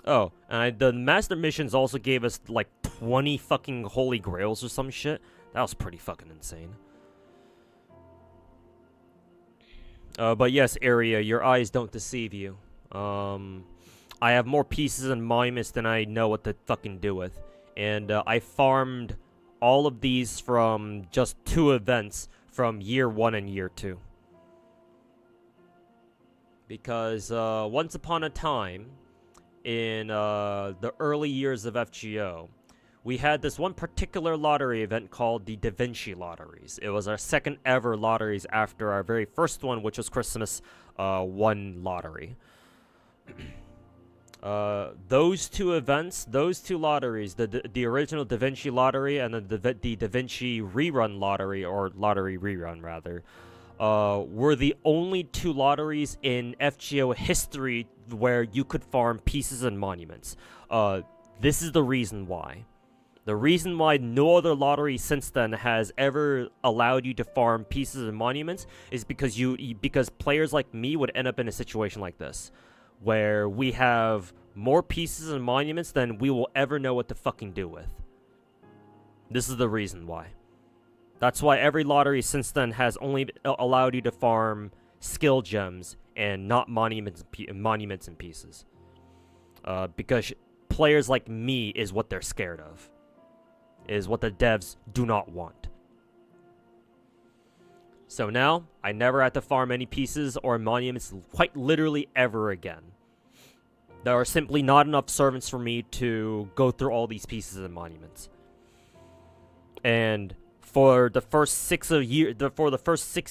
Oh, and the master missions also gave us like 20 fucking holy grails or some shit. That was pretty fucking insane. But yes, Area, your eyes don't deceive you. I have more pieces and monuments than I know what to fucking do with. And I farmed all of these from just 2 events from year 1 and year 2. Because once upon a time, in the early years of FGO, we had this one particular lottery event called the Da Vinci Lotteries. It was our second ever lotteries after our very first one, which was Christmas 1 lottery. Those 2 events, those 2 lotteries, the original Da Vinci Lottery and the Da Vinci Rerun Lottery, or Lottery Rerun rather, were the only 2 lotteries in FGO history where you could farm pieces and monuments. This is the reason why. The reason why no other lottery since then has ever allowed you to farm pieces and monuments is because because players like me would end up in a situation like this, where we have more pieces and monuments than we will ever know what to fucking do with. This is the reason why. That's why every lottery since then has only allowed you to farm skill gems and not monuments and pieces. Because players like me is what they're scared of. Is what the devs do not want. So now, I never have to farm any pieces or monuments quite literally ever again. There are simply not enough servants for me to go through all these pieces and monuments. And for the first 6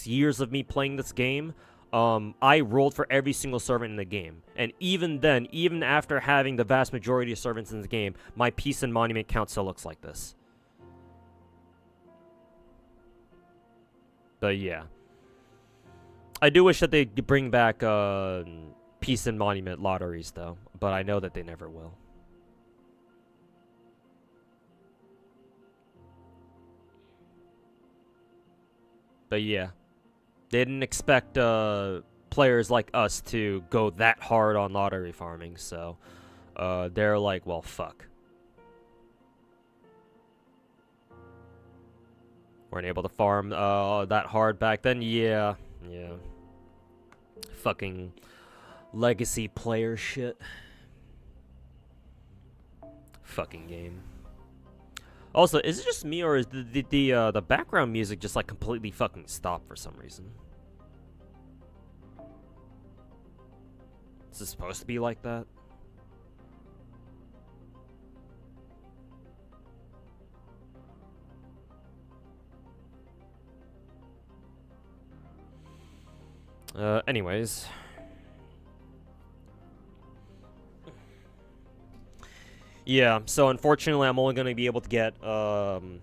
years of me playing this game, I rolled for every single servant in the game. And even then, even after having the vast majority of servants in the game, my piece and monument count still looks like this. But yeah. I do wish that they could bring back peace and monument lotteries though, but I know that they never will. But yeah. They didn't expect players like us to go that hard on lottery farming, so they're like, well, fuck. Weren't able to farm that hard back then? Yeah. Yeah. Fucking legacy player shit. Fucking game. Also, is it just me, or is the background music just like completely fucking stopped for some reason? Is it supposed to be like that? Anyways. Yeah, so unfortunately I'm only gonna be able to get, one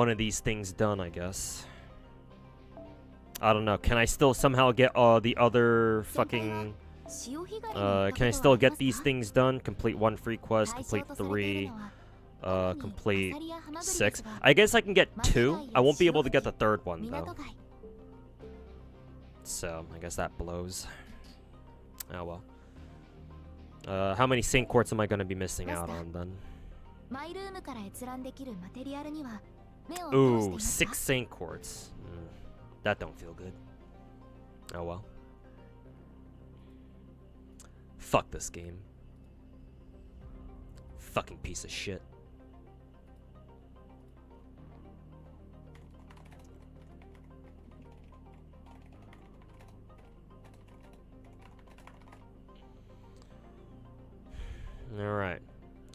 of these things done, I guess. I don't know, can I still somehow get, the other fucking, can I still get these things done? Complete 1 free quest, complete 3, complete 6. I guess I can get 2. I won't be able to get the 3rd one, though. So, I guess that blows. Oh well. How many Saint Quartz am I going to be missing out on, then? Ooh, 6 Saint Quartz. That don't feel good. Oh well. Fuck this game. fucking piece of shit. Alright.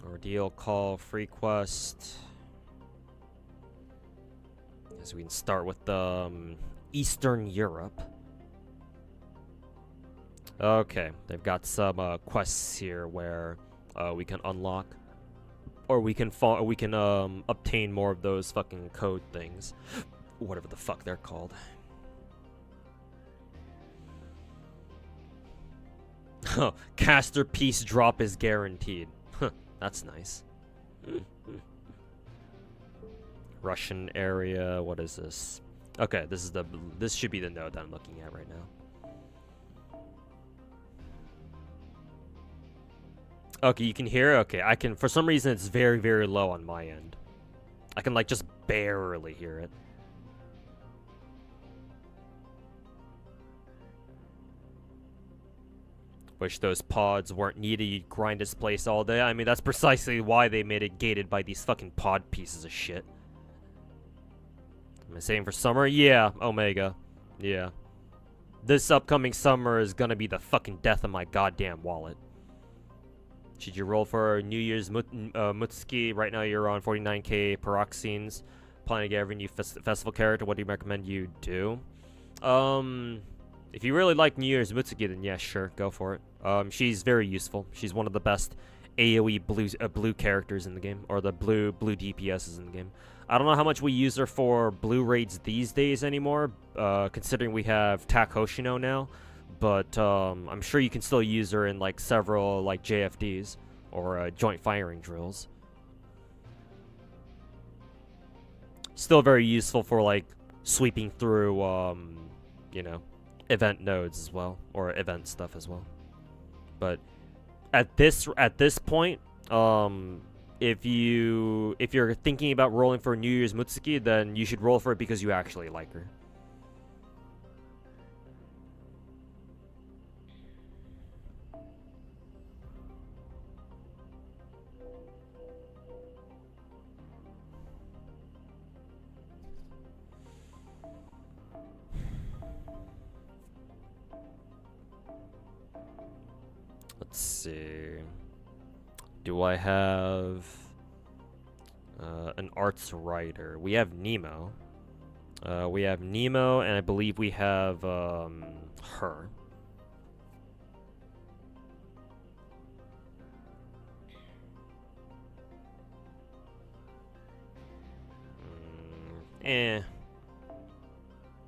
Ordeal Call, free quest. Guess we can start with Eastern Europe. Okay, they've got some quests here where we can unlock, or we can obtain more of those fucking code things, whatever the fuck they're called. Oh, caster piece drop is guaranteed. Huh, that's nice. Russian area. What is this? Okay, this should be the node that I'm looking at right now. Okay, you can hear it? Okay, I can, for some reason it's very, very low on my end. I can like just barely hear it. Wish those pods weren't needed. You'd grind this place all day. I mean, that's precisely why they made it gated by these fucking pod pieces of shit. Am I saying for summer? Yeah, Omega. Yeah. This upcoming summer is gonna be the fucking death of my goddamn wallet. Should you roll for New Year's Mutsuki? Right now you're on 49k Peroxines. Planning to get every new festival character. What do you recommend you do? If you really like New Year's Mutsuki, then yeah, sure, go for it. She's very useful. She's one of the best AoE blue characters in the game, or the blue DPSs in the game. I don't know how much we use her for blue raids these days anymore, considering we have Tak Hoshino now. But I'm sure you can still use her in like several like JFDs or joint firing drills. Still very useful for like sweeping through, you know, event nodes as well, or event stuff as well. But at this point, if you're thinking about rolling for New Year's Mutsuki, then you should roll for it because you actually like her. Let's see. Do I have an arts writer? We have Nemo. And I believe we have her.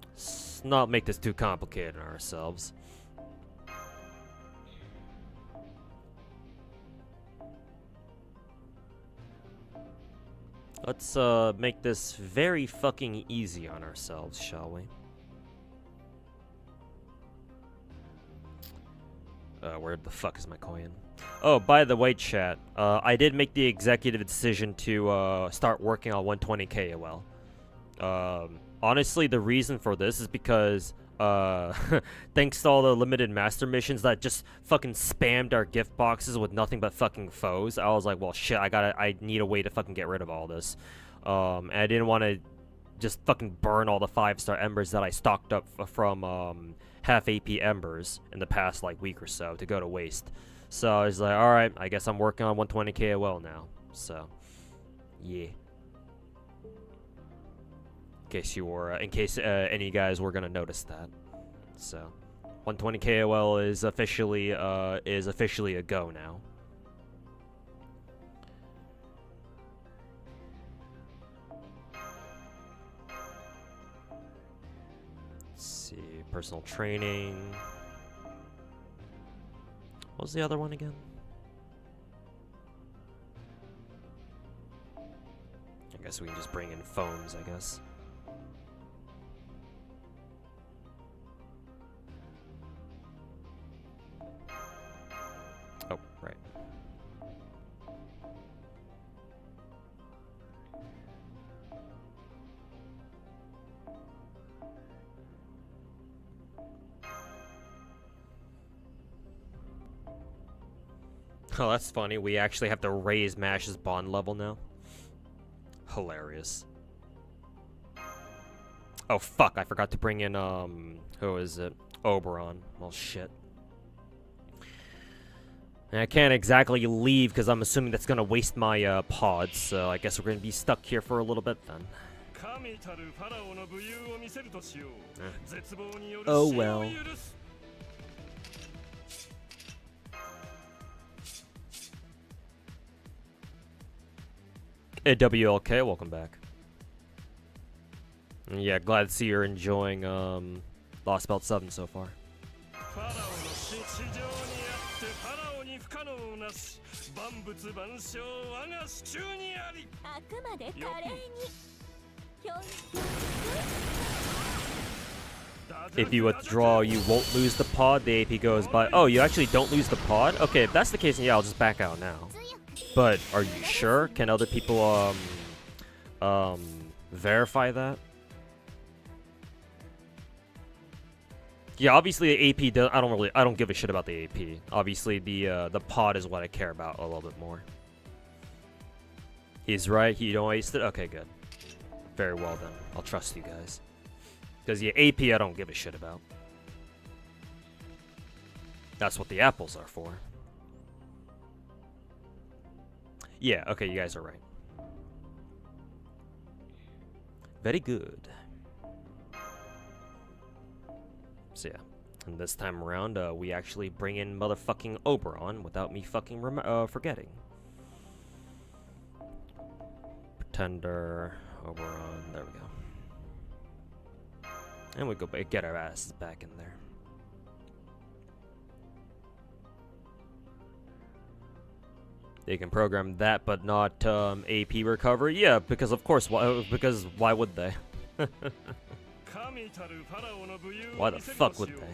Let's not make this too complicated on ourselves. Let's make this very fucking easy on ourselves, shall we? Where the fuck is my coin? Oh, by the way, chat, I did make the executive decision to start working on 120 KOL. Honestly, the reason for this is because thanks to all the limited master missions that just fucking spammed our gift boxes with nothing but fucking foes, I was like, well, shit, I need a way to fucking get rid of all this. And I didn't want to just fucking burn all the 5-star embers that I stocked up from half AP embers in the past like week or so to go to waste. So I was like, all right, I guess I'm working on 120 KOL now. So, yeah. In case any of you guys were gonna notice that. So 120 KOL is officially a go now. Let's see, personal training. What was the other one again? I guess we can just bring in phones, I guess. Oh, right. Oh, that's funny. We actually have to raise Mash's bond level now. Hilarious. Oh, fuck. I forgot to bring in, who is it? Oberon. Well, shit. And I can't exactly leave because I'm assuming that's going to waste my, pods, so I guess we're going to be stuck here for a little bit then. Oh, well. Hey, WLK, welcome back. Yeah, glad to see you're enjoying Lost Belt 7 so far. If you withdraw, you won't lose the pod. The AP goes by. Oh, you actually don't lose the pod? Okay, if that's the case, then yeah, I'll just back out now. But are you sure? Can other people verify that? Yeah, obviously the AP does. I don't give a shit about the AP. Obviously the pod is what I care about a little bit more. He's right. He don't waste it. Okay, good. Very well then. I'll trust you guys. Because the AP I don't give a shit about. That's what the apples are for. Yeah, okay, you guys are right. Very good. So yeah, and this time around, we actually bring in motherfucking Oberon without me fucking forgetting. Pretender, Oberon, there we go. And we go back, get our asses back in there. They can program that, but not AP recovery. Yeah, because of course. Because why would they? Why the fuck would they?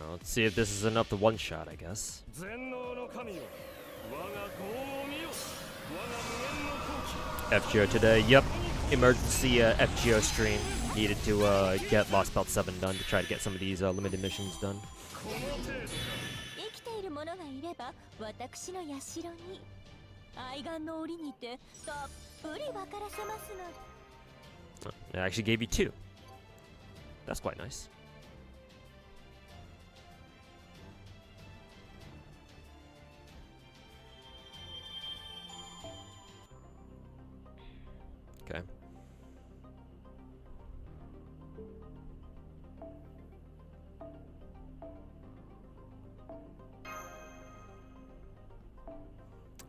Let's see if this is enough to one-shot, I guess. FGO today, yep. Emergency FGO stream. Needed to get Lost Belt 7 done to try to get some of these limited missions done. It actually gave you 2. That's quite nice. Okay.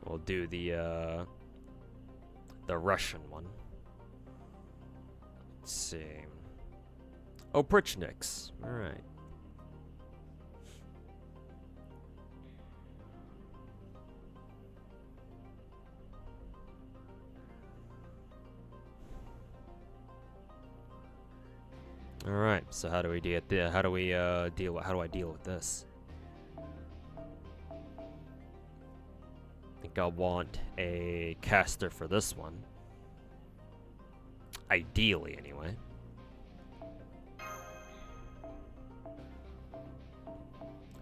We'll do the Russian one. Let's see. Oprichniks. All right. All right. So how do we deal? How do we deal? How do I deal with this? I think I want a caster for this one. Ideally, anyway.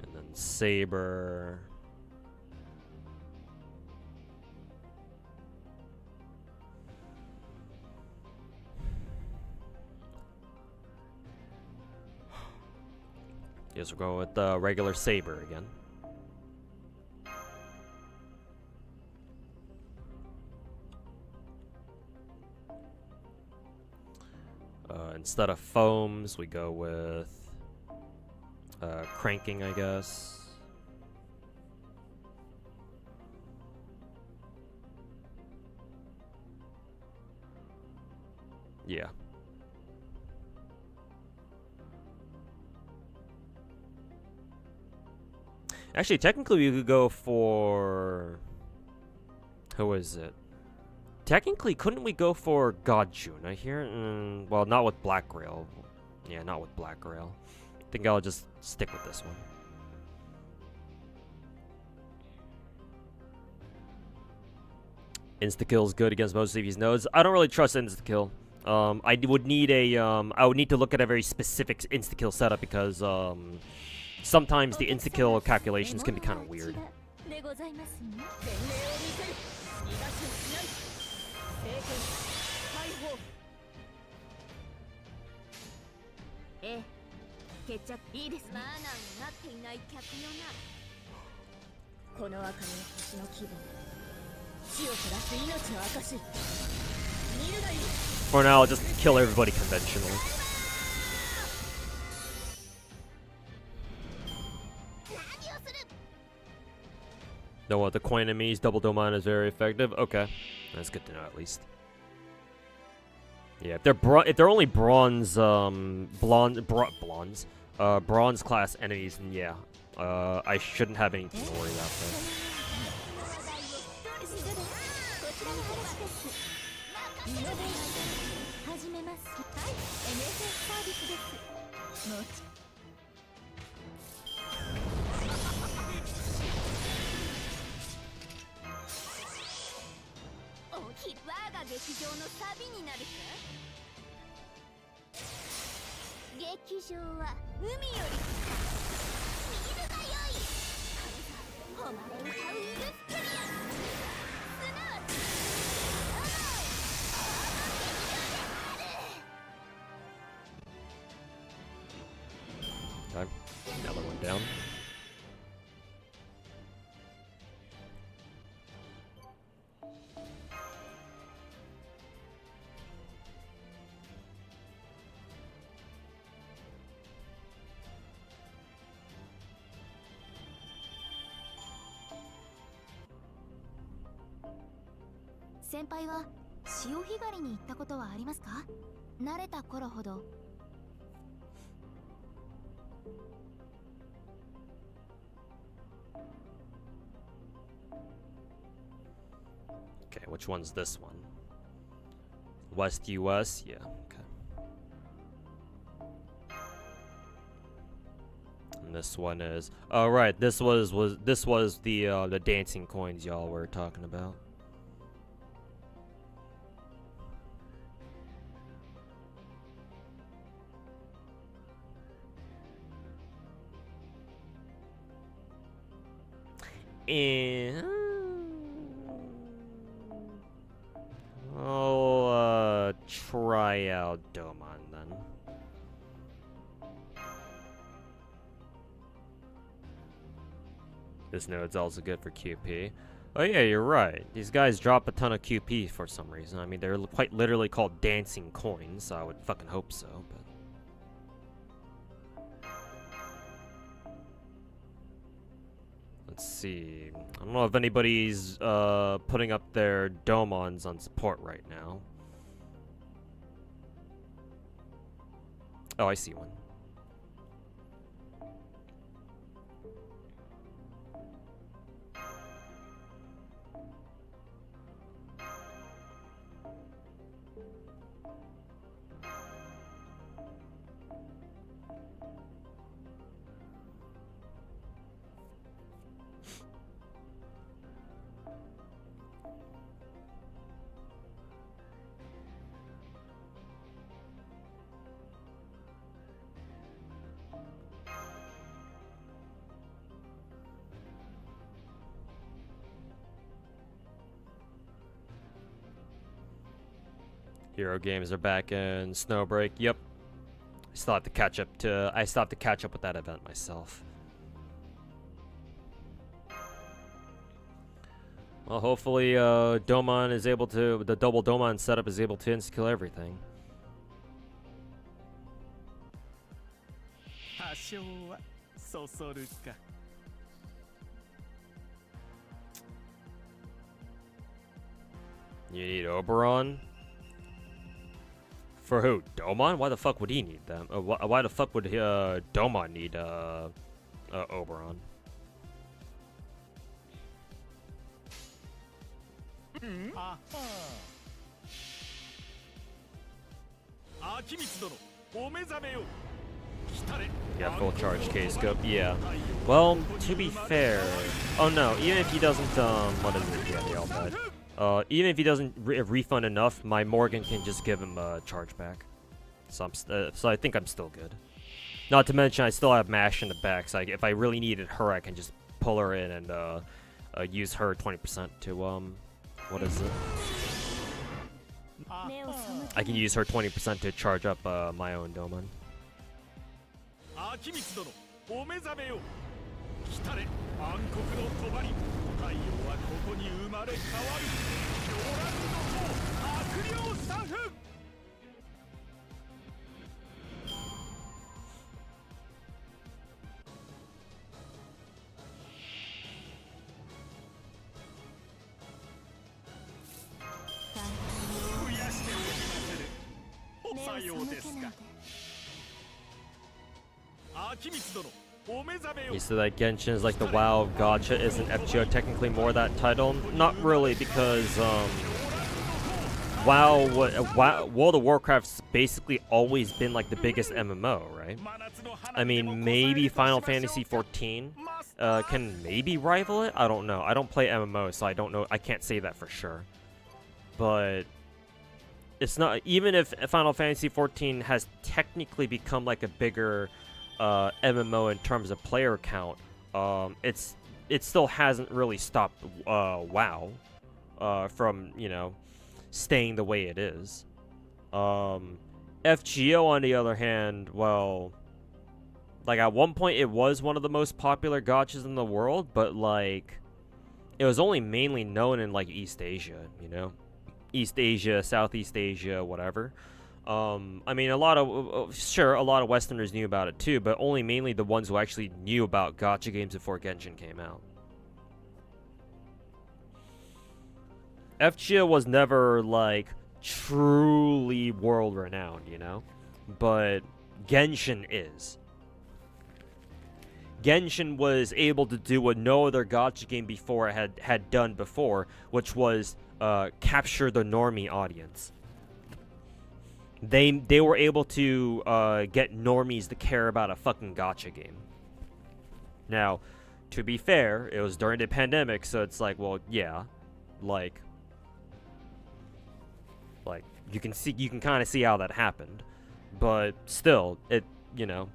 And then Saber. Guess we'll go with the regular Saber again. Instead of foams, we go with cranking, I guess. Yeah. Actually, technically, we could go for Who is it? Technically, couldn't we go for God Juna here? Well, not with Black Rail. Yeah, not with Black Rail. I think I'll just stick with this one. Insta-kill is good against most of these nodes. I don't really trust insta-kill. I would need to look at a very specific insta-kill setup because sometimes the insta-kill calculations can be kind of weird. For now, I'll just kill everybody conventionally. Know what? The coin enemies, double domain is very effective. Okay, that's good to know at least. Yeah, if they're only bronze bronze class enemies, then yeah, I shouldn't have anything to worry about there. Okay, another one down. Senpai wa shio higari ni itta koto wa arimasu ka? Nareta koro hodo. Okay, which one's this one? West US? Yeah, okay. And this one is... Oh, right, this was the dancing coins y'all were talking about. And I'll try out Domon then. This node's also good for QP. Oh yeah, you're right. These guys drop a ton of QP for some reason. I mean, they're quite literally called dancing coins, so I would fucking hope so, but... Let's see. I don't know if anybody's putting up their Domons on support right now. Oh, I see one. Hero games are back in Snowbreak. Yep. I still have to catch up with that event myself. Well, hopefully Domon is able to, the double Domon setup is able to insta-kill everything. You need Oberon? For who? Domon? Why the fuck would he need them? Why the fuck would Domon need Oberon? Yeah, full charge case scope. Yeah. Well, to be fair, oh no, even if he doesn't, what is it? Yeah, they all died. Even if he doesn't refund enough, my Morgan can just give him a chargeback. So so I think I'm still good. Not to mention, I still have Mash in the back, so if I really needed her, I can just pull her in and use her 20% to what is it? I can use her 20% to charge up my own Doman. You said that Genshin is like the WoW of Gacha. Isn't FGO technically more that title? Not really, because World of Warcraft's basically always been like the biggest MMO, right? I mean, maybe Final Fantasy 14 can maybe rival it. I don't know. I don't play MMO, so I don't know. I can't say that for sure. But it's not, even if Final Fantasy 14 has technically become like a bigger MMO in terms of player count, it still hasn't really stopped WoW from, you know, staying the way it is. FGO, on the other hand, well, like at one point it was one of the most popular gachas in the world, but like it was only mainly known in like East Asia, you know, East Asia, Southeast Asia, whatever. I mean, a lot of Westerners knew about it too, but only mainly the ones who actually knew about gacha games before Genshin came out. FGO was never like truly world renowned, you know, but Genshin is. Genshin was able to do what no other gacha game before had done before, which was capture the normie audience. They were able to get normies to care about a fucking gacha game. Now, to be fair, it was during the pandemic, so it's like, well, yeah, like you can kind of see how that happened, but still, you know,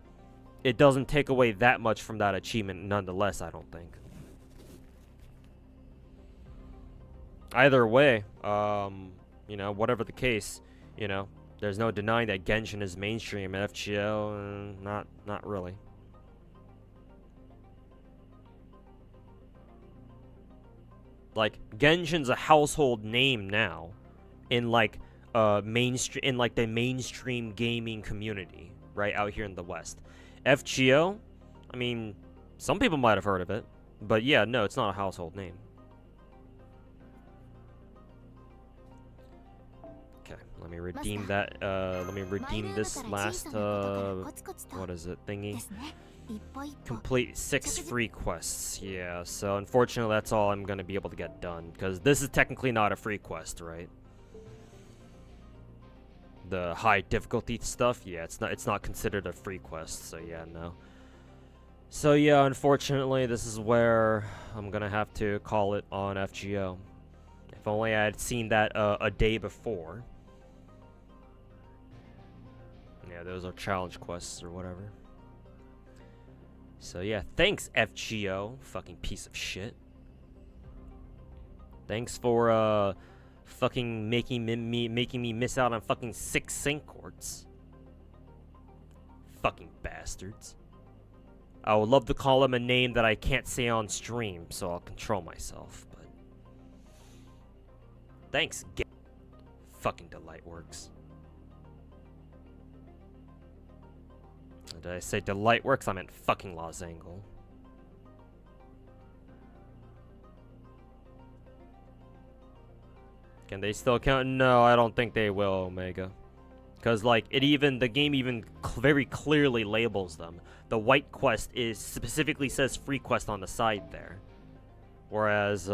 it doesn't take away that much from that achievement nonetheless, I don't think. Either way, you know, whatever the case, you know, there's no denying that Genshin is mainstream, and FGO, not really. Like, Genshin's a household name now in like the mainstream gaming community, right, out here in the West. FGO, I mean, some people might have heard of it, but yeah, no, it's not a household name. Okay, let me redeem that, let me redeem this last, what is it, thingy? Complete 6 free quests, yeah, so unfortunately that's all I'm gonna be able to get done, because this is technically not a free quest, right? The high difficulty stuff, yeah, it's not considered a free quest, so yeah, no. So yeah, unfortunately, this is where I'm gonna have to call it on FGO. If only I had seen that a day before. Yeah, those are challenge quests or whatever. So yeah, thanks FGO, fucking piece of shit. Thanks for fucking making me miss out on fucking 6 sync courts. Fucking bastards. I would love to call him a name that I can't say on stream, so I'll control myself, but thanks, fucking Delightworks. Did I say Delightworks? I meant fucking Los Angeles. Can they still count? No, I don't think they will, Omega. Because, like, the game even very clearly labels them. The white quest specifically says free quest on the side there. Whereas,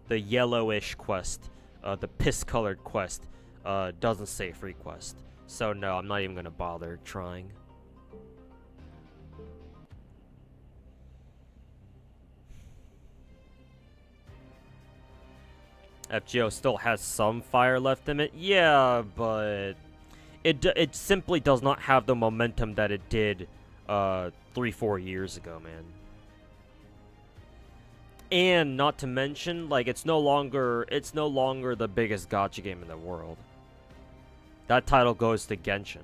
yellowish quest, the piss-colored quest, doesn't say free quest. So no, I'm not even gonna bother trying. FGO still has some fire left in it, yeah, but it simply does not have the momentum that it did 3-4 years ago, man. And not to mention, like, it's no longer the biggest gacha game in the world. That title goes to Genshin.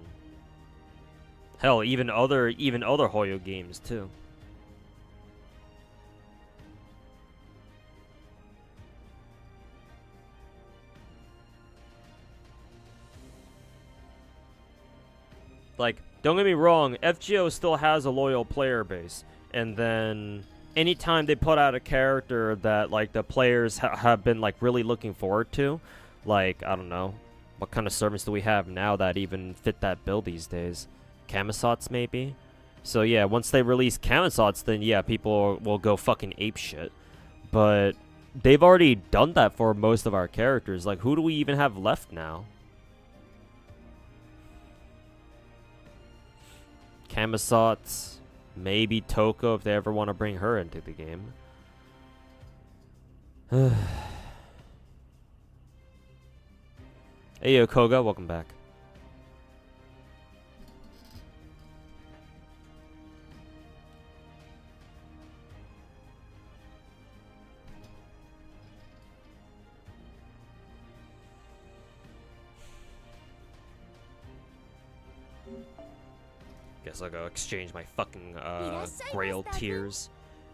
Hell, even other Hoyo games too. Like, don't get me wrong, FGO still has a loyal player base, and then anytime they put out a character that, like, the players have been, like, really looking forward to, like, I don't know, what kind of servants do we have now that even fit that bill these days? Camisards, maybe? So yeah, once they release Camisards, then yeah, people will go fucking apeshit. But they've already done that for most of our characters. Like, who do we even have left now? Camisards, maybe Toko if they ever want to bring her into the game. Hey yo, Koga, welcome back. Guess I'll go exchange my fucking Grail tears.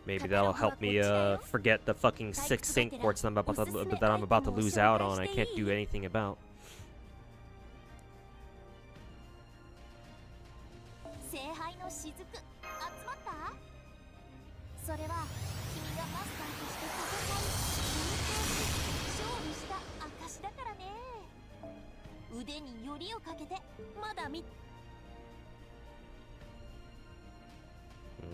Maybe that'll help me forget the fucking 6 Saint Quartz that I'm about to lose out on. I can't do anything about.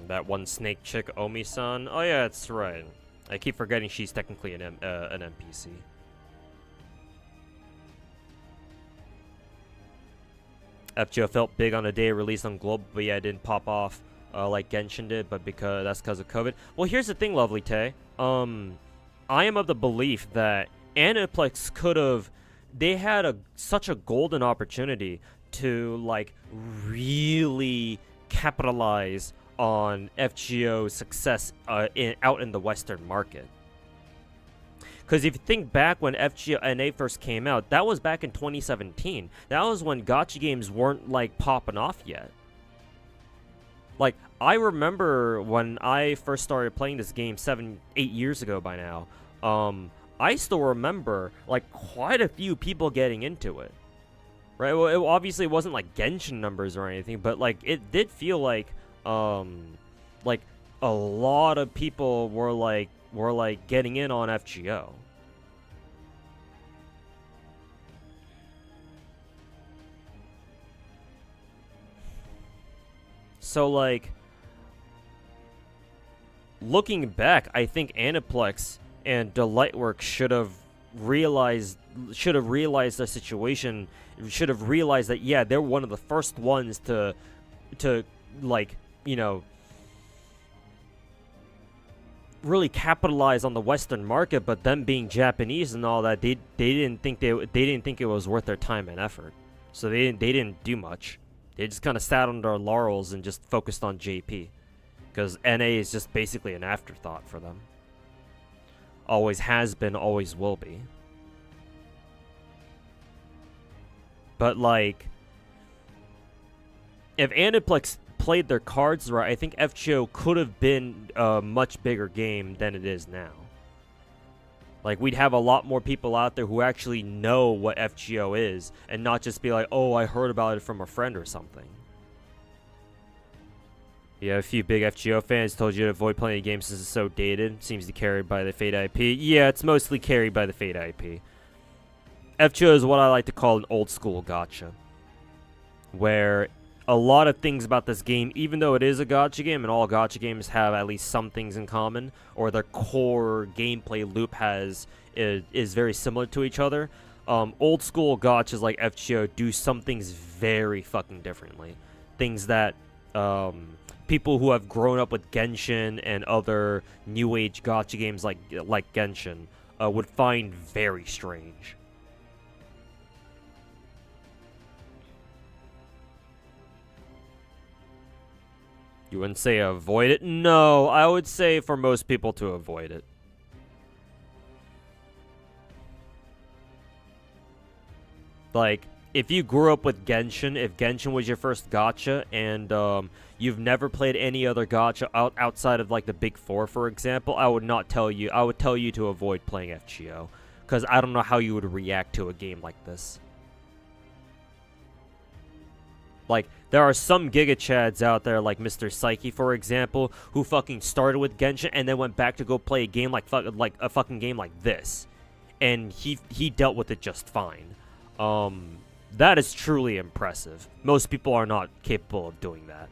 That one snake chick, Omi-san. Oh yeah, that's right. I keep forgetting she's technically an NPC. FGO felt big on the day released on Global, but yeah, it didn't pop off like Genshin did, but that's because of COVID. Well, here's the thing, Lovely Tay. I am of the belief that Aniplex could have... They had such a golden opportunity to, like, really capitalize on FGO's success out in the Western market. Because if you think back when FGO NA first came out, that was back in 2017. That was when gacha games weren't, like, popping off yet. Like, I remember when I first started playing this game 7-8 years ago by now, I still remember, like, quite a few people getting into it. Right? Well, it obviously wasn't, like, Genshin numbers or anything, but, like, it did feel like a lot of people were getting in on FGO. So, like, looking back, I think Aniplex and Delightworks should have realized the situation, should have realized that, yeah, they're one of the first ones to like, you know, really capitalize on the Western market, but them being Japanese and all that, they didn't think it was worth their time and effort. So they didn't do much. They just kind of sat on their laurels and just focused on JP, because NA is just basically an afterthought for them. Always has been, always will be. But, like, if Aniplex played their cards right, I think FGO could have been a much bigger game than it is now. Like, we'd have a lot more people out there who actually know what FGO is, and not just be like, oh, I heard about it from a friend or something. Yeah, a few big FGO fans told you to avoid playing the game since it's so dated. Seems to be carried by the Fate IP. Yeah, it's mostly carried by the Fate IP. FGO is what I like to call an old school gacha, where a lot of things about this game, even though it is a gacha game, and all gacha games have at least some things in common, or their core gameplay loop is very similar to each other. Old school gachas like FGO do some things very fucking differently. Things that people who have grown up with Genshin and other new age gacha games like Genshin would find very strange. You wouldn't say avoid it? No, I would say for most people to avoid it. Like, if you grew up with Genshin, if Genshin was your first gacha, and you've never played any other gacha outside of like the big four, for example, I would tell you to avoid playing FGO, because I don't know how you would react to a game like this. Like, there are some Giga Chads out there, like Mr. Psyche, for example, who fucking started with Genshin and then went back to go play a game like a fucking game like this, and he dealt with it just fine. That is truly impressive. Most people are not capable of doing that.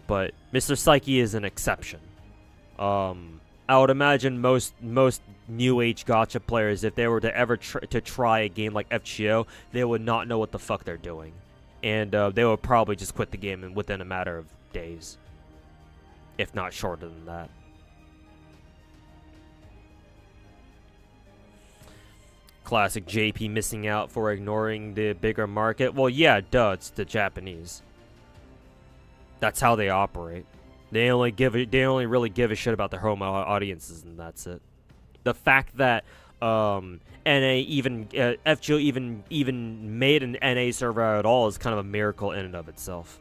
But Mr. Psyche is an exception. I would imagine most new age gacha players, if they were to ever try a game like FGO, they would not know what the fuck they're doing, and they would probably just quit the game within a matter of days, if not shorter than that. Classic JP missing out for ignoring the bigger market. Well, yeah, duh, it's the Japanese. That's how they operate. They only really give a shit about their home audiences, and that's it. The fact that NA FGO even made an NA server at all is kind of a miracle in and of itself.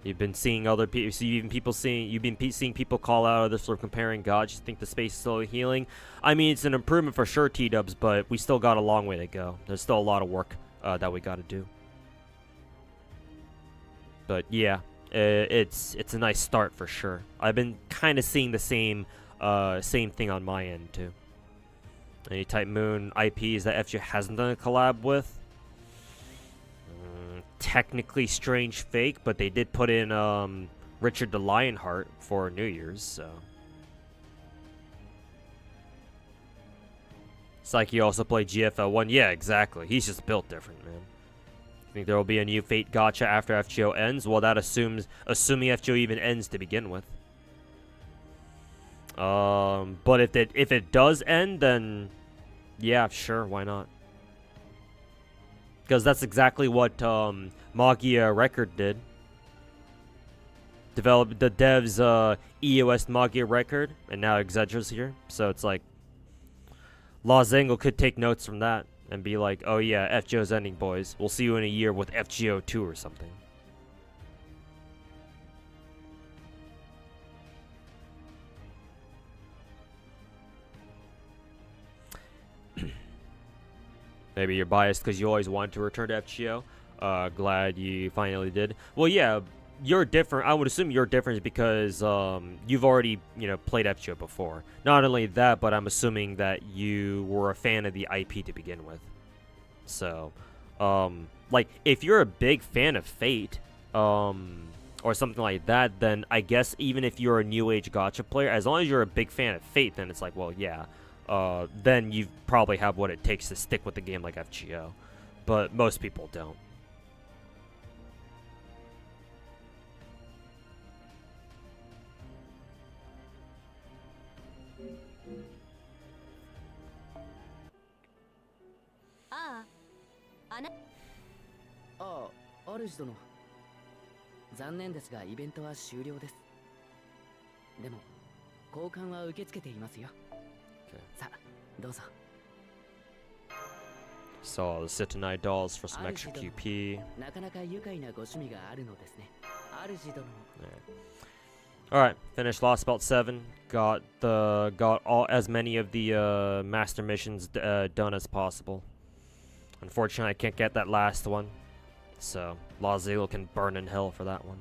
You've been seeing other people, you've been seeing people call out others for comparing gods. You think the space is slowly healing? I mean, it's an improvement for sure, T-dubs, but we still got a long way to go. There's still a lot of work that we got to do. But yeah, it's a nice start for sure. I've been kind of seeing the same thing on my end too. Any Type Moon IPs that FGO hasn't done a collab with? Technically Strange Fake, but they did put in Richard the Lionheart for New Year's, so. Psyche also played GFL 1. Yeah, exactly. He's just built different, man. Think there will be a new Fate gacha after FGO ends? Well, that assuming FGO even ends to begin with. But if it does end, then yeah, sure, why not? Because that's exactly what Magia Record did. Developed the devs EOS Magia Record, and now Exedra's here. So it's like La Zengle could take notes from that and be like, oh yeah, FGO's ending, boys. We'll see you in a year with FGO 2 or something. Maybe you're biased because you always wanted to return to FGO. Glad you finally did. Well, yeah, you're different. I would assume you're different because you've already, played FGO before. Not only that, but I'm assuming that you were a fan of the IP to begin with. So, like, if you're a big fan of Fate, or something like that, then I guess even if you're a new age gacha player, as long as you're a big fan of Fate, then it's like, well, yeah. Then you probably have what it takes to stick with the game like FGO. But most people don't. Arge殿、残念ですがイベントは終了です。でも交換は受け付けていますよ。さあ、どうぞ。So, $79 for some extra QP. なかなか愉快なご趣味があるのですね。Arge殿。Alright, finished Lost Belt 7. Got all as many of the master missions done as possible. Unfortunately, I can't get that last one. So, La Zengle can burn in hell for that one.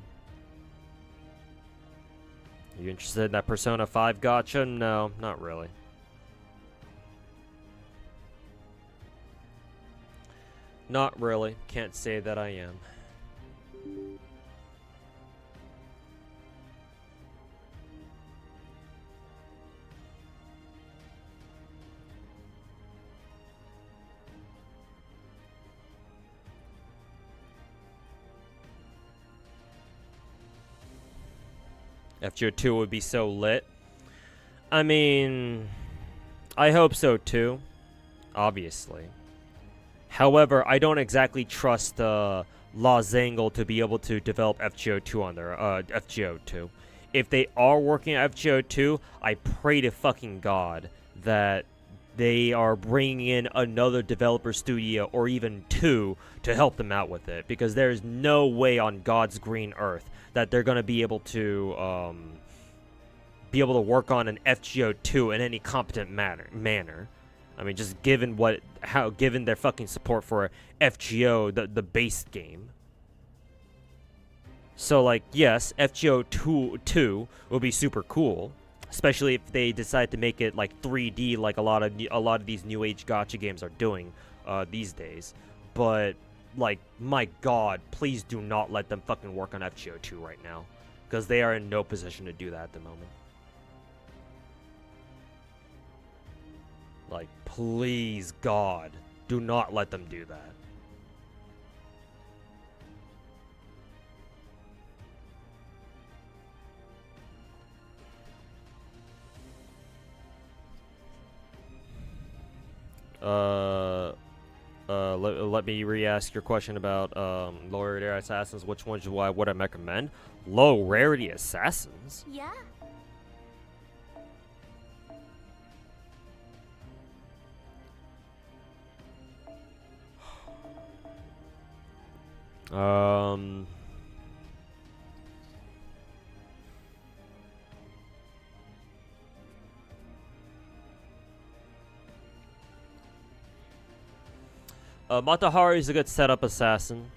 Are you interested in that Persona 5 gacha? No, not really. Not really. Can't say that I am. FGO2 would be so lit. I mean, I hope so too, obviously. However, I don't exactly trust Zangle to be able to develop FGO2 on their FGO2. If they are working at FGO2, I pray to fucking God that they are bringing in another developer studio or even two to help them out with it, because there's no way on God's green earth that they're going to be able to work on an FGO2 in any competent manner. I mean, just given their fucking support for FGO, the base game. So, like, yes, FGO2 will be super cool, especially if they decide to make it like 3D, like a lot of these new age gacha games are doing these days. But, like, my God, please do not let them fucking work on FGO2 right now, because they are in no position to do that at the moment. Like, please, God, do not let them do that. Let me re-ask your question about low rarity assassins. Which ones would I recommend? Low rarity assassins? Yeah. Matahari is a good setup assassin.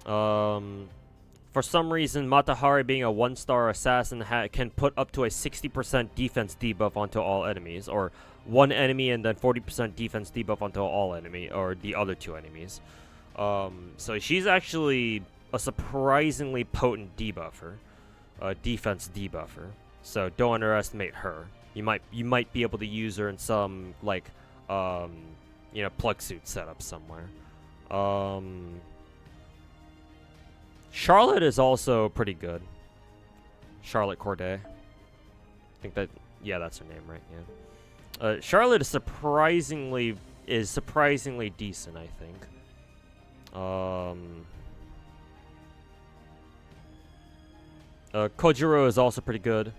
For some reason, Matahari being a 1-star assassin can put up to a 60% defense debuff onto all enemies, or one enemy and then 40% defense debuff onto all enemy, or the other two enemies. So she's actually a surprisingly potent debuffer, defense debuffer. So don't underestimate her. You might be able to use her in some like plug suit setup somewhere. Charlotte is also pretty good. Charlotte Corday. I think that's her name, right? Yeah. Charlotte is surprisingly decent, I think. Kojiro is also pretty good.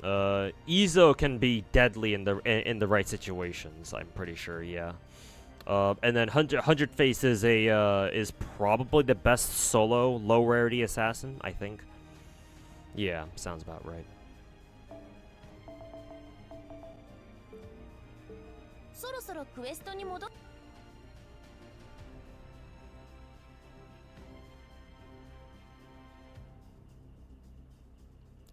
Izo can be deadly in the right situations, I'm pretty sure, yeah. And then 100 Face is probably the best solo low rarity assassin, I think. Yeah, sounds about right.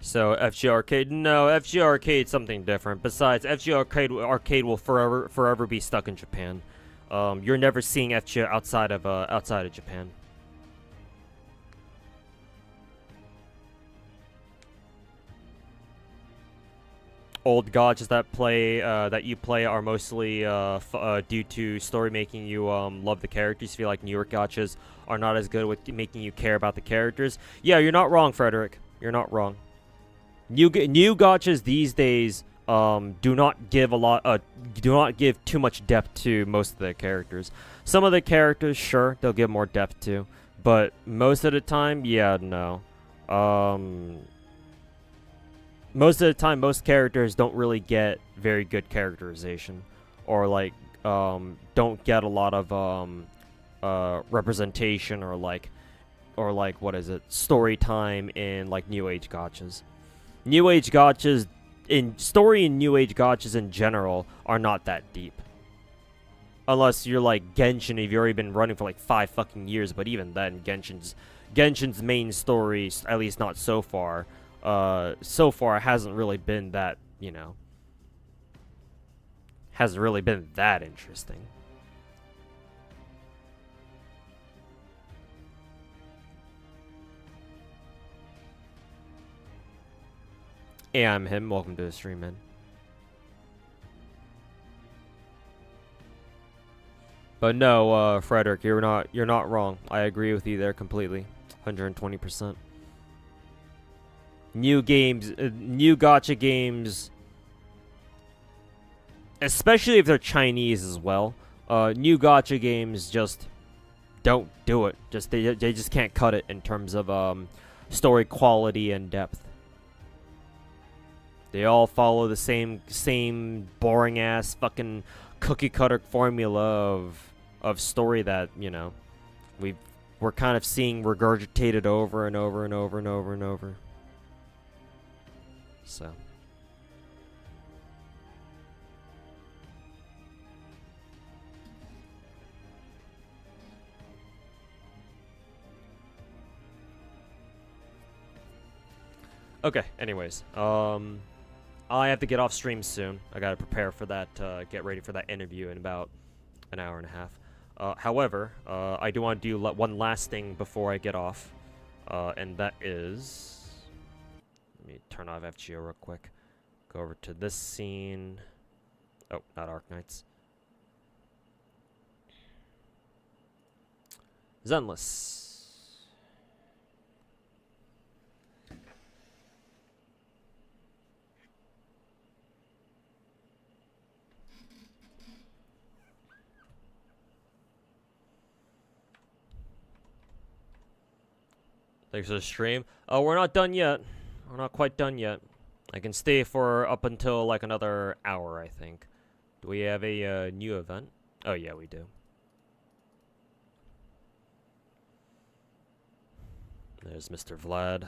So FG Arcade, no, FG Arcade's something different. Besides, FG Arcade will forever be stuck in Japan. You're never seeing FG outside of Japan. Old gachas that you play are mostly due to story making you love the characters. Feel like newer gachas are not as good with making you care about the characters. Yeah, you're not wrong, Frederick. You're not wrong. New gachas these days do not give too much depth to most of the characters. Some of the characters, sure, they'll give more depth to, but most of the time, yeah, no. Most of the time, most characters don't really get very good characterization, or like don't get a lot of representation, or like what is it, story time in like new age gachas. New age gachas in story and new age gachas in general are not that deep. Unless you're like Genshin, if you've already been running for like 5 fucking years, but even then, Genshin's main story, at least not so far, hasn't really been that, hasn't really been that interesting. Hey, I'm him. Welcome to the stream, man. But no, Frederick, you're not wrong. I agree with you there completely, 120%. New games, new gacha games, especially if they're Chinese as well. New gacha games just don't do it. They just can't cut it in terms of story quality and depth. They all follow the same boring ass fucking cookie cutter formula of story that, you know, we're kind of seeing regurgitated over and over and over and over and over. So okay, anyways, I have to get off stream soon. I gotta prepare for that, get ready for that interview in about an hour and a half. However, I do want to do one last thing before I get off, and that is... Let me turn off FGO real quick. Go over to this scene. Oh, not Ark Knights. Zenless. Thanks for the stream. Oh, we're not done yet. We're not quite done yet. I can stay for up until like another hour, I think. Do we have a new event? Oh yeah, we do. There's Mr. Vlad.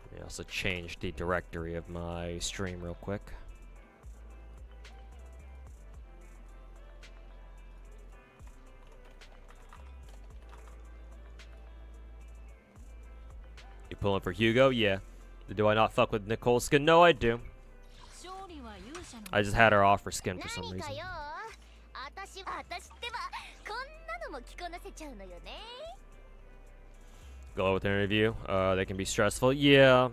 I also changed the directory of my stream real quick. You pulling for Hugo? Yeah. Do I not fuck with Nicole's skin? No, I do. I just had her off for skin for some reason. Go with the interview. They can be stressful. Yeah.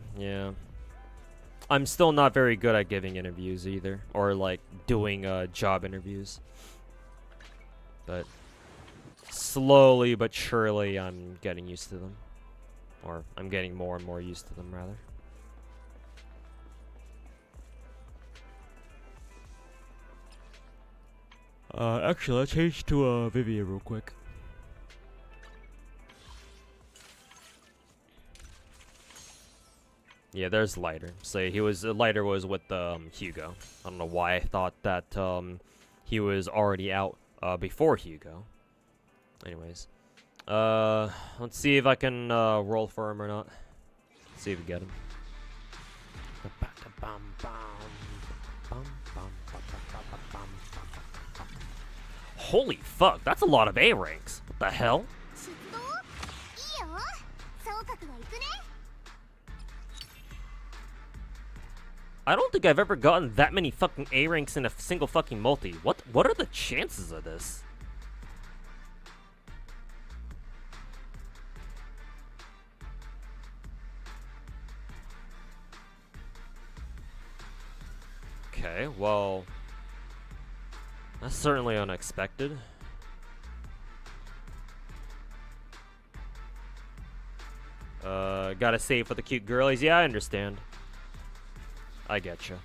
I'm still not very good at giving interviews either, or like doing job interviews. But slowly but surely, I'm getting used to them, or I'm getting more and more used to them rather. Actually, let's change to Vivian real quick. Yeah, there's Lighter. So Lighter was with Hugo. I don't know why I thought that he was already out before Hugo. Anyways, let's see if I can roll for him or not. Let's see if we get him. Holy fuck, that's a lot of A ranks. What the hell? I don't think I've ever gotten that many fucking A ranks in a single fucking multi. What are the chances of this? Okay, well, that's certainly unexpected. Gotta save for the cute girlies. Yeah, I understand. I getcha.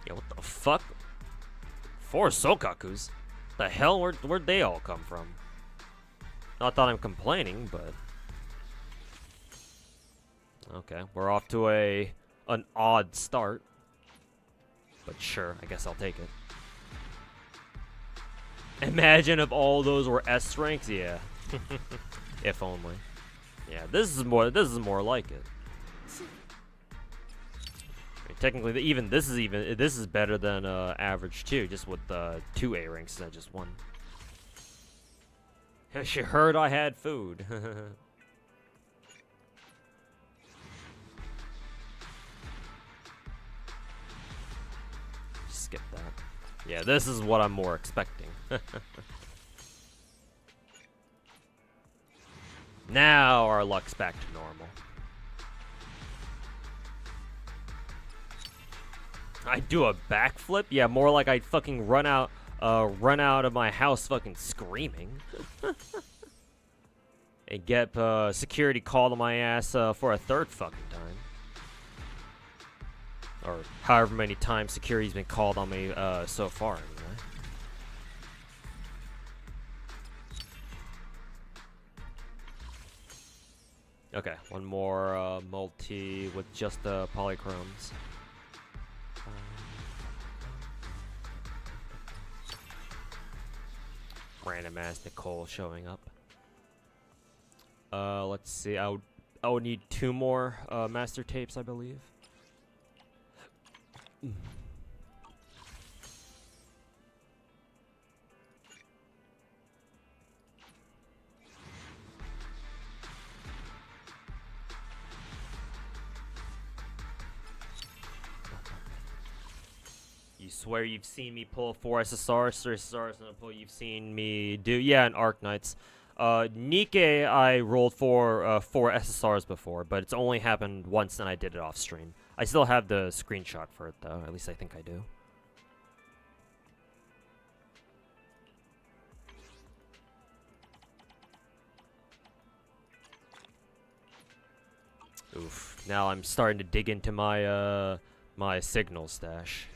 Yeah, what the fuck? 4 Sokakus? The hell? Where'd they all come from? Not that I'm complaining, but... Okay, we're off to an odd start. But sure, I guess I'll take it. Imagine if all those were S ranks? Yeah. If only. Yeah, this is more like it. Technically, this is better than average too, just with 2 A ranks instead of just 1. She heard I had food. Skip that. Yeah, this is what I'm more expecting. Now our luck's back to normal. I do a backflip? Yeah, more like I'd fucking run out of my house fucking screaming. And get security called on my ass for a 3rd fucking time. Or however many times security's been called on me so far, anyway. Okay, one more multi with just the polychromes. Random ass Nicole showing up. Let's see. I would need 2 more master tapes, I believe. You swear you've seen me pull 4 SSRs, 3 SSRs, and a pull you've seen me do? Yeah, in Ark Knights. Nikke, I rolled for 4 SSRs before, but it's only happened once and I did it off stream. I still have the screenshot for it, though. At least I think I do. Oof. Now I'm starting to dig into my, my signal stash.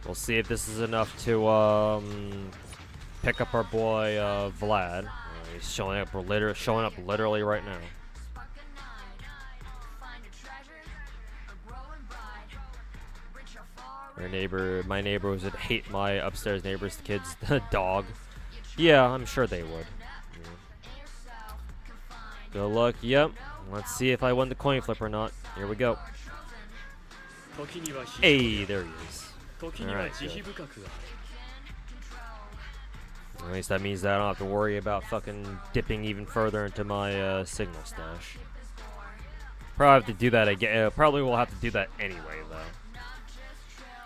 We'll see if this is enough to pick up our boy Vlad. He's showing up literally right now. My neighbors would hate my upstairs neighbors, the kids, the dog. Yeah, I'm sure they would. Yeah. Good luck. Yep. Let's see if I won the coin flip or not. Here we go. Hey, there he is. Alright, at least that means that I don't have to worry about fucking dipping even further into my signal stash. Probably have to do that again. Probably will have to do that anyway, though.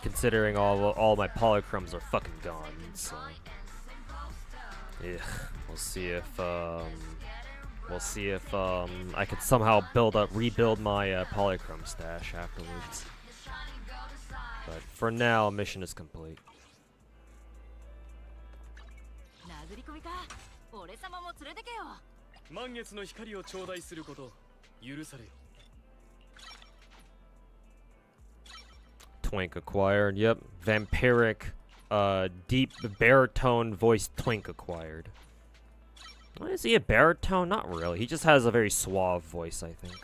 Considering all my polychromes are fucking gone, so yeah. We'll see if I could somehow rebuild my polychrome stash afterwards. But for now, mission is complete. Twink acquired. Yep, vampiric, deep baritone voice twink acquired. Is he a baritone? Not really. He just has a very suave voice, I think.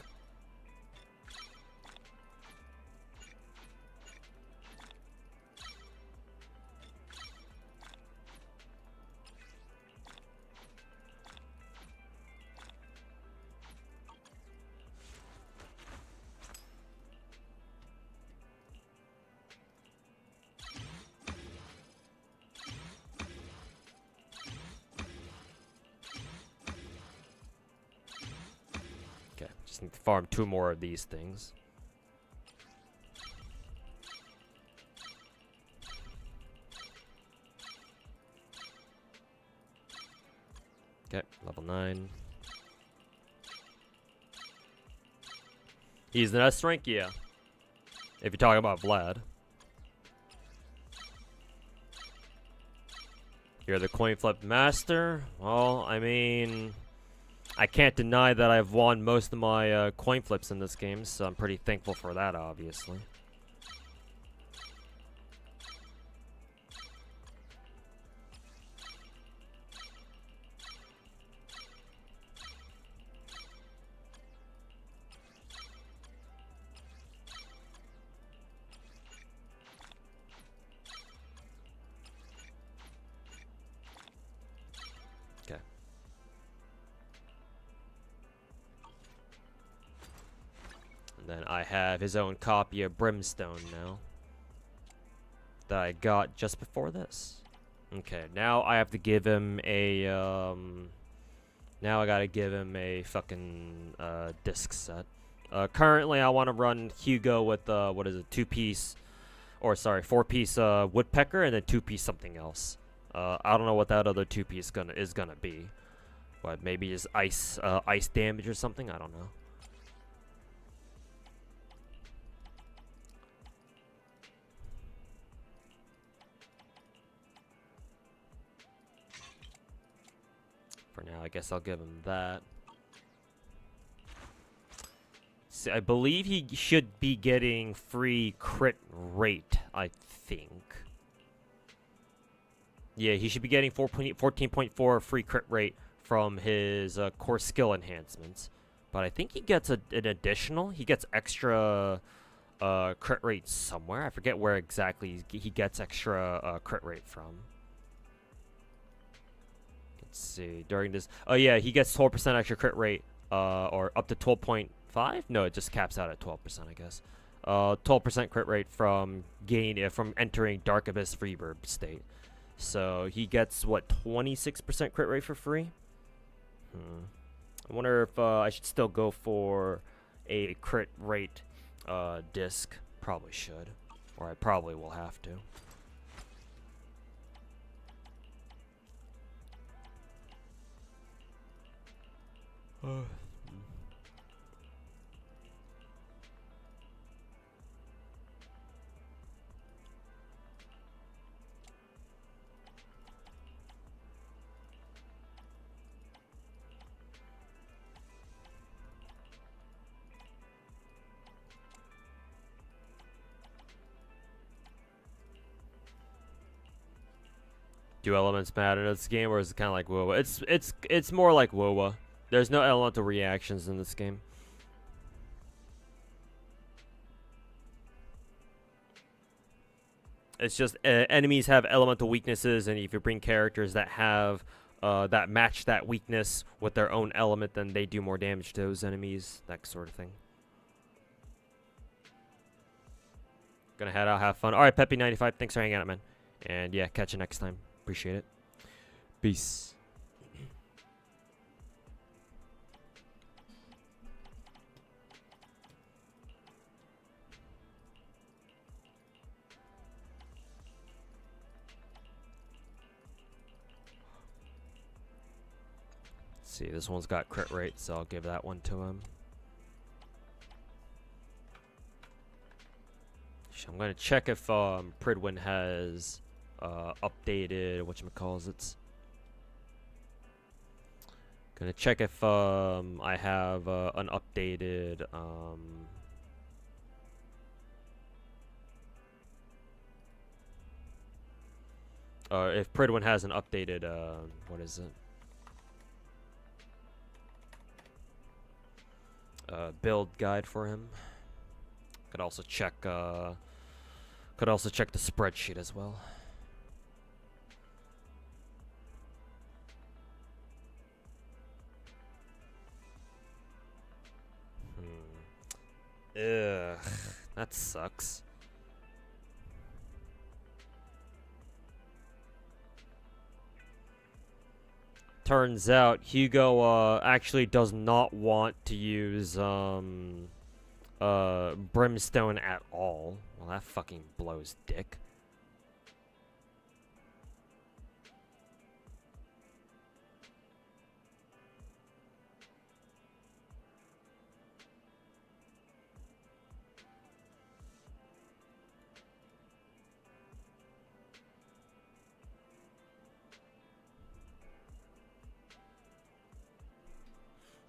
Just need to farm 2 more of these things. Okay, level 9. He's an S rank, yeah. If you're talking about Vlad. You're the coin flip master? Well, I mean, I can't deny that I've won most of my coin flips in this game, so I'm pretty thankful for that, obviously. Then I have his own copy of Brimstone now. That I got just before this. Okay, now I have to give him a, now I gotta give him a fucking, disc set. Currently I want to run Hugo with, what is it, 2-piece, or sorry, 4-piece, Woodpecker, and then 2-piece something else. I don't know what that other 2-piece is gonna be. What, maybe just ice damage or something? I don't know. For now, I guess I'll give him that. See, I believe he should be getting free crit rate, I think. Yeah, he should be getting 14.4 free crit rate from his core skill enhancements. But I think he gets an additional. He gets extra crit rate somewhere. I forget where exactly he gets extra crit rate from. Let's see. During this... Oh, yeah, he gets 12% extra crit rate. Or up to 12.5? No, it just caps out at 12%, I guess. 12% crit rate from from entering Dark Abyss Freebird state. So he gets, what, 26% crit rate for free? I wonder if I should still go for a crit rate disc. Probably should. Or I probably will have to. Do elements matter in this game, or is it kind of like WoWa? It's more like WoWa. There's no elemental reactions in this game. It's just enemies have elemental weaknesses, and if you bring characters that have that match that weakness with their own element, then they do more damage to those enemies. That sort of thing. Gonna head out, have fun. All right, Peppy95, thanks for hanging out, man. And yeah, catch you next time. Appreciate it. Peace. Let's see, this one's got crit rate, so I'll give that one to him. I'm gonna check if Pridwin has updated whatchamacallits. Gonna check if I have an updated if Pridwin has an updated what is it? Build guide for him. Could also check the spreadsheet as well. Ugh, that sucks. Turns out Hugo actually does not want to use Brimstone at all. Well, that fucking blows dick.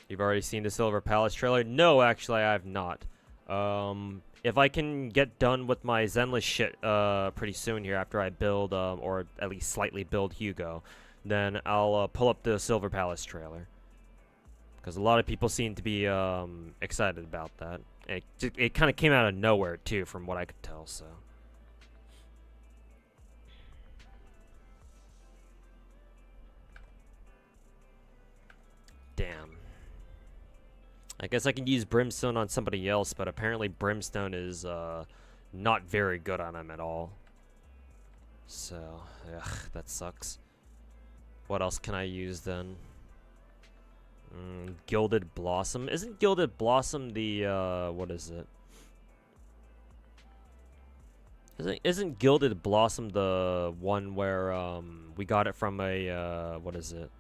You've already seen the Silver Palace trailer? No, actually, I have not. If I can get done with my Zenless shit pretty soon here after I build, or at least slightly build Hugo, then I'll pull up the Silver Palace trailer. Because a lot of people seem to be excited about that. And it kind of came out of nowhere, too, from what I could tell, so... Damn. I guess I can use Brimstone on somebody else, but apparently Brimstone is not very good on him at all. So, ugh, that sucks. What else can I use then? Gilded Blossom. Isn't Gilded Blossom the, what is it? Isn't Gilded Blossom the one where, we got it from a, what is it?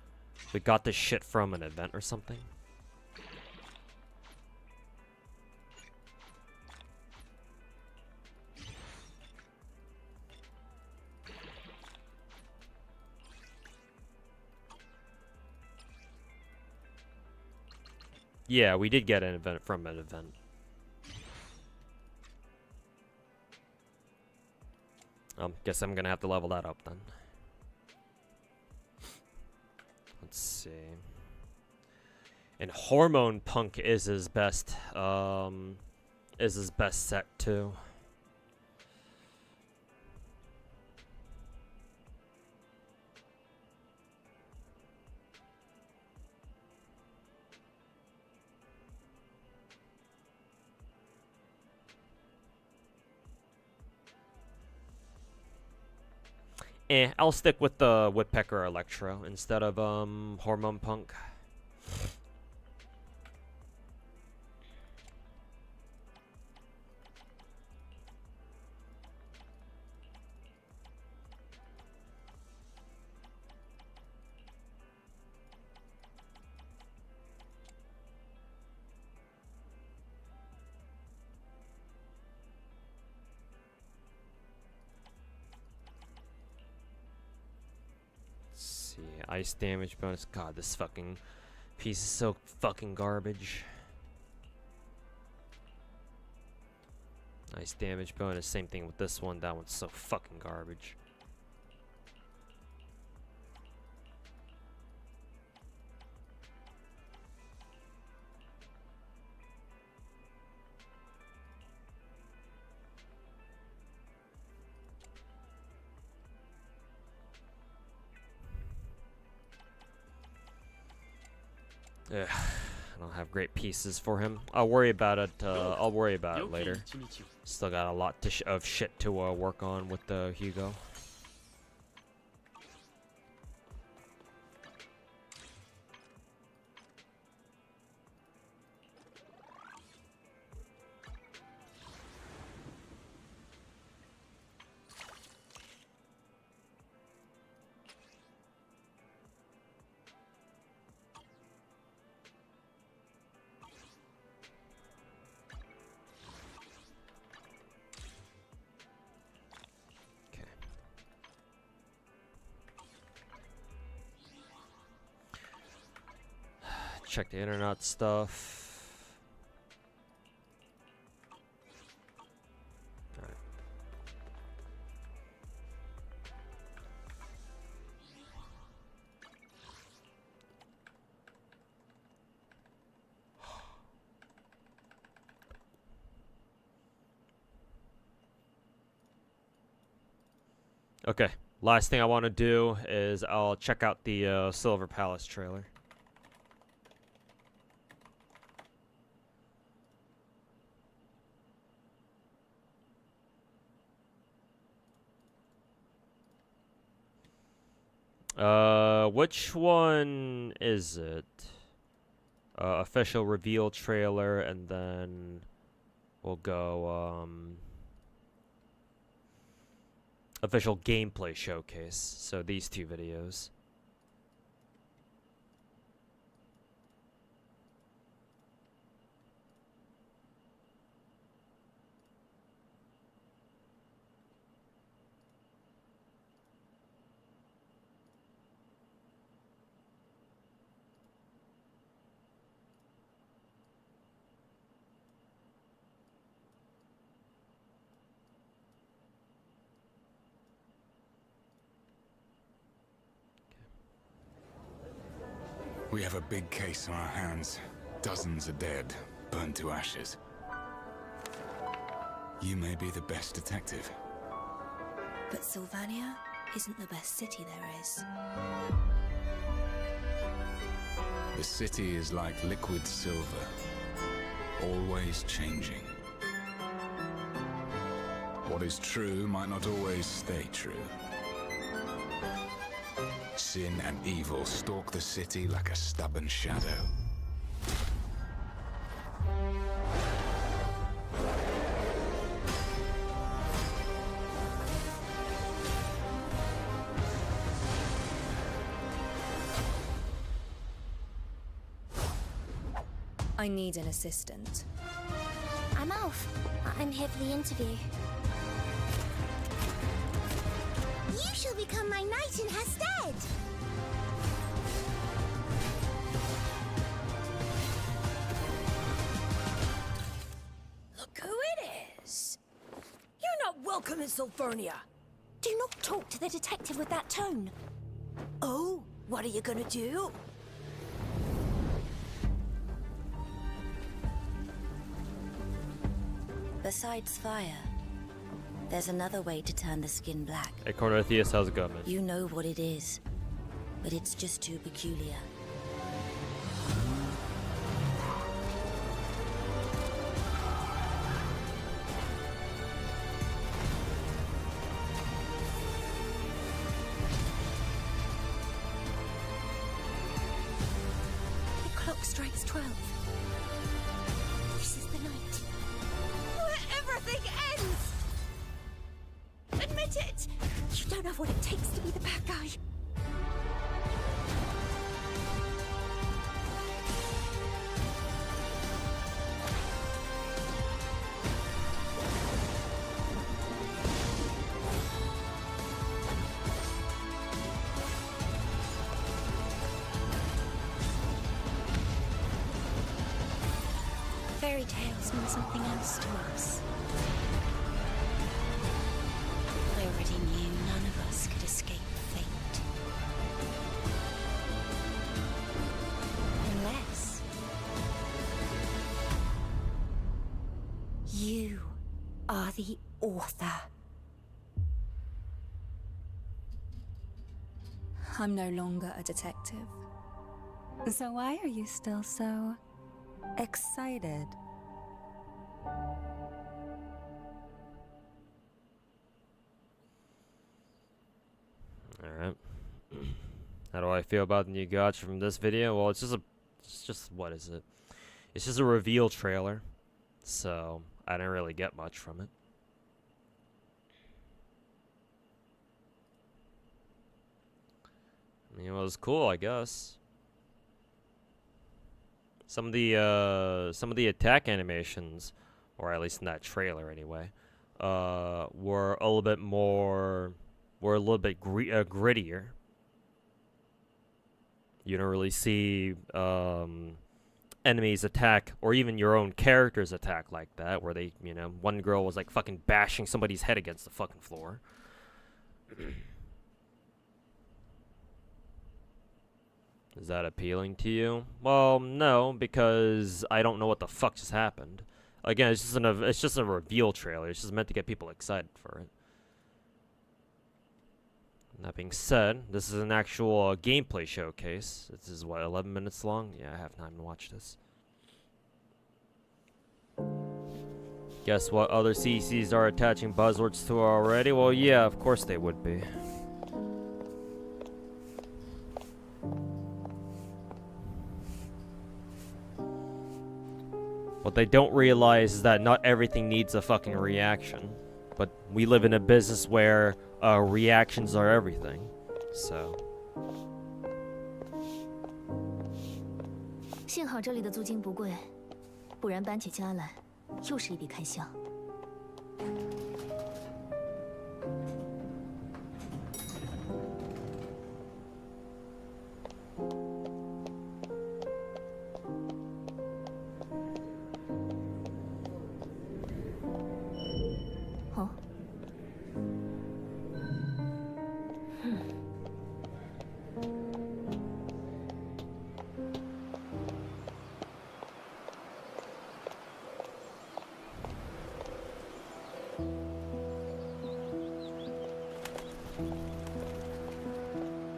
We got this shit from an event or something? Yeah, we did get an event from an event. Guess I'm gonna have to level that up then. Let's see. And Hormone Punk is his best set too. I'll stick with the Woodpecker Electro instead of Hormone Punk. Ice damage bonus. God, this fucking piece is so fucking garbage. Ice damage bonus. Same thing with this one. That one's so fucking garbage. Ugh, I don't have great pieces for him. I'll worry about it. I'll worry about it later. Still got a lot of shit to work on with the Hugo. Check the internet stuff. All right. Okay, last thing I want to do is I'll check out the Silver Palace trailer. Which one is it? Official reveal trailer, and then we'll go, official gameplay showcase. So these two videos. We have a big case on our hands. Dozens are dead, burned to ashes. You may be the best detective. But Sylvania isn't the best city there is. The city is like liquid silver. always changing. What is true might not always stay true. Sin and evil stalk the city like a stubborn shadow. I need an assistant. I'm Alf. I'm here for the interview. You shall become my knight in her stead! Look who it is! You're not welcome in Sulfernia! Do not talk to the detective with that tone. Oh, what are you gonna do? Besides fire, there's another way to turn the skin black. Hey, Cornethius, how's it going, man? You know what it is, but it's just too peculiar. The clock strikes 12. This is the night where everything ends! Admit it! You don't have what it takes to be the bad guy. Fairy tales mean something else to us. I already knew none of us could escape fate. Unless you are the author. I'm no longer a detective. So why are you still so excited? Alright. How do I feel about the new gacha from this video? Well, it's just what is it? It's just a reveal trailer. So, I didn't really get much from it. I mean, it was cool, I guess. Some of the attack animations, or at least in that trailer anyway, were a little bit grittier. You don't really see enemies attack, or even your own characters attack like that, where they, you know, one girl was like fucking bashing somebody's head against the fucking floor. Is that appealing to you? Well, no, because I don't know what the fuck just happened. Again, it's just a reveal trailer. It's just meant to get people excited for it. That being said, this is an actual gameplay showcase. This is what, 11 minutes long? Yeah, I have time to watch this. Guess what other CCs are attaching buzzwords to already? Well, yeah, of course they would be. What they don't realize is that not everything needs a fucking reaction. But we live in a business where reactions are everything. So. 幸好这里的租金不贵，不然搬起家来又是一笔开销。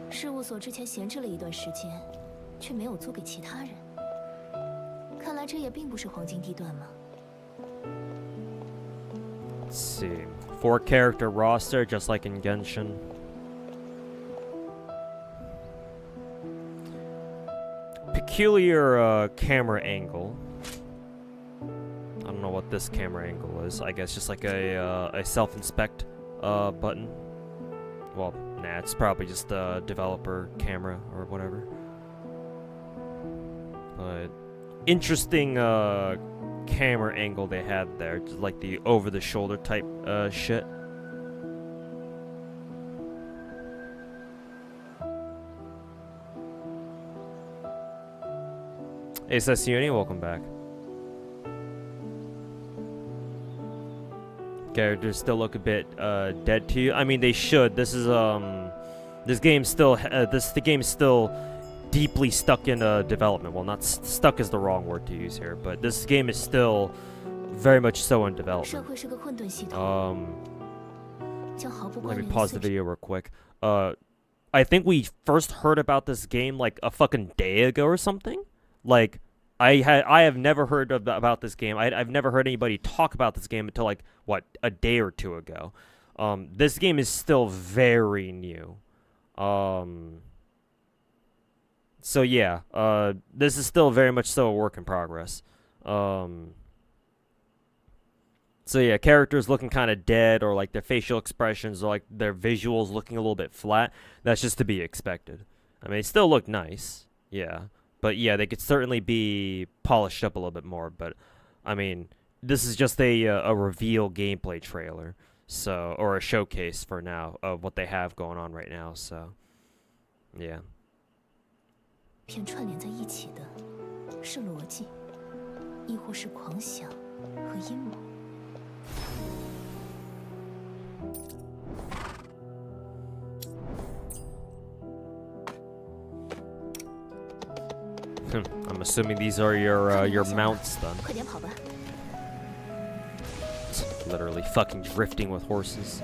事务所之前闲置了一段时间，却没有租给其他人。看来这也并不是黄金地段嘛。 Let's see. 4-character roster, just like in Genshin. Peculiar camera angle. I don't know what this camera angle is. I guess just like a self-inspect button. Well, nah, it's probably just a developer camera or whatever. But interesting camera angle they had there, just like the over-the-shoulder type shit. Hey, Sessioni, welcome back. Characters still look a bit dead to you. I mean, they should. This is this game's still the game's still deeply stuck in development. Well, not stuck is the wrong word to use here, but this game is still very much so in development. Let me pause the video real quick. I think we first heard about this game like a fucking day ago or something. Like, I have never heard about this game. I've never heard anybody talk about this game until like what, a day or two ago. This game is still very new. So yeah, this is still very much so a work in progress. So yeah, characters looking kind of dead, or like their facial expressions, or like their visuals looking a little bit flat. That's just to be expected. I mean, they still look nice, yeah. But yeah, they could certainly be polished up a little bit more. But I mean, this is just a reveal gameplay trailer, so, or a showcase for now of what they have going on right now. So yeah. 片串联在一起的是逻辑，亦或是狂想和阴谋。 I'm assuming these are your mounts then. 快点跑吧！ Literally fucking drifting with horses.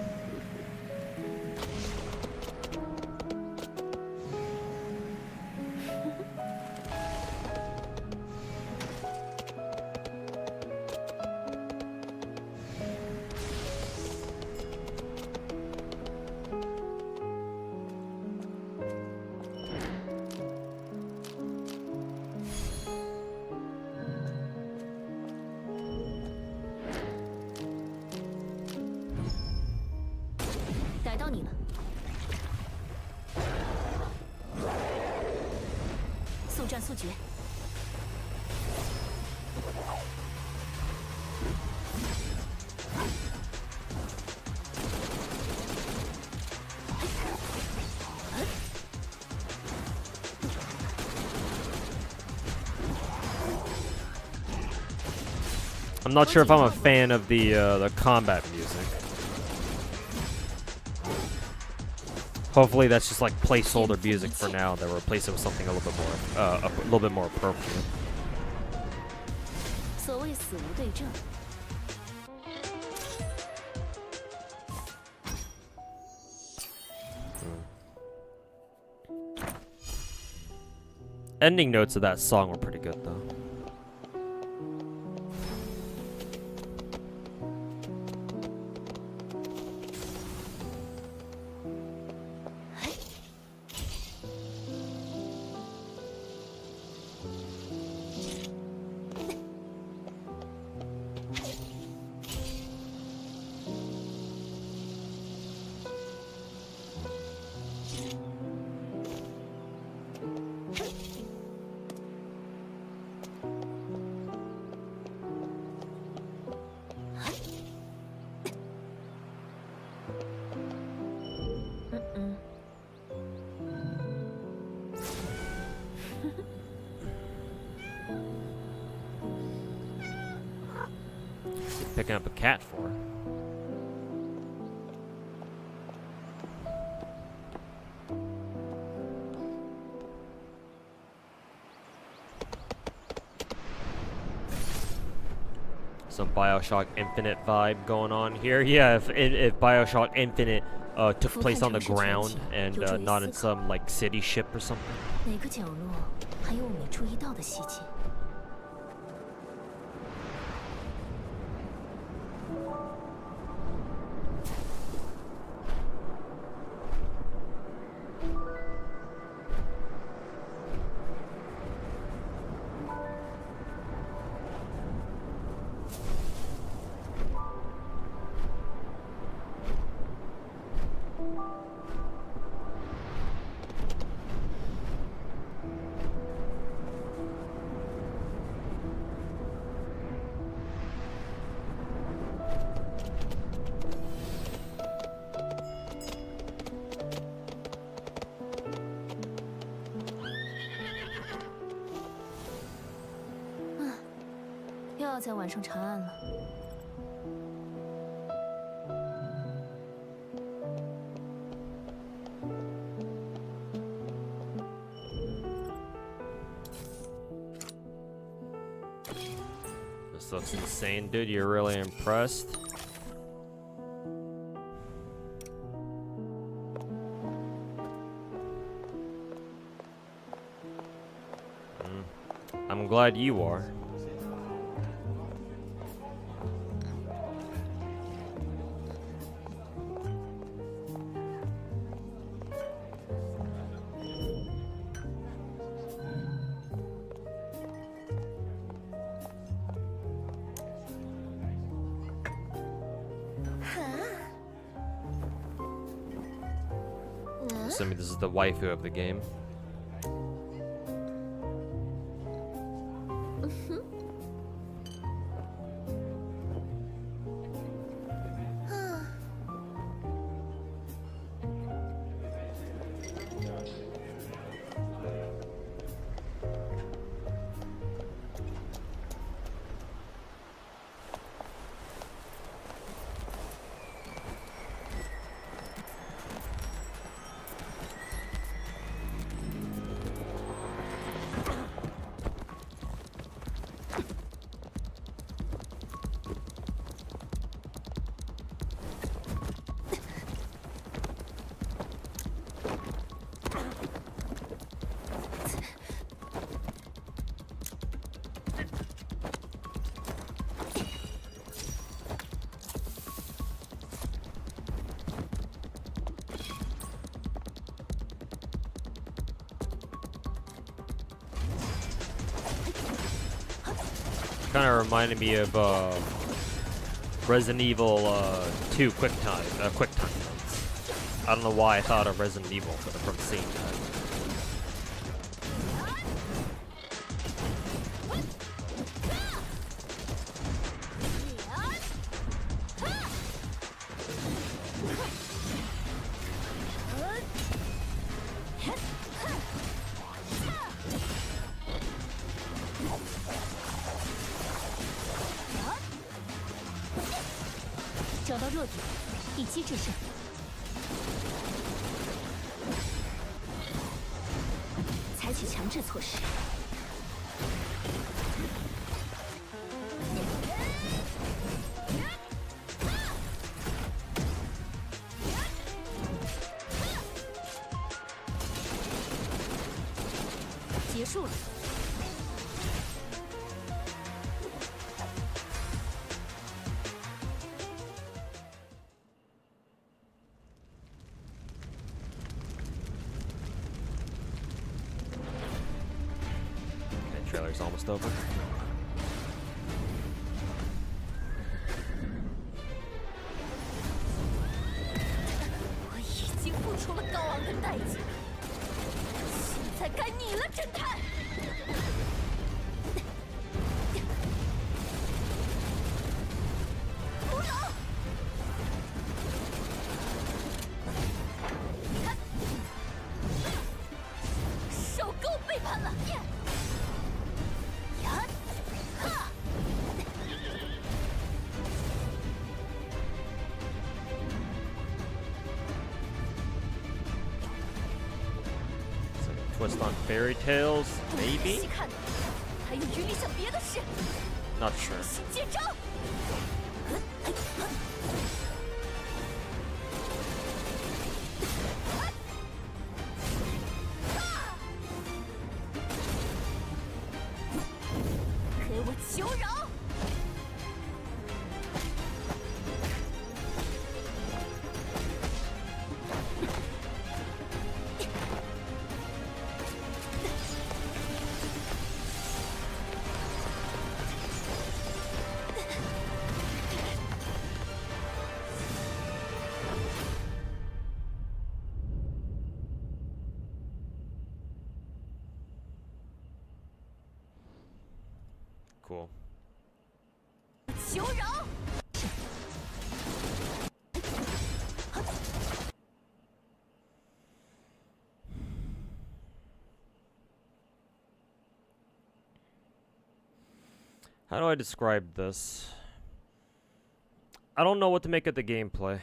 I'm not sure if I'm a fan of the combat music. Hopefully that's just like placeholder music for now. They'll replace it with something a little bit more appropriate. 所谓死无对证。 Ending notes of that song were pretty good though. Picking up a cat for. Some BioShock Infinite vibe going on here. Yeah, if BioShock Infinite took place on the ground and not in some like city ship or something. 哪个角落还有我没注意到的细节？要再完成长案了。This looks insane, dude. You're really impressed? I'm glad you are. Assuming this is the waifu of the game. Kind of reminded me of Resident Evil 2 quick time modes. I don't know why I thought of Resident Evil from seeing that. Trailer's almost over. 我已经付出了高昂的代价，现在该你了，侦探。不能！受够背叛了！ Twist on fairy tales, maybe? Not sure. Cool. How do I describe this? I don't know what to make of the gameplay.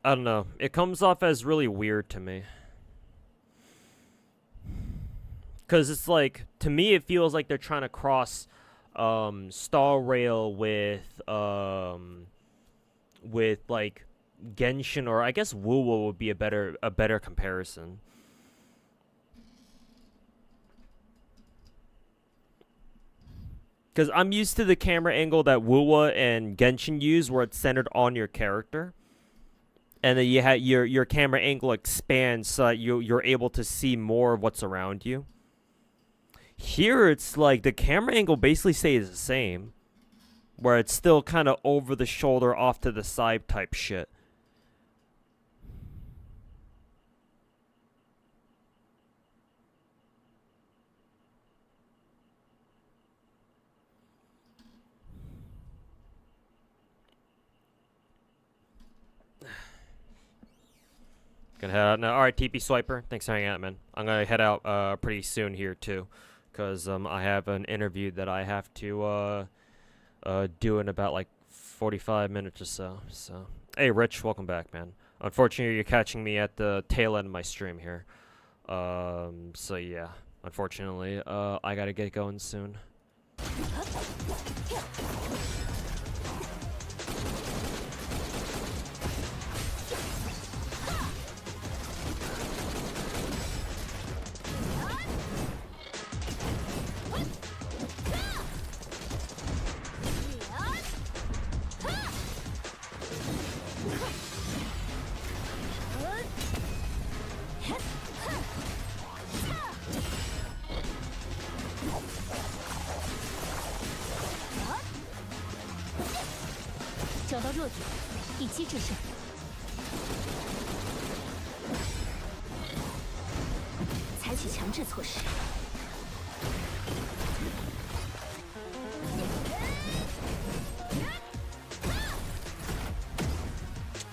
I don't know. It comes off as really weird to me. Because it's like, to me it feels like they're trying to cross Star Rail with like Genshin, or I guess Wuwa would be a better comparison. Because I'm used to the camera angle that Wuwa and Genshin use, where it's centered on your character, and then you have your camera angle expands so that you're able to see more of what's around you. Here, it's like the camera angle basically stays the same, where it's still kind of over the shoulder, off to the side type shit. Gonna head out now. Alright, TP Swiper, thanks for hanging out, man. I'm gonna head out pretty soon here too, because I have an interview that I have to do in about like 45 minutes or so. So, hey Rich, welcome back, man. Unfortunately, you're catching me at the tail end of my stream here. So yeah, unfortunately, I gotta get going soon.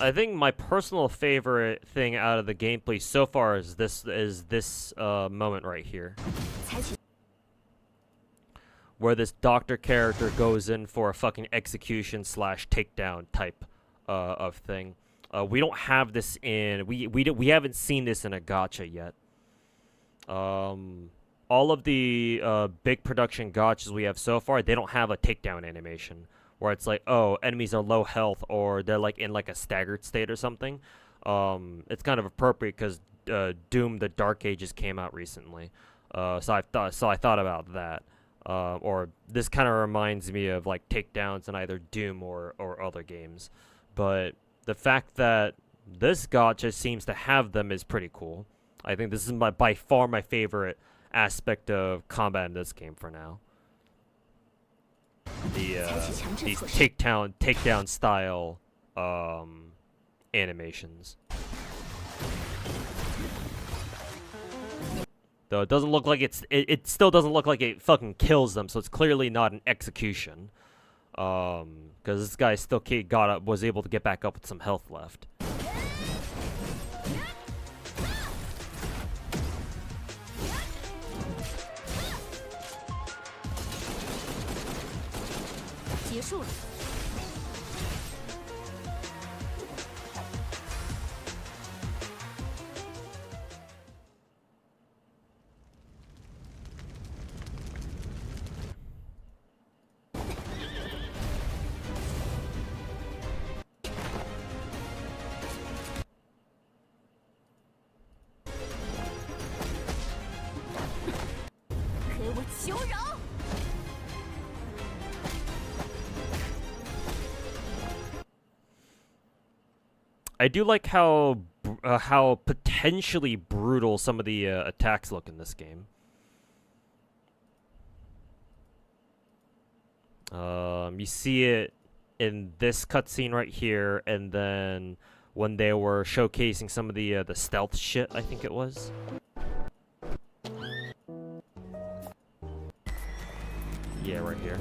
I think my personal favorite thing out of the gameplay so far is this moment right here, where this doctor character goes in for a fucking execution / takedown type of thing. We don't have this in we haven't seen this in a gacha yet. All of the big production gachas we have so far, they don't have a takedown animation, where it's like, oh, enemies are low health, or they're like in like a staggered state or something. It's kind of appropriate because Doom: The Dark Ages came out recently, so I thought about that. Or this kind of reminds me of like takedowns in either Doom or other games. But the fact that this gacha seems to have them is pretty cool. I think this is by far my favorite aspect of combat in this game for now. These takedown style animations. Though it doesn't look like it still doesn't look like it fucking kills them, so it's clearly not an execution. Because this guy still was able to get back up with some health left. I do like how potentially brutal some of the attacks look in this game. You see it in this cutscene right here, and then when they were showcasing some of the stealth shit, I think it was. Yeah, right here.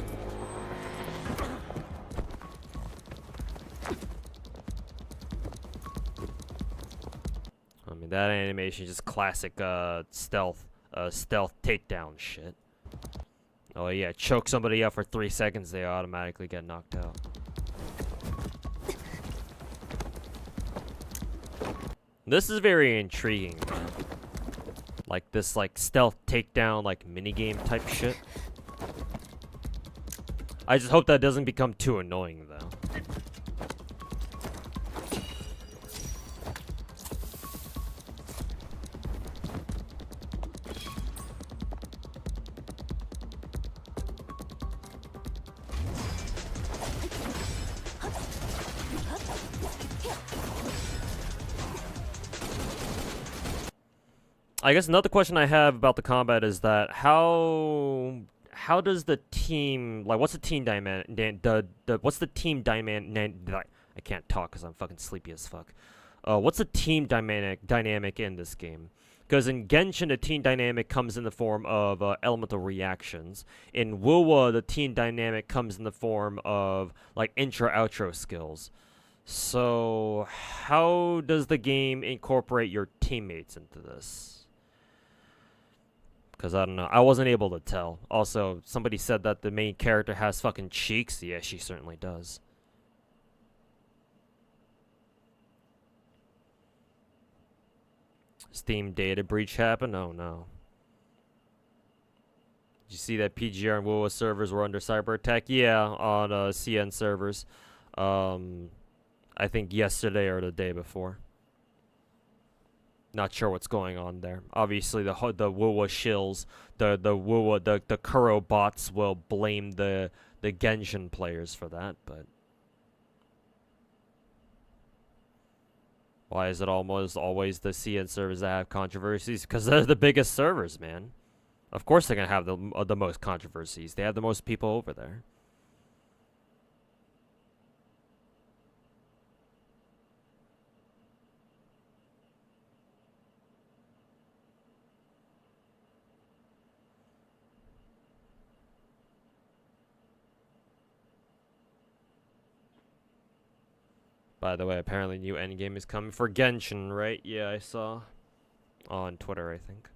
And that animation is just classic stealth takedown shit. Oh yeah, choke somebody up for 3 seconds, they automatically get knocked out. This is very intriguing, man. Like this like stealth takedown like minigame type shit. I just hope that doesn't become too annoying though. I guess another question I have about the combat is that how does the team, like, what's the team dynamic? What's the team dynamic? I can't talk because I'm fucking sleepy as fuck. What's the team dynamic in this game? Because in Genshin, the team dynamic comes in the form of elemental reactions. In WoWa, the team dynamic comes in the form of like intro-outro skills. So how does the game incorporate your teammates into this? Because I don't know. I wasn't able to tell. Also, somebody said that the main character has fucking cheeks. Yeah, she certainly does. Steam data breach happened? Oh no. Did you see that PGR and WoWa servers were under cyber attack? Yeah, on CN servers. I think yesterday or the day before. Not sure what's going on there. Obviously, the WoWa shills, the Kuro bots will blame the Genshin players for that, but why is it almost always the CN servers that have controversies? Because they're the biggest servers, man. Of course, they're gonna have the most controversies. They have the most people over there. By the way, apparently new endgame is coming for Genshin, right? Yeah, I saw on Twitter, I think.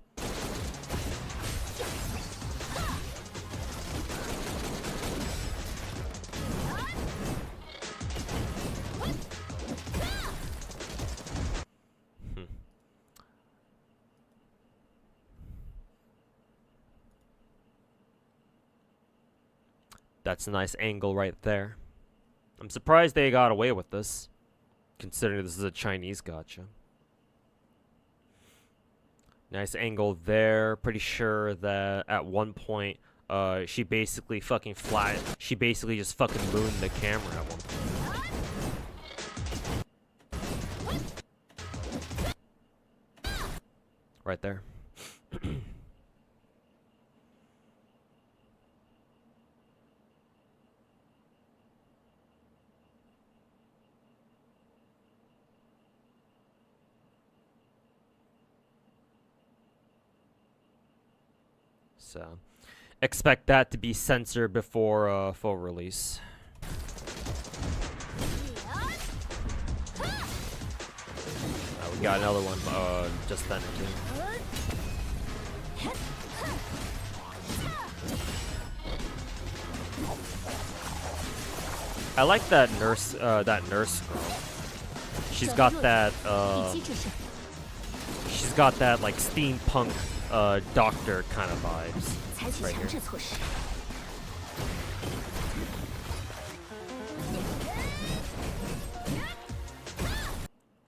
That's a nice angle right there. I'm surprised they got away with this, considering this is a Chinese gacha. Nice angle there. Pretty sure that at one point, she basically just fucking mooned the camera at one point. Right there. So, expect that to be censored before full release. We got another one just then too. I like that nurse girl. She's got that like steampunk doctor kind of vibes right here.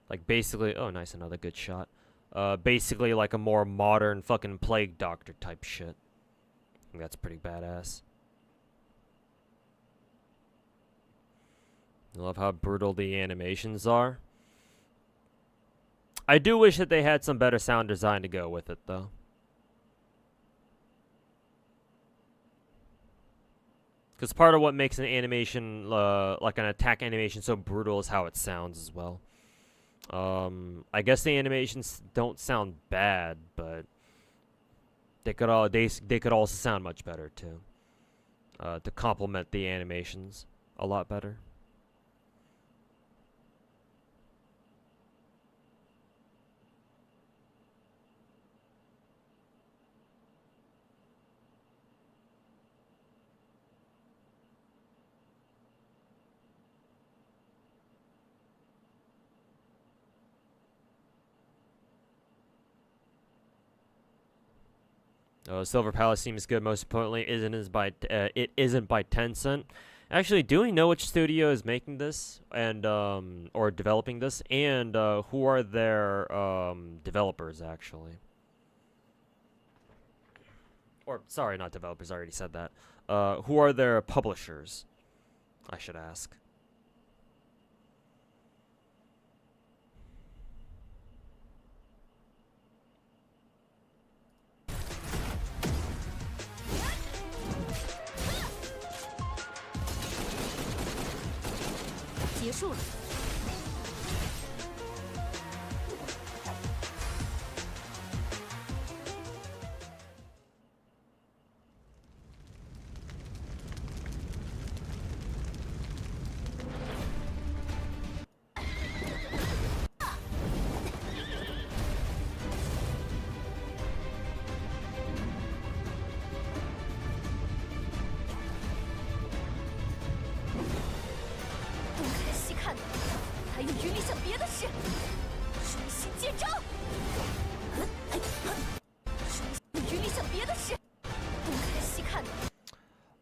Like basically, oh nice, another good shot. Basically like a more modern fucking plague doctor type shit. I think that's pretty badass. I love how brutal the animations are. I do wish that they had some better sound design to go with it though. Because part of what makes an animation, like an attack animation, so brutal is how it sounds as well. I guess the animations don't sound bad, but they could also sound much better too. To complement the animations a lot better. Silver Palace seems good. Most importantly, it isn't by Tencent. Actually, do we know which studio is making this and or developing this, and who are their developers actually? Or sorry, not developers. I already said that. Who are their publishers? I should ask.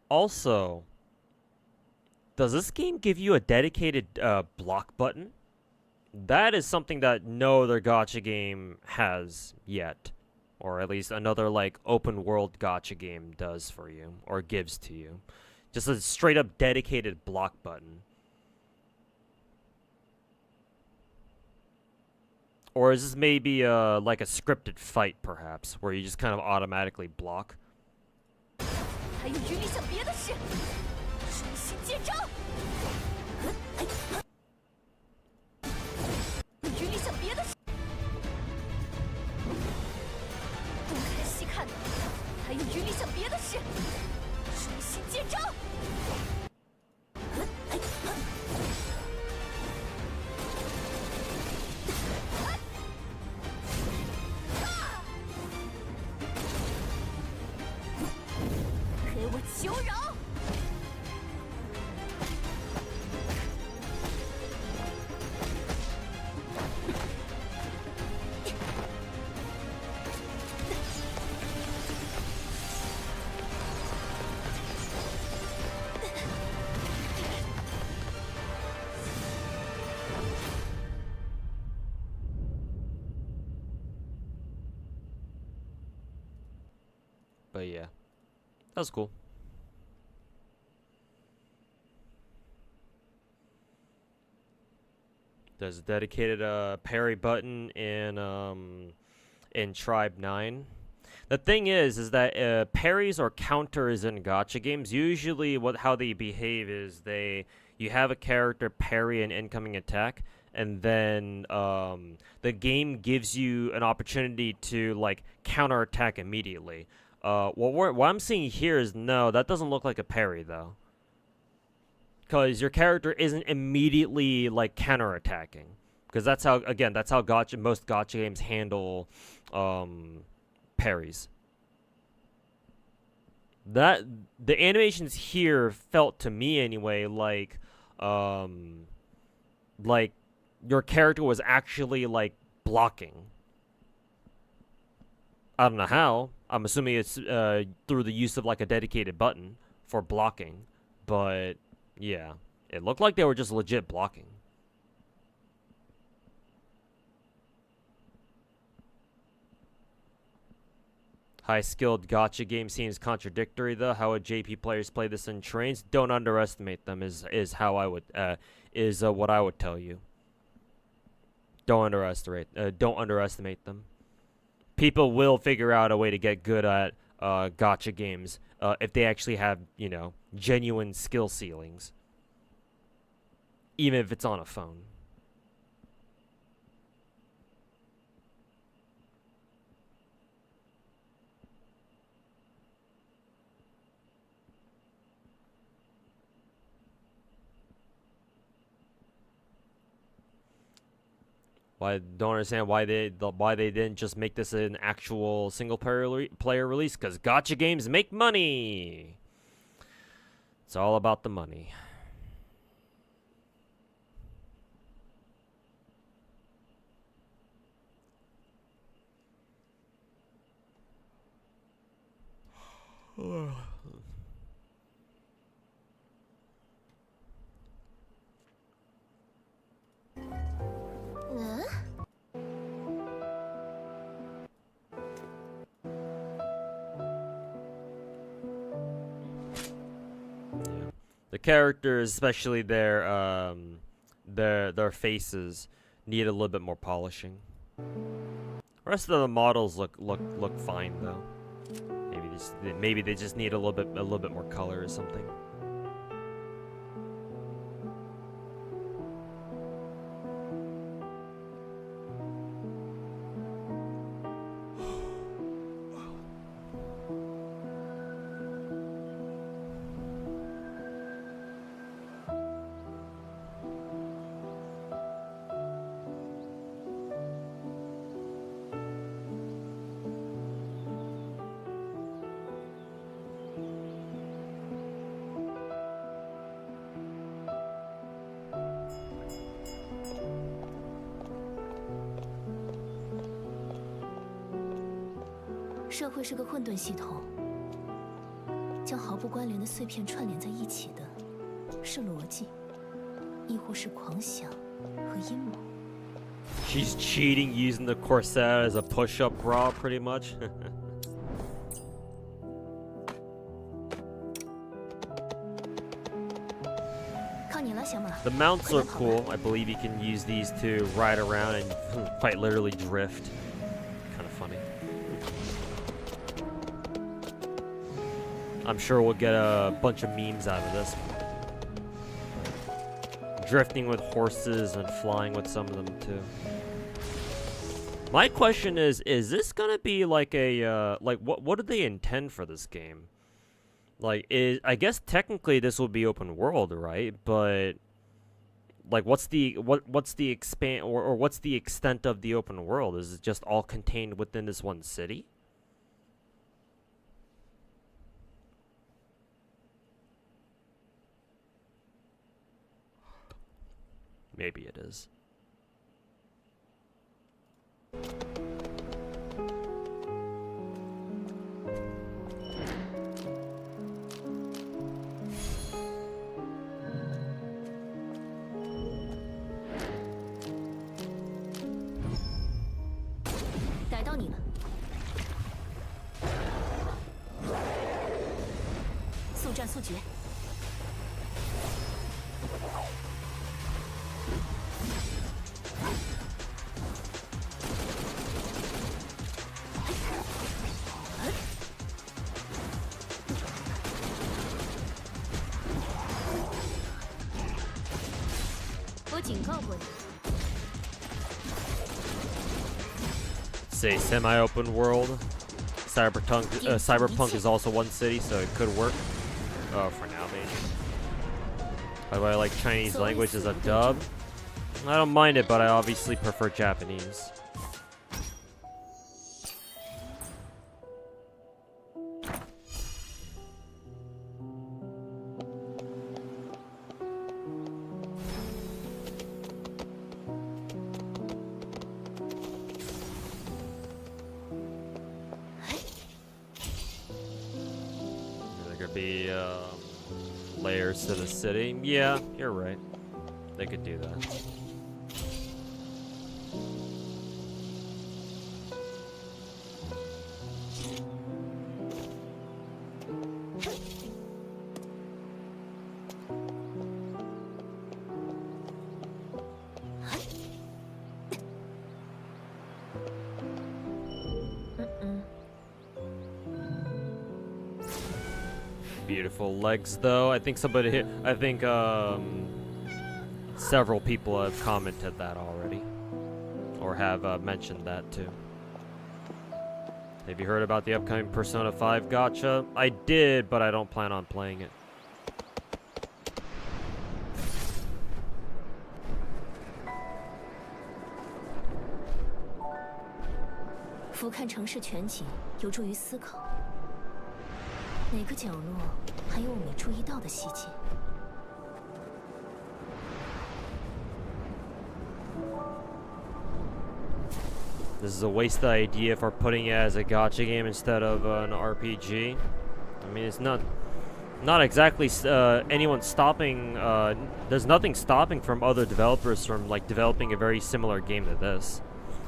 Also, does this game give you a dedicated block button? That is something that no other gacha game has yet. Or at least another like open world gacha game does for you or gives to you. Just a straight up dedicated block button. Or is this maybe like a scripted fight perhaps, where you just kind of automatically block? But yeah, that was cool. There's a dedicated parry button in Tribe 9. The thing is that parries or counters in gacha games, usually how they behave is you have a character parry an incoming attack, and then the game gives you an opportunity to like counterattack immediately. What I'm seeing here is no, that doesn't look like a parry though, because your character isn't immediately like counterattacking, because that's how most gacha games handle parries. That the animations here felt to me anyway like your character was actually like blocking. I don't know how. I'm assuming it's through the use of like a dedicated button for blocking, but yeah, it looked like they were just legit blocking. High-skilled gacha game seems contradictory though. How would JP players play this in trains? Don't underestimate them. Is how I would what I would tell you. Don't underestimate them. People will figure out a way to get good at gacha games if they actually have, genuine skill ceilings. Even if it's on a phone. I don't understand why they didn't just make this an actual single player release, because gacha games make money. It's all about the money. The characters, especially their faces, need a little bit more polishing. The rest of the models look fine though. Maybe they just need a little bit more color or something.社会是个混沌系统，将毫不关联的碎片串联在一起的，是逻辑，亦或是狂想和阴谋。She's cheating using the corset as a push-up bra, pretty much. The mounts are cool. I believe you can use these to ride around and quite literally drift. Kind of funny. I'm sure we'll get a bunch of memes out of this. Drifting with horses and flying with some of them too. My question is this gonna be like a like what do they intend for this game? Like, I guess technically this will be open world, right? But like, what's the expand or what's the extent of the open world? Is it just all contained within this one city? Maybe it is. Say semi-open world. Cyberpunk is also one city, so it could work. For now, maybe. By the way, I like Chinese language as a dub. I don't mind it, but I obviously prefer Japanese. Layers to the city. Yeah, you're right. They could do that. Beautiful legs, though. I think several people have commented that already, or have mentioned that too. Have you heard about the upcoming Persona 5 gacha? I did, but I don't plan on playing it. This is a wasted idea for putting it as a gacha game instead of an RPG. mean, it's not exactly anyone stopping. There's nothing stopping from other developers from like developing a very similar game to this,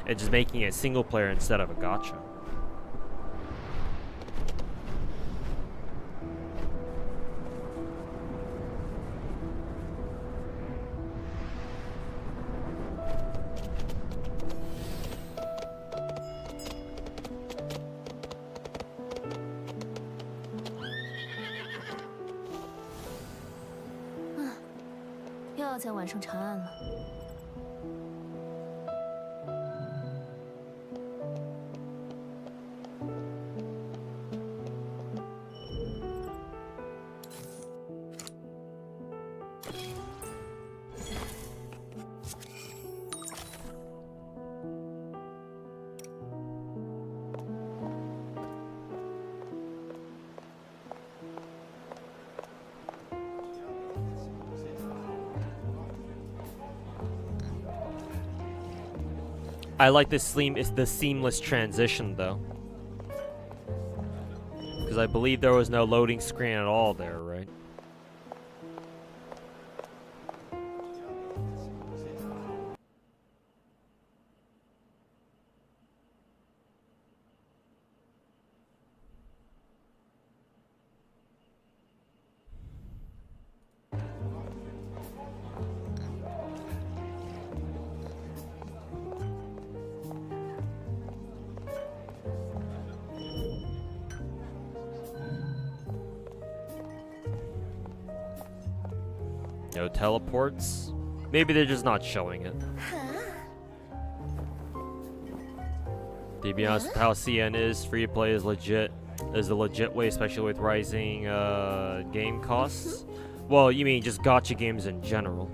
and just making it single player instead of a gacha. Ah, 又要在晚上查案了。I like the seamless transition though, because I believe there was no loading screen at all there, right? No teleports? Maybe they're just not showing it. To be honest, how CN is, free to play is legit. Is a legit way, especially with rising game costs. Well, you mean just gacha games in general.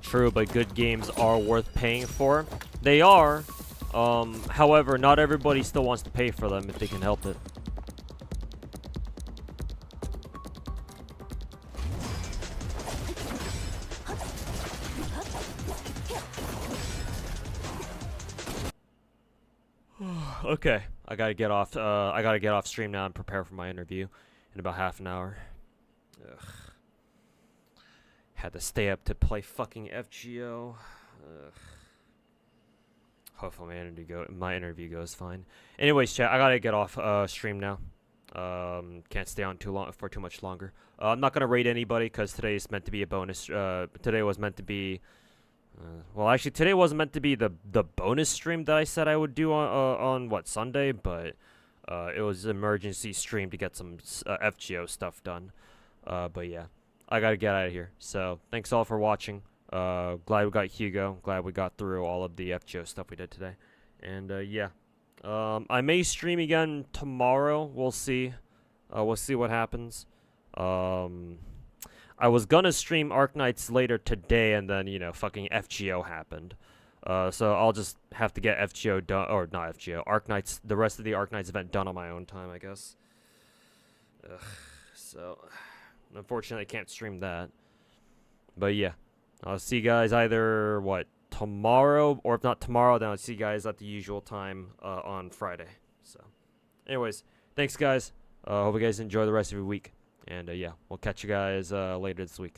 True, but good games are worth paying for. They are. However, not everybody still wants to pay for them if they can help it. Okay, I gotta get off. I gotta get off stream now and prepare for my interview in about half an hour. Ugh. Had to stay up to play fucking FGO. Ugh. Hopefully my interview goes fine. Anyways, chat, I gotta get off stream now. Can't stay on for too much longer. I'm not gonna raid anybody because today is meant to be a bonus. Today was meant to be. Well, actually, today wasn't meant to be the bonus stream that I said I would do on what, Sunday, but it was an emergency stream to get some FGO stuff done. But yeah. I gotta get out of here. So, thanks all for watching. Glad we got Hugo. Glad we got through all of the FGO stuff we did today. And, yeah. I may stream again tomorrow. We'll see. We'll see what happens. I was gonna stream Ark Knights later today, and then, you know, fucking FGO happened. So I'll just have to get FGO done, or not FGO, Ark Knights, the rest of the Ark Knights event done on my own time, I guess. Ugh, so... Unfortunately, I can't stream that. But yeah, I'll see you guys either, tomorrow? Or if not tomorrow, then I'll see you guys at the usual time on Friday. So, anyways, thanks guys. Hope you guys enjoy the rest of your week. And yeah, we'll catch you guys later this week.